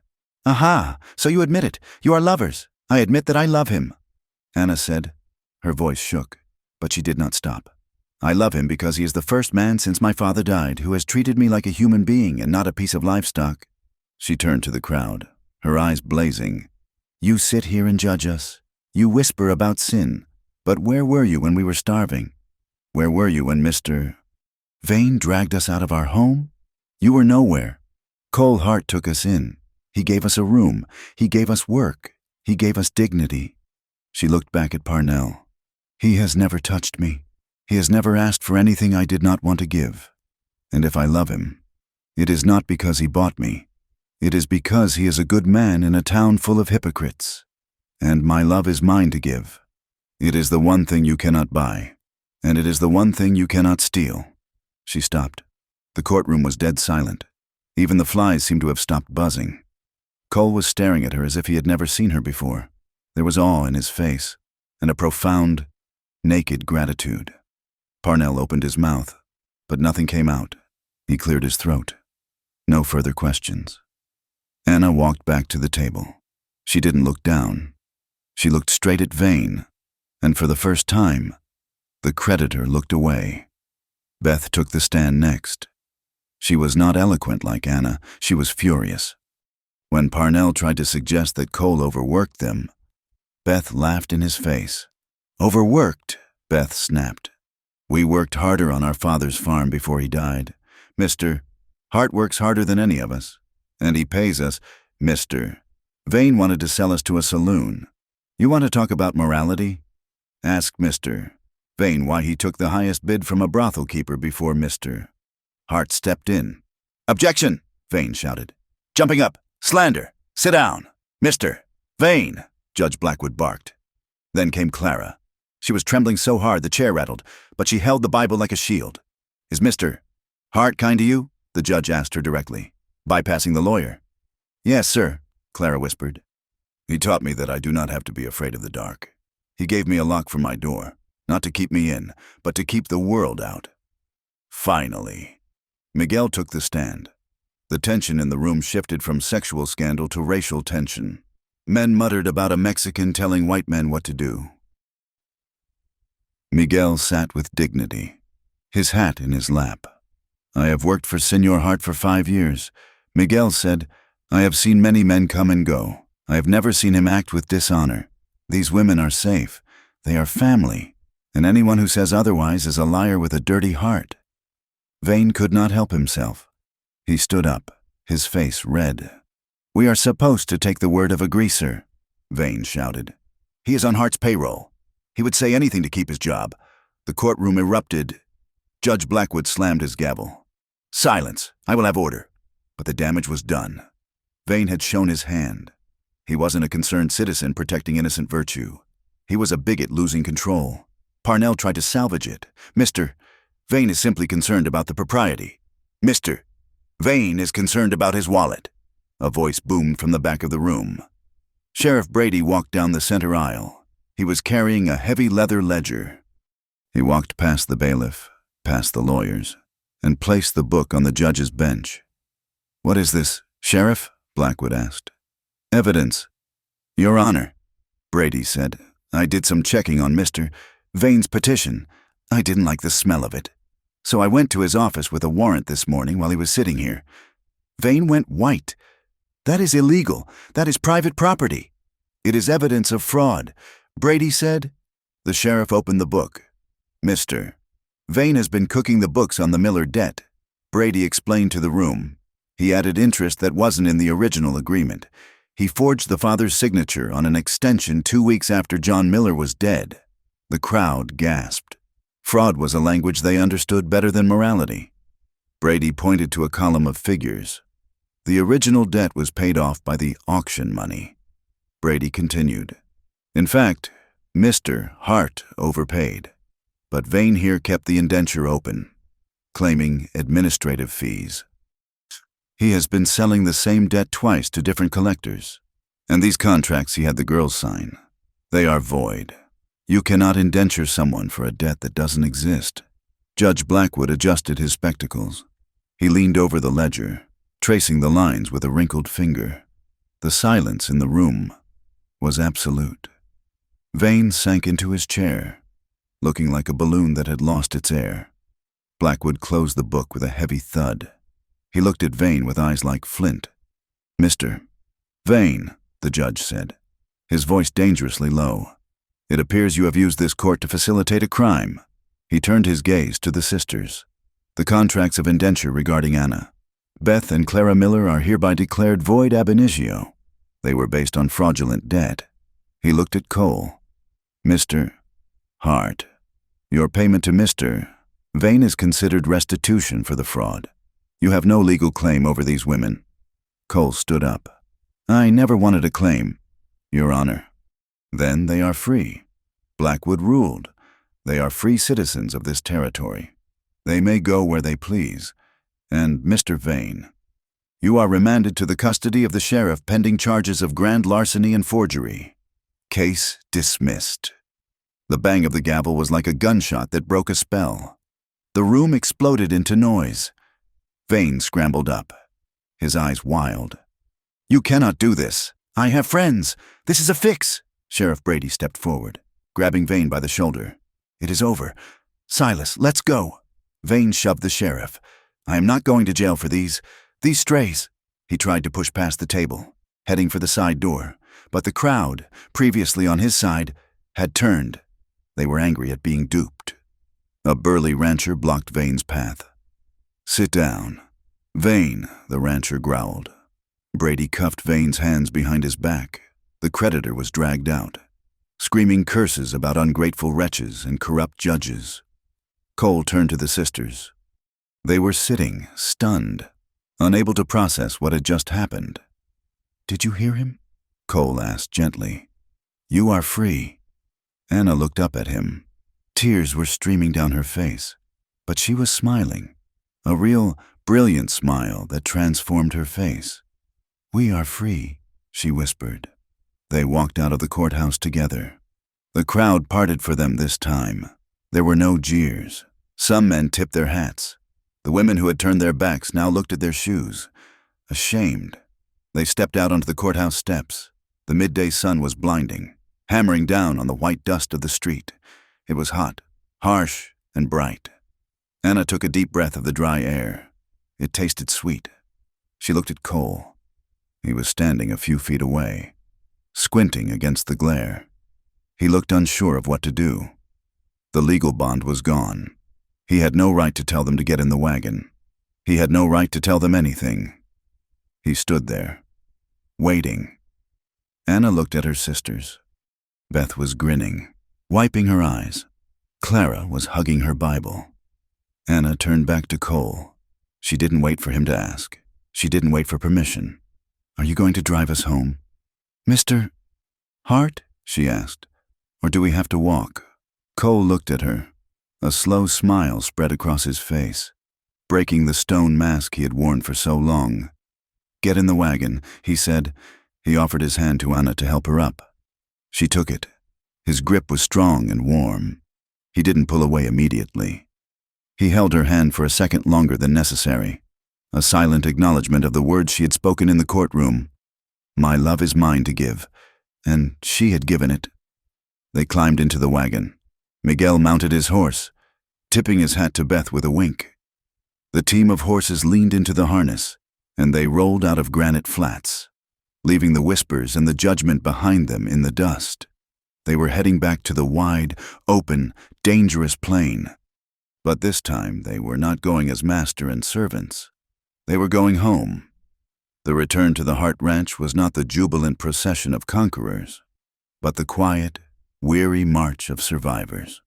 Speaker 1: "Aha, so you admit it. You are lovers. I admit that I love him," Anna said. Her voice shook, but she did not stop. "I love him because he is the first man since my father died who has treated me like a human being and not a piece of livestock." She turned to the crowd, her eyes blazing. "You sit here and judge us. You whisper about sin. But where were you when we were starving? Where were you when Mr. Vane dragged us out of our home? You were nowhere. Cole Hart took us in. He gave us a room. He gave us work. He gave us dignity." She looked back at Parnell. "He has never touched me. He has never asked for anything I did not want to give. And if I love him, it is not because he bought me. It is because he is a good man in a town full of hypocrites. And my love is mine to give. It is the one thing you cannot buy, and it is the one thing you cannot steal." She stopped. The courtroom was dead silent. Even the flies seemed to have stopped buzzing. Cole was staring at her as if he had never seen her before. There was awe in his face, and a profound, naked gratitude. Parnell opened his mouth, but nothing came out. He cleared his throat. No further questions. Anna walked back to the table. She didn't look down. She looked straight at Vane, and for the first time, the creditor looked away. Beth took the stand next. She was not eloquent like Anna. She was furious. When Parnell tried to suggest that Cole overworked them, Beth laughed in his face. "Overworked?" Beth snapped. "We worked harder on our father's farm before he died. Mr. Hart works harder than any of us, and he pays us. Mr. Vane wanted to sell us to a saloon. You want to talk about morality? Ask Mr. Vane why he took the highest bid from a brothel keeper before Mr. Hart stepped in." "Objection!" Vane shouted. "Jumping up! Slander! Sit down! Mr. Vane!" Judge Blackwood barked. Then came Clara. She was trembling so hard the chair rattled, but she held the Bible like a shield. "Is Mr. Hart kind to you?" the judge asked her directly, bypassing the lawyer. "Yes, sir," Clara whispered. "He taught me that I do not have to be afraid of the dark. He gave me a lock for my door, not to keep me in, but to keep the world out." Finally, Miguel took the stand. The tension in the room shifted from sexual scandal to racial tension. Men muttered about a Mexican telling white men what to do. Miguel sat with dignity, his hat in his lap. "I have worked for Senor Hart for 5 years. Miguel said, I have seen many men come and go. I have never seen him act with dishonor. These women are safe. They are family. And anyone who says otherwise is a liar with a dirty heart." Vane could not help himself. He stood up, his face red. "We are supposed to take the word of a greaser," Vane shouted. "He is on Hart's payroll. He would say anything to keep his job." The courtroom erupted. Judge Blackwood slammed his gavel. "Silence! I will have order." But the damage was done. Vane had shown his hand. He wasn't a concerned citizen protecting innocent virtue. He was a bigot losing control. Parnell tried to salvage it. "Mr. Vane is simply concerned about the propriety. Mr. Vane is concerned about his wallet." A voice boomed from the back of the room. Sheriff Brady walked down the center aisle. He was carrying a heavy leather ledger. He walked past the bailiff, past the lawyers, and placed the book on the judge's bench. "What is this, Sheriff?" Blackwood asked. "Evidence." "Your Honor," Brady said, "I did some checking on Mr. Vane's petition. I didn't like the smell of it. So I went to his office with a warrant this morning while he was sitting here. Vane went white. That is illegal. That is private property. It is evidence of fraud." Brady said. The sheriff opened the book. Mr. Vane has been cooking the books on the Miller debt, Brady explained to the room. He added interest that wasn't in the original agreement. He forged the father's signature on an extension 2 weeks after John Miller was dead. The crowd gasped. Fraud was a language they understood better than morality. Brady pointed to a column of figures. The original debt was paid off by the auction money. Brady continued. In fact, Mr. Hart overpaid. But Vane here kept the indenture open, claiming administrative fees. He has been selling the same debt twice to different collectors, and these contracts he had the girls sign. They are void. You cannot indenture someone for a debt that doesn't exist. Judge Blackwood adjusted his spectacles. He leaned over the ledger, tracing the lines with a wrinkled finger. The silence in the room was absolute. Vane sank into his chair, looking like a balloon that had lost its air. Blackwood closed the book with a heavy thud. He looked at Vane with eyes like flint. Mr. Vane, the judge said, his voice dangerously low. It appears you have used this court to facilitate a crime. He turned his gaze to the sisters. The contracts of indenture regarding Anna, Beth and Clara Miller are hereby declared void ab initio. They were based on fraudulent debt. He looked at Cole. Mr. Hart, your payment to Mr. Vane is considered restitution for the fraud. You have no legal claim over these women. Cole stood up. I never wanted a claim, Your Honor. Then they are free. Blackwood ruled. They are free citizens of this territory. They may go where they please. And Mr. Vane, you are remanded to the custody of the sheriff pending charges of grand larceny and forgery. Case dismissed. The bang of the gavel was like a gunshot that broke a spell. The room exploded into noise. Vane scrambled up, his eyes wild. You cannot do this. I have friends. This is a fix. Sheriff Brady stepped forward, grabbing Vane by the shoulder. It is over. Silas, let's go. Vane shoved the sheriff. I am not going to jail for these strays. He tried to push past the table, heading for the side door, but the crowd, previously on his side, had turned. They were angry at being duped. A burly rancher blocked Vane's path. Sit down. Vane, the rancher growled. Brady cuffed Vane's hands behind his back. The creditor was dragged out, screaming curses about ungrateful wretches and corrupt judges. Cole turned to the sisters. They were sitting, stunned, unable to process what had just happened. Did you hear him? Cole asked gently. You are free. Anna looked up at him. Tears were streaming down her face, but she was smiling, a real, brilliant smile that transformed her face. We are free, she whispered. They walked out of the courthouse together. The crowd parted for them this time. There were no jeers. Some men tipped their hats. The women who had turned their backs now looked at their shoes, ashamed. They stepped out onto the courthouse steps. The midday sun was blinding, hammering down on the white dust of the street. It was hot, harsh, and bright. Anna took a deep breath of the dry air. It tasted sweet. She looked at Cole. He was standing a few feet away, squinting against the glare. He looked unsure of what to do. The legal bond was gone. He had no right to tell them to get in the wagon. He had no right to tell them anything. He stood there, waiting. Anna looked at her sisters. Beth was grinning, wiping her eyes. Clara was hugging her Bible. Anna turned back to Cole. She didn't wait for him to ask. She didn't wait for permission. Are you going to drive us home? Mr. Hart? She asked. Or do we have to walk? Cole looked at her. A slow smile spread across his face, breaking the stone mask he had worn for so long. Get in the wagon, he said. He offered his hand to Anna to help her up. She took it. His grip was strong and warm. He didn't pull away immediately. He held her hand for a second longer than necessary, a silent acknowledgement of the words she had spoken in the courtroom. My love is mine to give, and she had given it. They climbed into the wagon. Miguel mounted his horse, tipping his hat to Beth with a wink. The team of horses leaned into the harness, and they rolled out of Granite Flats, leaving the whispers and the judgment behind them in the dust. They were heading back to the wide, open, dangerous plain. But this time they were not going as master and servants. They were going home. The return to the Hart Ranch was not the jubilant procession of conquerors, but the quiet, weary march of survivors.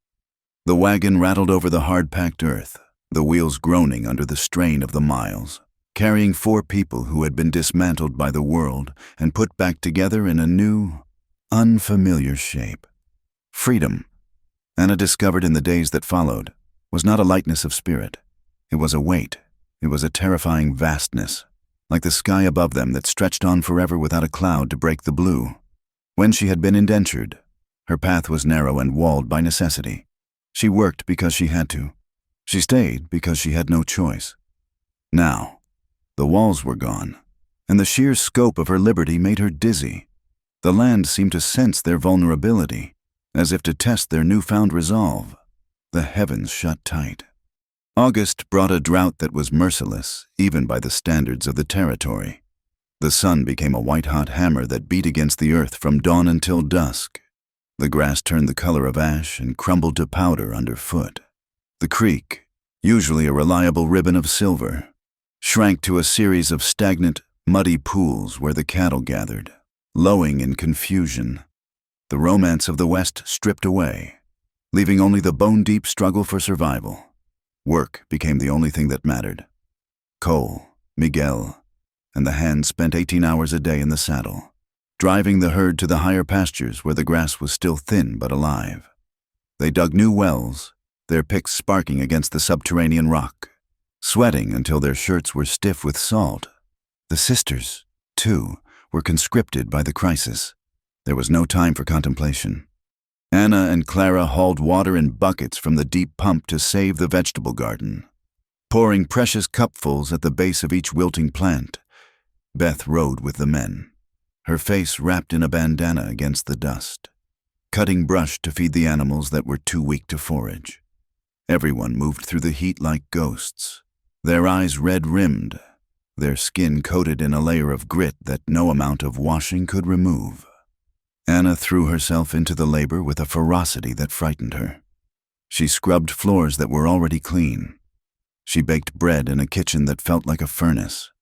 Speaker 1: The wagon rattled over the hard-packed earth, the wheels groaning under the strain of the miles, carrying 4 people who had been dismantled by the world and put back together in a new, unfamiliar shape. Freedom, Anna discovered in the days that followed, was not a lightness of spirit. It was a weight. It was a terrifying vastness, like the sky above them that stretched on forever without a cloud to break the blue. When she had been indentured, her path was narrow and walled by necessity. She worked because she had to. She stayed because she had no choice. Now, the walls were gone, and the sheer scope of her liberty made her dizzy. The land seemed to sense their vulnerability, as if to test their newfound resolve. The heavens shut tight. August brought a drought that was merciless, even by the standards of the territory. The sun became a white-hot hammer that beat against the earth from dawn until dusk. The grass turned the color of ash and crumbled to powder underfoot. The creek, usually a reliable ribbon of silver, shrank to a series of stagnant, muddy pools where the cattle gathered, lowing in confusion. The romance of the West stripped away, leaving only the bone-deep struggle for survival. Work became the only thing that mattered. Cole, Miguel, and the hands spent 18 hours a day in the saddle, driving the herd to the higher pastures where the grass was still thin but alive. They dug new wells, their picks sparking against the subterranean rock, sweating until their shirts were stiff with salt. The sisters, too, were conscripted by the crisis. There was no time for contemplation. Anna and Clara hauled water in buckets from the deep pump to save the vegetable garden, pouring precious cupfuls at the base of each wilting plant. Beth rode with the men, her face wrapped in a bandana against the dust, cutting brush to feed the animals that were too weak to forage. Everyone moved through the heat like ghosts, their eyes red-rimmed, their skin coated in a layer of grit that no amount of washing could remove. Anna threw herself into the labor with a ferocity that frightened her. She scrubbed floors that were already clean. She baked bread in a kitchen that felt like a furnace.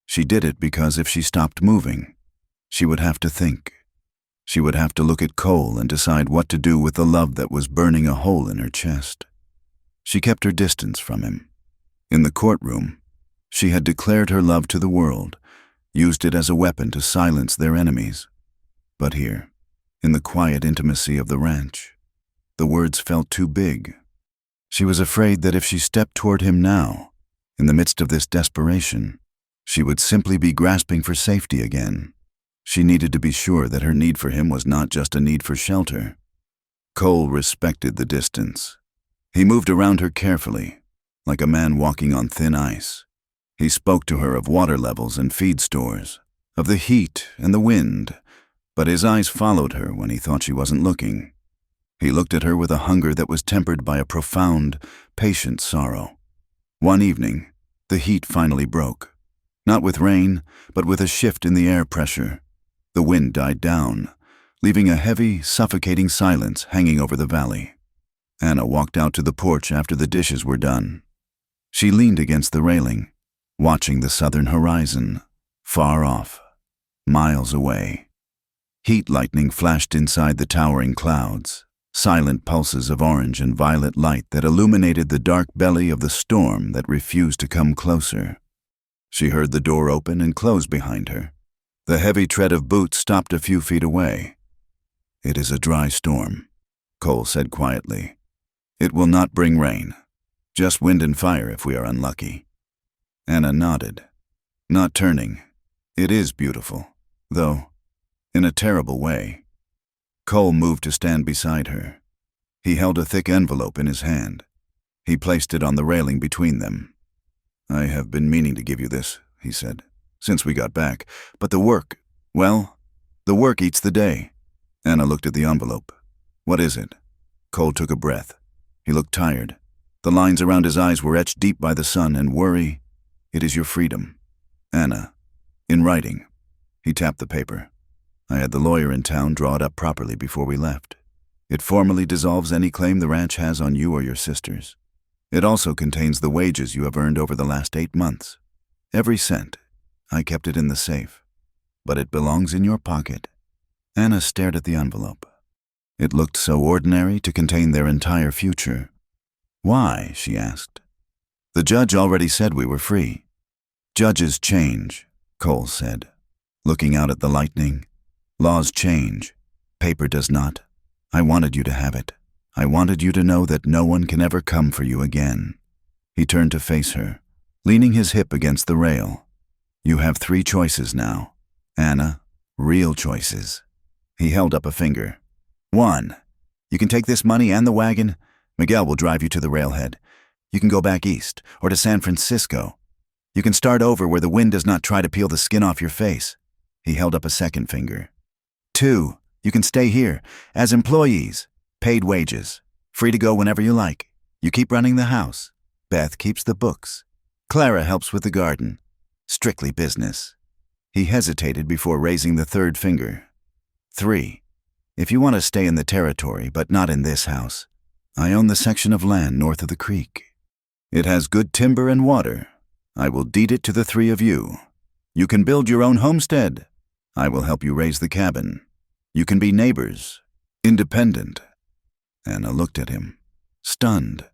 Speaker 1: She did it because if she stopped moving, she would have to think. She would have to look at Cole and decide what to do with the love that was burning a hole in her chest. She kept her distance from him. In the courtroom, she had declared her love to the world, used it as a weapon to silence their enemies. But here, in the quiet intimacy of the ranch, the words felt too big. She was afraid that if she stepped toward him now, in the midst of this desperation, she would simply be grasping for safety again. She needed to be sure that her need for him was not just a need for shelter. Cole respected the distance. He moved around her carefully, like a man walking on thin ice. He spoke to her of water levels and feed stores, of the heat and the wind, but his eyes followed her when he thought she wasn't looking. He looked at her with a hunger that was tempered by a profound, patient sorrow. One evening, the heat finally broke. Not with rain, but with a shift in the air pressure. The wind died down, leaving a heavy, suffocating silence hanging over the valley. Anna walked out to the porch after the dishes were done. She leaned against the railing, watching the southern horizon, far off, miles away. Heat lightning flashed inside the towering clouds, silent pulses of orange and violet light that illuminated the dark belly of the storm that refused to come closer. She heard the door open and close behind her. The heavy tread of boots stopped a few feet away. "It is a dry storm," Cole said quietly. "It will not bring rain, just wind and fire if we are unlucky." Anna nodded, not turning. "It is beautiful, though, in a terrible way." Cole moved to stand beside her. He held a thick envelope in his hand. He placed it on the railing between them. "I have been meaning to give you this," he said, "since we got back, but the work eats the day." Anna looked at the envelope. "What is it?" Cole took a breath. He looked tired. The lines around his eyes were etched deep by the sun and worry. "It is your freedom, Anna, in writing." He tapped the paper. I had the lawyer in town draw it up properly before we left. It formally dissolves any claim the ranch has on you or your sisters. It also contains the wages you have earned over the last 8 months. Every cent. I kept it in the safe. But it belongs in your pocket." Anna stared at the envelope. It looked so ordinary to contain their entire future. "Why?" she asked. "The judge already said we were free." "Judges change," Cole said, looking out at the lightning. "Laws change. Paper does not. I wanted you to have it. I wanted you to know that no one can ever come for you again." He turned to face her, leaning his hip against the rail. "You have 3 choices now, Anna, real choices." He held up a finger. 1. You can take this money and the wagon. Miguel will drive you to the railhead. You can go back east, or to San Francisco. You can start over where the wind does not try to peel the skin off your face. He held up a second finger. 2. You can stay here, as employees, paid wages, free to go whenever you like. You keep running the house. Beth keeps the books. Clara helps with the garden. Strictly business. He hesitated before raising the third finger. 3. If you want to stay in the territory, but not in this house, I own the section of land north of the creek. It has good timber and water. I will deed it to the 3 of you. You can build your own homestead. I will help you raise the cabin. You can be neighbors, independent. Anna looked at him, stunned.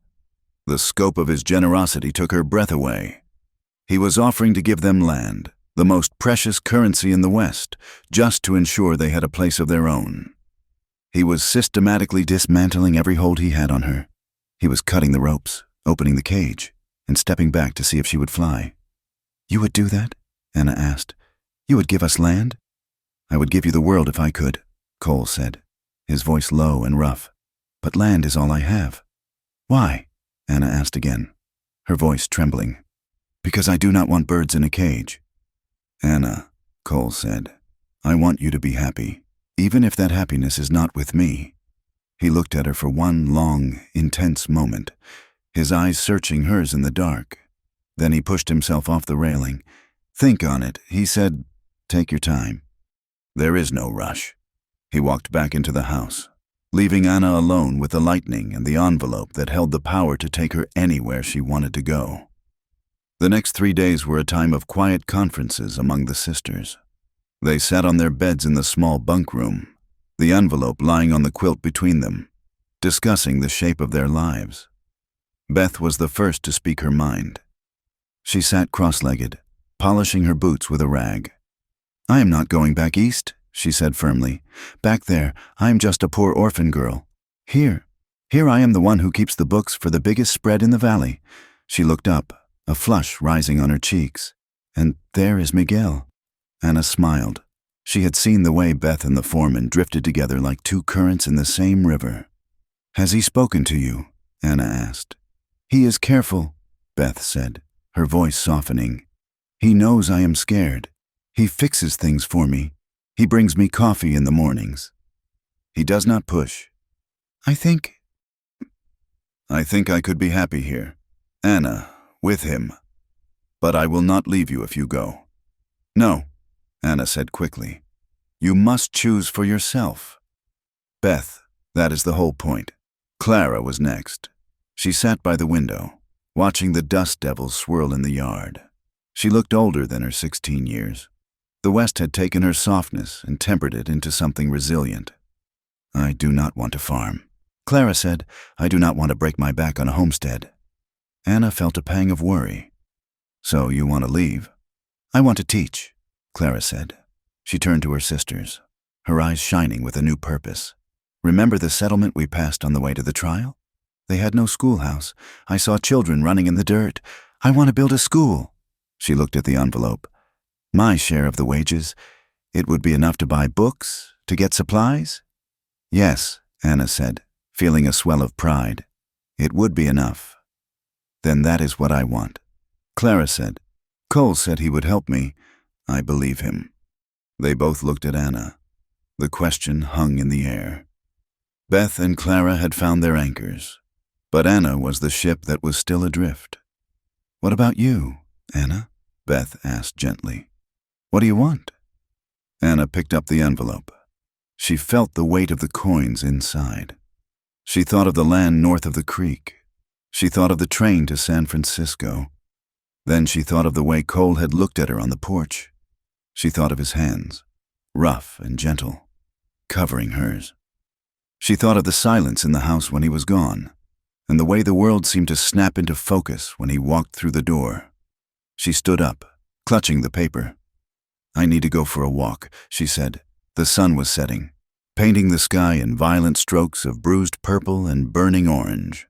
Speaker 1: The scope of his generosity took her breath away. He was offering to give them land, the most precious currency in the West, just to ensure they had a place of their own. He was systematically dismantling every hold he had on her. He was cutting the ropes, opening the cage, and stepping back to see if she would fly. "You would do that?" Anna asked. "You would give us land?" "I would give you the world if I could," Cole said, his voice low and rough. "But land is all I have." "Why?" Anna asked again, her voice trembling. "Because I do not want birds in a cage." "Anna," Cole said, "I want you to be happy, even if that happiness is not with me." He looked at her for one long, intense moment, his eyes searching hers in the dark. Then he pushed himself off the railing. "Think on it," he said. "Take your time. There is no rush." He walked back into the house, leaving Anna alone with the lightning and the envelope that held the power to take her anywhere she wanted to go. The next 3 days were a time of quiet conferences among the sisters. They sat on their beds in the small bunk room, the envelope lying on the quilt between them, discussing the shape of their lives. Beth was the first to speak her mind. She sat cross-legged, polishing her boots with a rag. "I am not going back east," she said firmly. "Back there, I am just a poor orphan girl. Here I am the one who keeps the books for the biggest spread in the valley." She looked up, a flush rising on her cheeks. "And there is Miguel." Anna smiled. She had seen the way Beth and the foreman drifted together like 2 currents in the same river. "Has he spoken to you?" Anna asked. "He is careful," Beth said, her voice softening. "He knows I am scared. He fixes things for me. He brings me coffee in the mornings. He does not push. I think I could be happy here, Anna, with him. But I will not leave you if you go." "No," Anna said quickly. "You must choose for yourself." "Beth, that is the whole point." Clara was next. She sat by the window, watching the dust devils swirl in the yard. She looked older than her 16 years. The West had taken her softness and tempered it into something resilient. "I do not want to farm," Clara said. "I do not want to break my back on a homestead." Anna felt a pang of worry. "So you want to leave?" "I want to teach," Clara said. She turned to her sisters, her eyes shining with a new purpose. "Remember the settlement we passed on the way to the trial? They had no schoolhouse. I saw children running in the dirt. I want to build a school." She looked at the envelope. "My share of the wages, it would be enough to buy books, to get supplies?" "Yes," Anna said, feeling a swell of pride. "It would be enough." "Then that is what I want." Clara said, "Cole said he would help me. I believe him." They both looked at Anna. The question hung in the air. Beth and Clara had found their anchors, but Anna was the ship that was still adrift. "What about you, Anna?" Beth asked gently. "What do you want?" Anna picked up the envelope. She felt the weight of the coins inside. She thought of the land north of the creek. She thought of the train to San Francisco. Then she thought of the way Cole had looked at her on the porch. She thought of his hands, rough and gentle, covering hers. She thought of the silence in the house when he was gone, and the way the world seemed to snap into focus when he walked through the door. She stood up, clutching the paper. "I need to go for a walk," she said. The sun was setting, painting the sky in violent strokes of bruised purple and burning orange.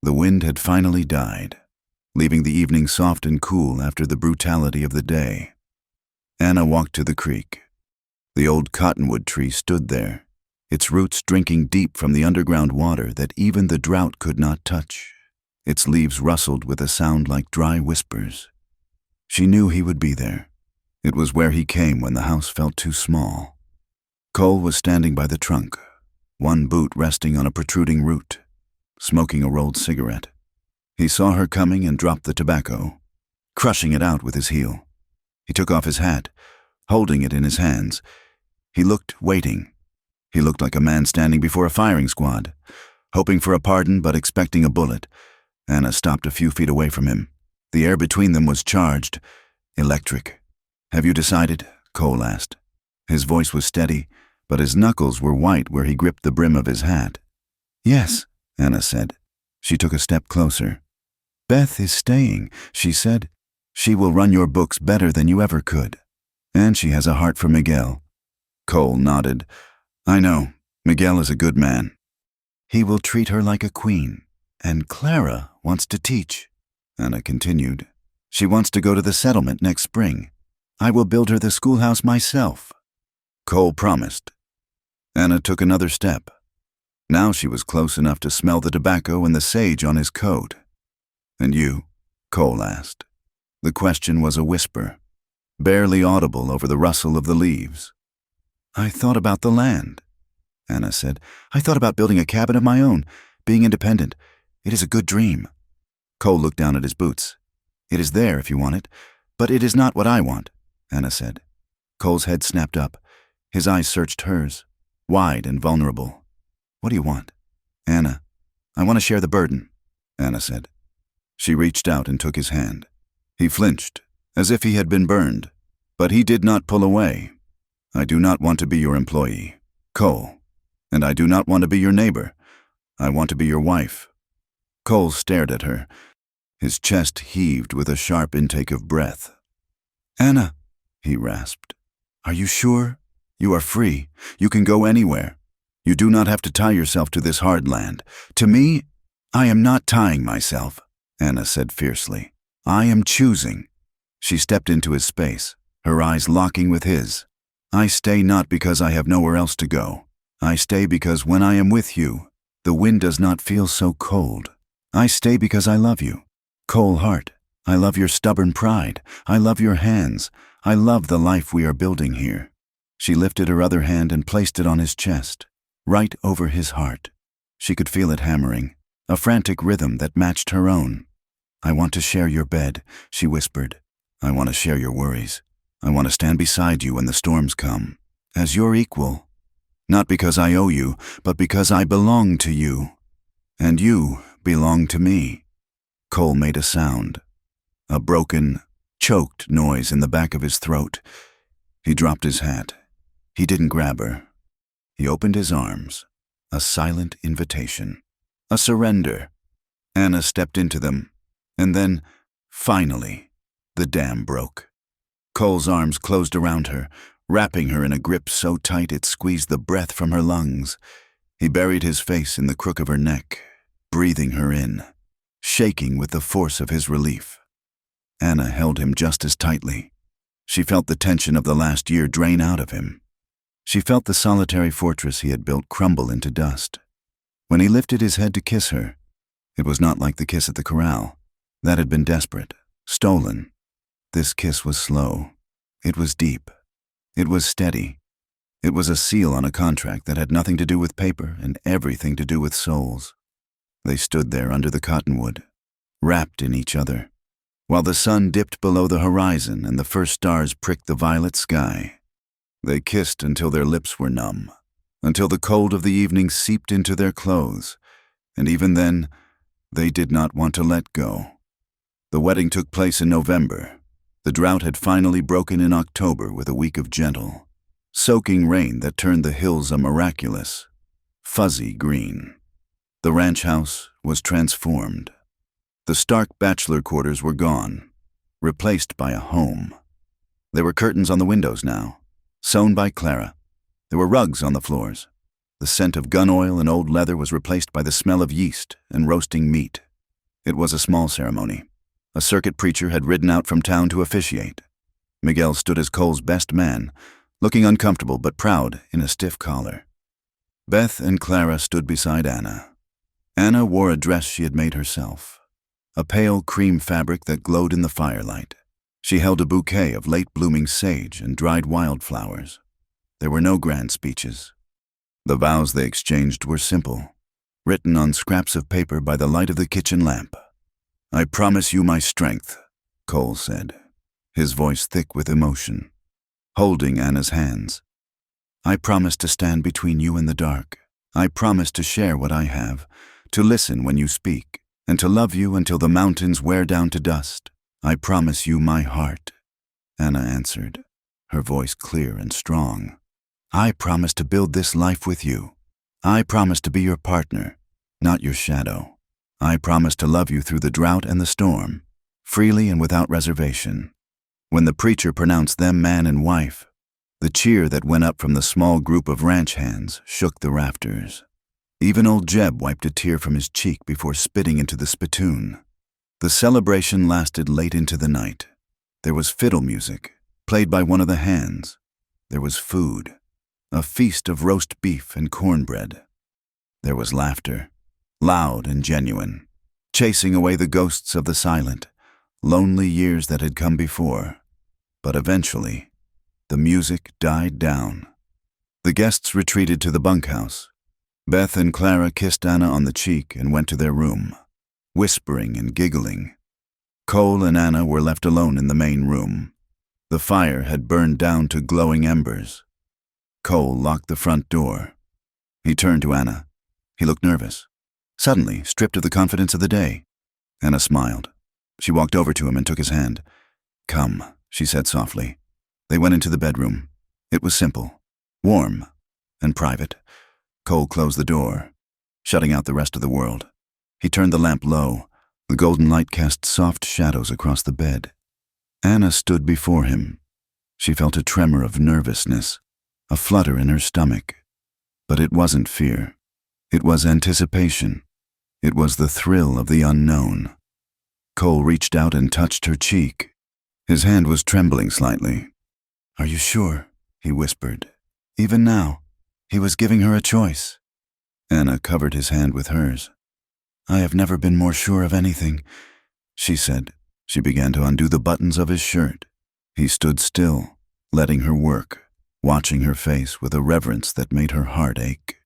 Speaker 1: The wind had finally died, leaving the evening soft and cool after the brutality of the day. Anna walked to the creek. The old cottonwood tree stood there, its roots drinking deep from the underground water that even the drought could not touch. Its leaves rustled with a sound like dry whispers. She knew he would be there. It was where he came when the house felt too small. Cole was standing by the trunk, one boot resting on a protruding root, smoking a rolled cigarette. He saw her coming and dropped the tobacco, crushing it out with his heel. He took off his hat, holding it in his hands. He looked, waiting. He looked like a man standing before a firing squad, hoping for a pardon but expecting a bullet. Anna stopped a few feet away from him. The air between them was charged, electric. "Have you decided?" Cole asked. His voice was steady, but his knuckles were white where he gripped the brim of his hat. "Yes," Anna said. She took a step closer. "Beth is staying," she said. "She will run your books better than you ever could. And she has a heart for Miguel." Cole nodded. "I know. Miguel is a good man. He will treat her like a queen. And Clara wants to teach," Anna continued. "She wants to go to the settlement next spring. I will build her the schoolhouse myself." Cole promised. Anna took another step. Now she was close enough to smell the tobacco and the sage on his coat. "And you?" Cole asked. The question was a whisper, barely audible over the rustle of the leaves. "I thought about the land," Anna said. "I thought about building a cabin of my own, being independent. It is a good dream." Cole looked down at his boots. "It is there if you want it, but it is not what I want," Anna said. Cole's head snapped up. His eyes searched hers, wide and vulnerable. "What do you want?" "Anna, I want to share the burden," Anna said. She reached out and took his hand. He flinched, as if he had been burned, but he did not pull away. "I do not want to be your employee, Cole, and I do not want to be your neighbor. I want to be your wife." Cole stared at her. His chest heaved with a sharp intake of breath. "Anna," he rasped, "are you sure? You are free. You can go anywhere. You do not have to tie yourself to this hard land. To me, I am not tying myself," Anna said fiercely. "I am choosing." She stepped into his space, her eyes locking with his. "I stay not because I have nowhere else to go. I stay because when I am with you, the wind does not feel so cold. I stay because I love you. Cole Hart, I love your stubborn pride. I love your hands. I love the life we are building here." She lifted her other hand and placed it on his chest, right over his heart. She could feel it hammering, a frantic rhythm that matched her own. "I want to share your bed," she whispered. "I want to share your worries. I want to stand beside you when the storms come, as your equal. Not because I owe you, but because I belong to you. And you belong to me." Cole made a sound, a broken, choked noise in the back of his throat. He dropped his hat. He didn't grab her. He opened his arms, a silent invitation, a surrender. Anna stepped into them, and then, finally, the dam broke. Cole's arms closed around her, wrapping her in a grip so tight it squeezed the breath from her lungs. He buried his face in the crook of her neck, breathing her in, shaking with the force of his relief. Anna held him just as tightly. She felt the tension of the last year drain out of him. She felt the solitary fortress he had built crumble into dust. When he lifted his head to kiss her, it was not like the kiss at the corral. That had been desperate, stolen. This kiss was slow. It was deep. It was steady. It was a seal on a contract that had nothing to do with paper and everything to do with souls. They stood there under the cottonwood, wrapped in each other, while the sun dipped below the horizon and the first stars pricked the violet sky. They kissed until their lips were numb, until the cold of the evening seeped into their clothes, and even then, they did not want to let go. The wedding took place in November. The drought had finally broken in October with a week of gentle, soaking rain that turned the hills a miraculous, fuzzy green. The ranch house was transformed. The stark bachelor quarters were gone, replaced by a home. There were curtains on the windows now, sewn by Clara. There were rugs on the floors. The scent of gun oil and old leather was replaced by the smell of yeast and roasting meat. It was a small ceremony. A circuit preacher had ridden out from town to officiate. Miguel stood as Cole's best man, looking uncomfortable but proud in a stiff collar. Beth and Clara stood beside Anna. Anna wore a dress she had made herself, a pale cream fabric that glowed in the firelight. She held a bouquet of late-blooming sage and dried wildflowers. There were no grand speeches. The vows they exchanged were simple, written on scraps of paper by the light of the kitchen lamp. "I promise you my strength," Cole said, his voice thick with emotion, holding Anna's hands. "I promise to stand between you and the dark. I promise to share what I have, to listen when you speak, and to love you until the mountains wear down to dust. I promise you my heart," Anna answered, her voice clear and strong. "I promise to build this life with you. I promise to be your partner, not your shadow. I promise to love you through the drought and the storm, freely and without reservation." When the preacher pronounced them man and wife, the cheer that went up from the small group of ranch hands shook the rafters. Even old Jeb wiped a tear from his cheek before spitting into the spittoon. The celebration lasted late into the night. There was fiddle music, played by one of the hands. There was food, a feast of roast beef and cornbread. There was laughter, loud and genuine, chasing away the ghosts of the silent, lonely years that had come before. But eventually, the music died down. The guests retreated to the bunkhouse. Beth and Clara kissed Anna on the cheek and went to their room, whispering and giggling. Cole and Anna were left alone in the main room. The fire had burned down to glowing embers. Cole locked the front door. He turned to Anna. He looked nervous, suddenly stripped of the confidence of the day. Anna smiled. She walked over to him and took his hand. "Come," she said softly. They went into the bedroom. It was simple, warm, and private. Cole closed the door, shutting out the rest of the world. He turned the lamp low. The golden light cast soft shadows across the bed. Anna stood before him. She felt a tremor of nervousness, a flutter in her stomach. But it wasn't fear. It was anticipation. It was the thrill of the unknown. Cole reached out and touched her cheek. His hand was trembling slightly. "Are you sure?" he whispered. Even now, he was giving her a choice. Anna covered his hand with hers. "I have never been more sure of anything," she said. She began to undo the buttons of his shirt. He stood still, letting her work, watching her face with a reverence that made her heart ache.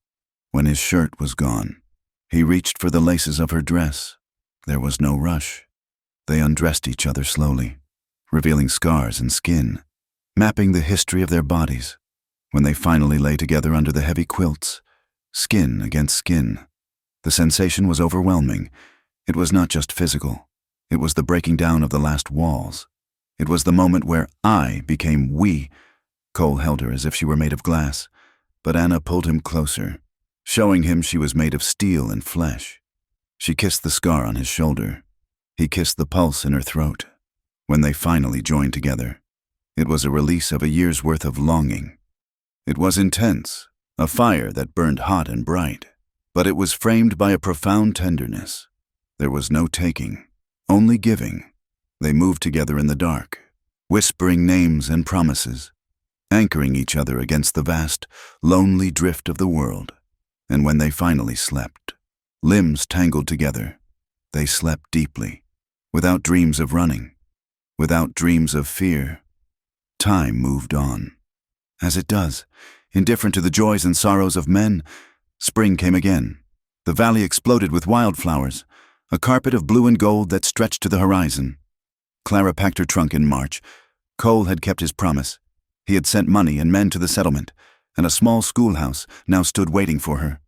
Speaker 1: When his shirt was gone, he reached for the laces of her dress. There was no rush. They undressed each other slowly, revealing scars and skin, mapping the history of their bodies. When they finally lay together under the heavy quilts, skin against skin, the sensation was overwhelming. It was not just physical. It was the breaking down of the last walls. It was the moment where I became we. Cole held her as if she were made of glass, but Anna pulled him closer, showing him she was made of steel and flesh. She kissed the scar on his shoulder. He kissed the pulse in her throat. When they finally joined together, it was a release of a year's worth of longing. It was intense, a fire that burned hot and bright, but it was framed by a profound tenderness. There was no taking, only giving. They moved together in the dark, whispering names and promises, anchoring each other against the vast, lonely drift of the world. And when they finally slept, limbs tangled together, they slept deeply, without dreams of running, without dreams of fear. Time moved on. As it does, indifferent to the joys and sorrows of men, spring came again. The valley exploded with wildflowers, a carpet of blue and gold that stretched to the horizon. Clara packed her trunk in March. Cole had kept his promise. He had sent money and men to the settlement, and a small schoolhouse now stood waiting for her.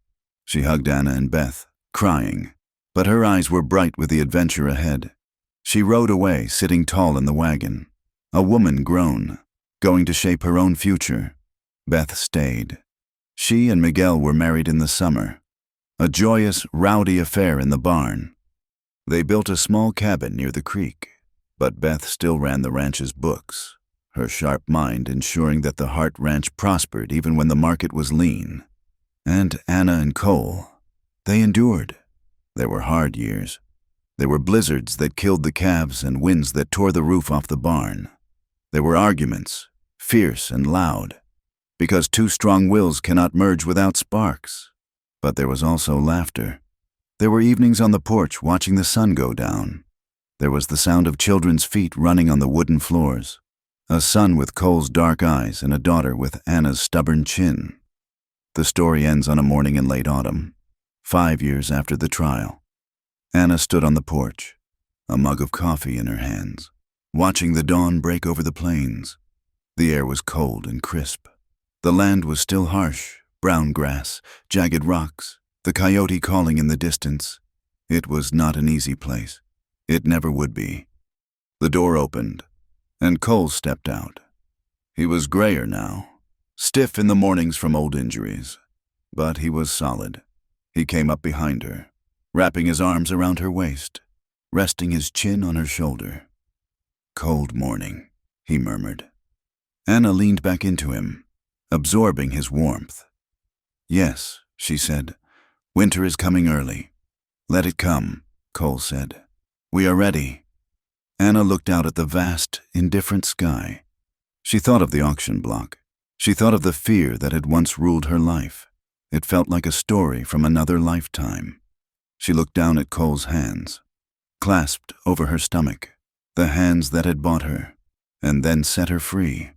Speaker 1: She hugged Anna and Beth, crying, but her eyes were bright with the adventure ahead. She rode away, sitting tall in the wagon, a woman grown, going to shape her own future. Beth stayed. She and Miguel were married in the summer, a joyous, rowdy affair in the barn. They built a small cabin near the creek, but Beth still ran the ranch's books, her sharp mind ensuring that the Hart Ranch prospered even when the market was lean. And Anna and Cole, they endured. There were hard years. There were blizzards that killed the calves and winds that tore the roof off the barn. There were arguments, fierce and loud, because two strong wills cannot merge without sparks. But there was also laughter. There were evenings on the porch watching the sun go down. There was the sound of children's feet running on the wooden floors, a son with Cole's dark eyes and a daughter with Anna's stubborn chin. The story ends on a morning in late autumn, 5 years after the trial. Anna stood on the porch, a mug of coffee in her hands, watching the dawn break over the plains. The air was cold and crisp. The land was still harsh, brown grass, jagged rocks, the coyote calling in the distance. It was not an easy place. It never would be. The door opened, and Cole stepped out. He was grayer now, stiff in the mornings from old injuries, but he was solid. He came up behind her, wrapping his arms around her waist, resting his chin on her shoulder. "Cold morning," he murmured. Anna leaned back into him, absorbing his warmth. "Yes," she said, "winter is coming early." "Let it come," Cole said. "We are ready." Anna looked out at the vast, indifferent sky. She thought of the auction block. She thought of the fear that had once ruled her life. It felt like a story from another lifetime. She looked down at Cole's hands, clasped over her stomach, the hands that had bought her, and then set her free.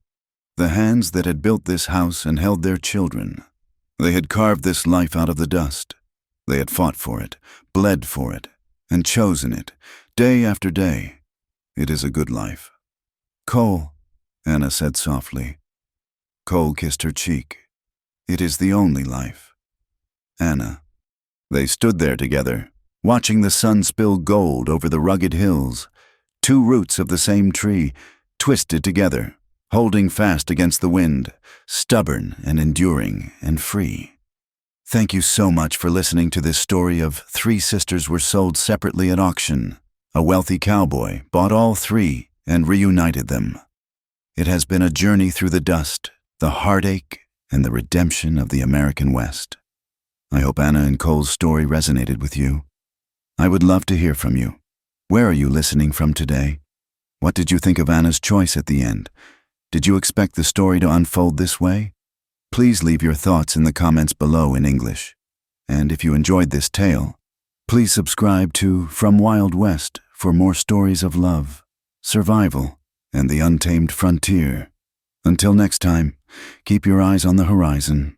Speaker 1: The hands that had built this house and held their children. They had carved this life out of the dust. They had fought for it, bled for it, and chosen it, day after day. It is a good life. "Cole," Anna said softly. Cole kissed her cheek. "It is the only life." "Anna." They stood there together, watching the sun spill gold over the rugged hills, two roots of the same tree, twisted together, holding fast against the wind, stubborn and enduring and free. Thank you so much for listening to this story of 3 sisters were sold separately at auction. A wealthy cowboy bought all 3 and reunited them. It has been a journey through the dust, the heartache, and the redemption of the American West. I hope Anna and Cole's story resonated with you. I would love to hear from you. Where are you listening from today? What did you think of Anna's choice at the end? Did you expect the story to unfold this way? Please leave your thoughts in the comments below in English. And if you enjoyed this tale, please subscribe to From Wild West for more stories of love, survival, and the untamed frontier. Until next time, keep your eyes on the horizon.